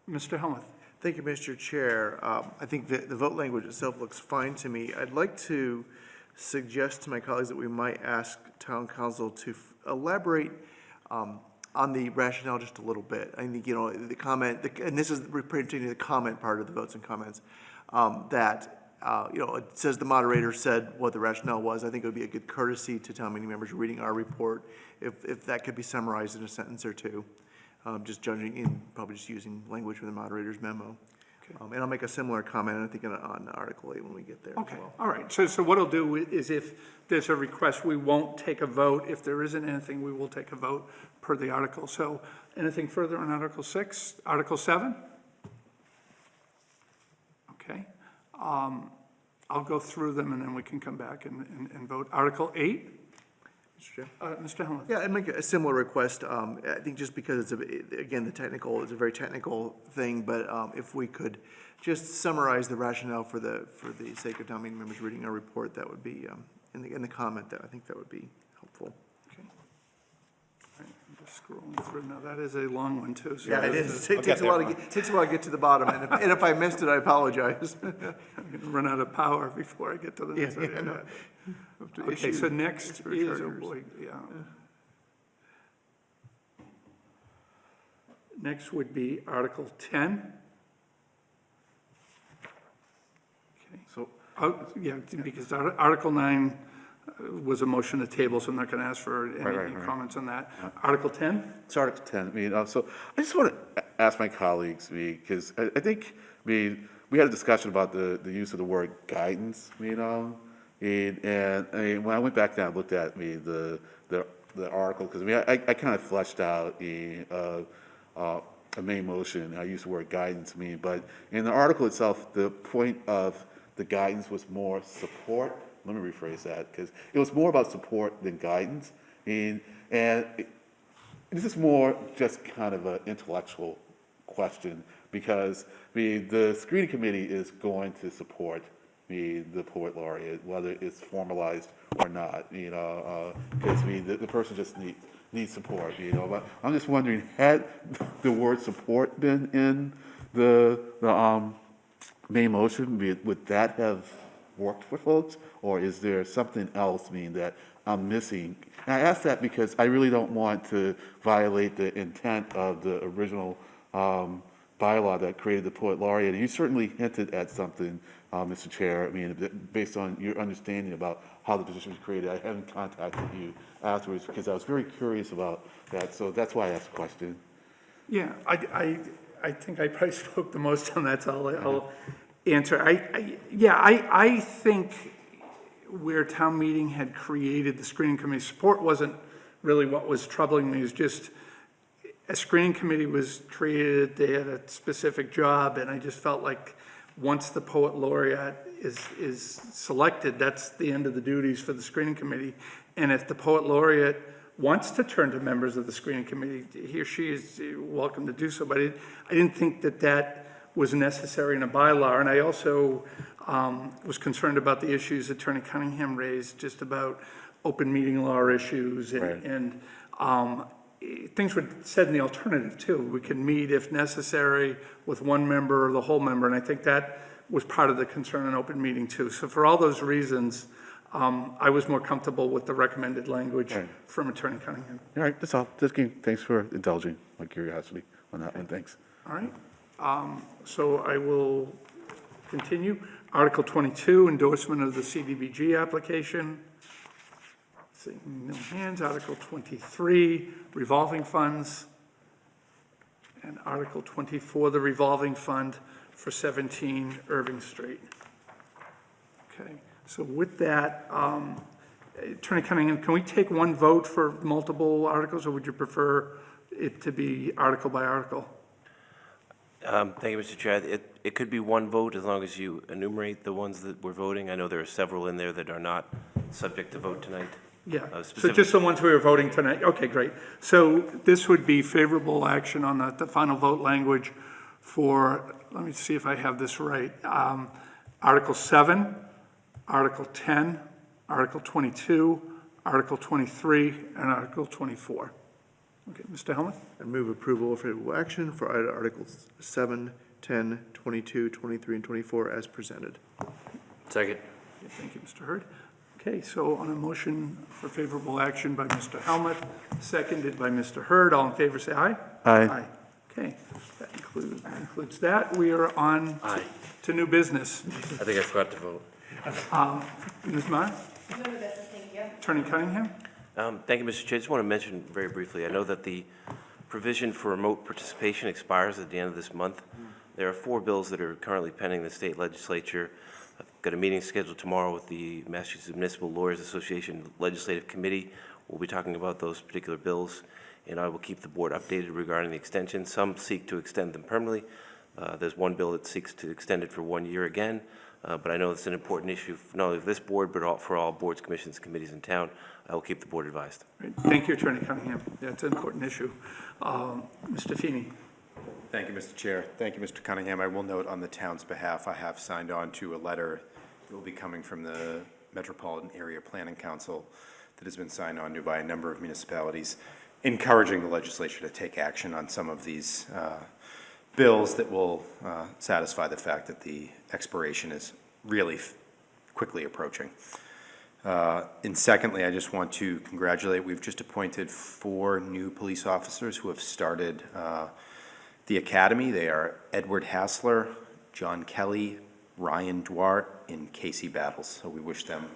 Mr. Helmuth. Thank you, Mr. Chair. I think the vote language itself looks fine to me. I'd like to suggest to my colleagues that we might ask town council to elaborate on the rationale just a little bit. I think, the comment, and this is pertaining to the comment part of the votes and comments, that, it says the moderator said what the rationale was. I think it would be a good courtesy to town meeting members reading our report if that could be summarized in a sentence or two, probably just using language from the moderator's memo. And I'll make a similar comment, I think, on Article 8 when we get there as Okay, well. all right. So what I'll do is if there's a request, we won't take a vote. If there isn't anything, we will take a vote per the article. So anything further on Article 6? Article 7? Okay. I'll go through them and then we can come back and vote. Article 8? Mr. Chair? Mr. Helmuth? Yeah, I'd make a similar request. I think just because it's it's a very technical thing, but if we could just summarize the rationale for the sake of town meeting members reading our report, that would be, in the comment, I think that would be helpful. Okay. All right, I'm just scrolling through. Now, that is a long one, too. So Yeah, it is. It takes a while to get to the bottom, and if I missed it, I apologize. I'm going to run out of power before I get to the next one. Yeah, no. Okay, so next is, oh boy, yeah. Next would be Article 10. Okay, So, yeah, because Article 9 was a motion to table, so I'm not going to ask for any comments on that. Article 10? it's Article 10, so I just want to ask my colleagues, because I think, we had a discussion about the use of the word guidance, and when I went back down and looked at the article, because I kind of fleshed out a main motion. I used the word guidance, but in the article itself, the point of the guidance was more support. Let me rephrase that, because it was more about support than guidance, and this is more just kind of an intellectual question, because the screening committee is going to support the poet laureate, whether it's formalized or not, because the person just needs support, But I'm just wondering, had the word support been in the main motion, would that have worked for folks, or is there something else that I'm missing? And I ask that because I really don't want to violate the intent of the original bylaw that created the poet laureate. And you certainly hinted at something, Mr. Chair. Based on your understanding about how the position was created, I haven't contacted you afterwards because I was very curious about that. So that's why I asked the question. Yeah, I think I probably spoke the most on that, so I'll answer. I think where town meeting had created the screening committee, support wasn't really what was troubling me. It was just a screening committee was created, they had a specific job, and I just felt like once the poet laureate is selected, that's the end of the duties for the screening committee. And if the poet laureate wants to turn to members of the screening committee, he or she is welcome to do so. But I didn't think that was necessary in a bylaw. And I also was concerned about the issues Attorney Cunningham raised, just about open meeting law issues and things were said in the alternative too. We can meet if necessary with one member or the whole member, and I think that was part of the concern in open meeting too. So for all those reasons, I was more comfortable with the recommended language from Attorney Cunningham. All right, that's all. Thanks for indulging my curiosity on that one. Thanks. All right. So I will continue. Article 22, endorsement of the CDBG application. Seeing no hands. Article 23, revolving funds. And Article 24, the revolving fund for 17 Irving Street. Okay, so with that, Attorney Cunningham, can we take one vote for multiple articles, or would you prefer it to be article by article? Thank you, Mr. Chair. It could be one vote as long as you enumerate the ones that we're voting. I know there are several in there that are not subject to vote tonight. Yeah, so specific- just the ones we were voting tonight, okay, great. So this would be favorable action on the final vote language for, let me see if I have this right, Article 7, Article 10, Article 22, Article 23, and Article 24. Okay, Mr. Helmuth? I move approval of favorable action for Articles 7, 10, 22, 23, and 24 as presented. Second. Okay, thank you, Mr. Hurd. Okay, so on a motion for favorable action by Mr. Helmuth, seconded by Mr. Hurd, all in favor, say aye. Aye. Okay, that includes that. We are on Aye. to new business. I think I forgot to vote. Ms. Meyer? No new business, thank you. Attorney Cunningham? Thank you, Mr. Chair. I just want to mention very briefly, I know that the provision for remote participation expires at the end of this month. There are 4 bills that are currently pending the state legislature. I've got a meeting scheduled tomorrow with the Massachusetts Municipal Lawyers Association Legislative Committee. We'll be talking about those particular bills, and I will keep the board updated regarding the extension. Some seek to extend them permanently. There's one bill that seeks to extend it for 1 year again, but I know it's an important issue, not only of this board, but for all boards, commissions, committees in town. I will keep the board advised. Great. Thank you, Attorney Cunningham. Yeah, it's an important issue. Mr. Feeney? Thank you, Mr. Chair. Thank you, Mr. Cunningham. I will note on the town's behalf, I have signed on to a letter that will be coming from the Metropolitan Area Planning Council that has been signed on to by a number of municipalities, encouraging the legislature to take action on some of these bills that will satisfy the fact that the expiration is really quickly approaching. And secondly, I just want to congratulate, we've just appointed 4 new police officers who have started the academy. They are Edward Hassler, John Kelly, Ryan Duarte, and Casey Battles. So we wish them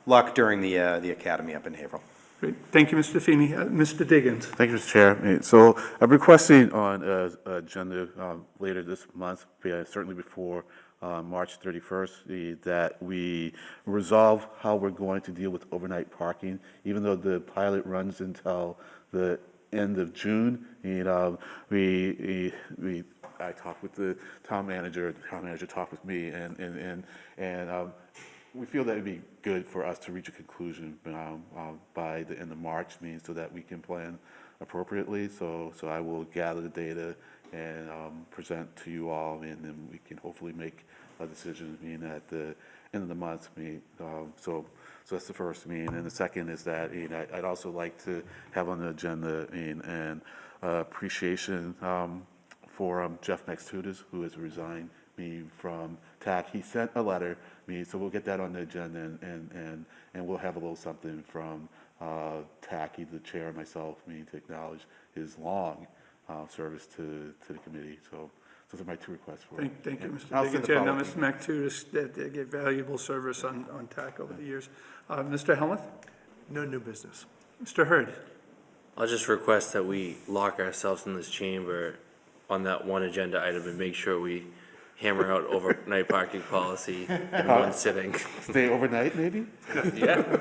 luck during the academy up in Haverhill. Great. Thank you, Mr. Feeney. Mr. Diggins? Thank you, Mr. Chair. So I'm requesting on agenda later this month, certainly before March 31st, that we resolve how we're going to deal with overnight parking, even though the pilot runs until the end of June. I talked with the town manager talked with me, and we feel that it'd be good for us to reach a conclusion by the end of March, so that we can plan appropriately. So I will gather the data and present to you all, and then we can hopefully make a decision at the end of the month. So that's the first. And the second is that I'd also like to have on the agenda an appreciation for Jeff Maxtudas, who has resigned from TAC. He sent a letter, so we'll get that on the agenda, and we'll have a little something from TAC, either the chair or myself, to acknowledge his long service to the committee. So those are my 2 requests for it. Thank you, Mr. I'll send Diggins. the Yeah, no, follow-up. Mr. Mactutis did give valuable service on TAC over the years. Mr. Helmuth? No new business. Mr. Hurd? I'll just request that we lock ourselves in this chamber on that one agenda item and make sure we hammer out overnight parking policy in one sitting. Stay overnight, maybe? Yeah.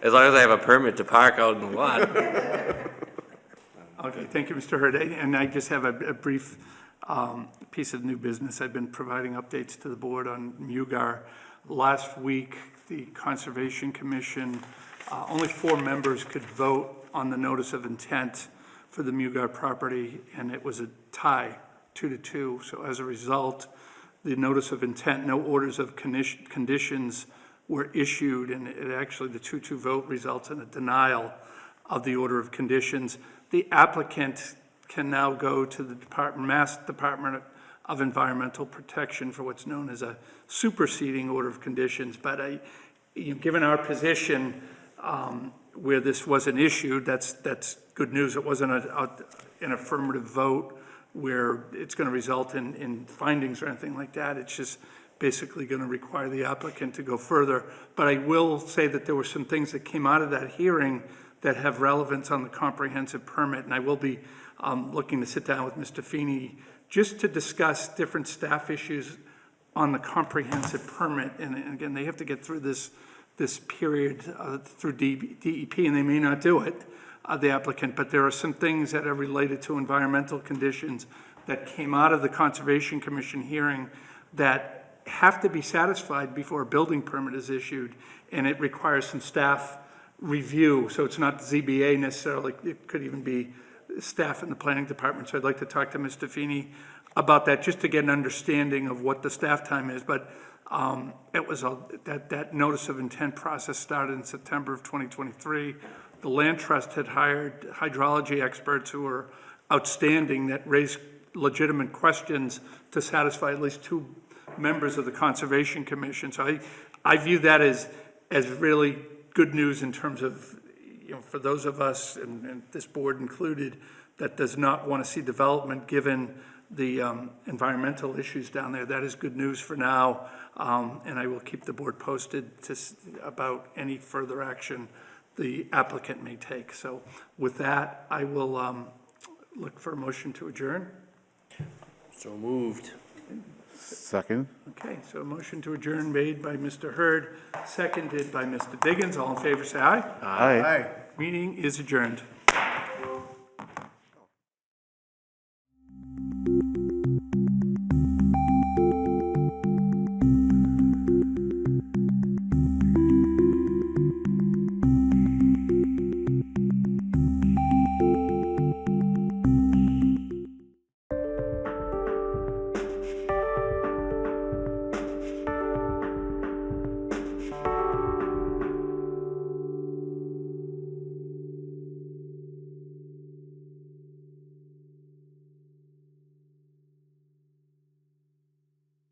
As long as I have a permit to park out in the lot. Okay, thank you, Mr. Hurd. And I just have a brief piece of new business. I've been providing updates to the board on Mugar. Last week, the Conservation Commission, only 4 members could vote on the notice of intent for the Mugar property, and it was a tie, 2-2. So as a result, the notice of intent, no orders of conditions were issued, and it actually, the 2-2 vote results in a denial of the order of conditions. The applicant can now go to the Mass Department of Environmental Protection for what's known as a superseding order of conditions. But given our position where this wasn't issued, that's good news. It wasn't an affirmative vote where it's going to result in findings or anything like that. It's just basically going to require the applicant to go further. But I will say that there were some things that came out of that hearing that have relevance on the comprehensive permit, and I will be looking to sit down with Mr. Feeney just to discuss different staff issues on the comprehensive permit. And again, they have to get through this period through DEP, and they may not do it, the applicant, but there are some things that are related to environmental conditions that came out of the Conservation Commission hearing that have to be satisfied before a building permit is issued, and it requires some staff review, so it's not ZBA necessarily, it could even be staff in the planning department. So I'd like to talk to Mr. Feeney about that, just to get an understanding of what the staff time is. But it was, that notice of intent process started in September of 2023. The Land Trust had hired hydrology experts who were outstanding, that raised legitimate questions to satisfy at least 2 members of the Conservation Commission. So I view that as really good news in terms of, for those of us, and this board included, that does not want to see development given the environmental issues down there. That is good news for now, and I will keep the board posted about any further action the applicant may take. So with that, I will look for a motion to adjourn. So moved. Second? Okay, so a motion to adjourn made by Mr. Hurd, seconded by Mr. Diggins. All in favor, say aye. Aye. Meeting is adjourned.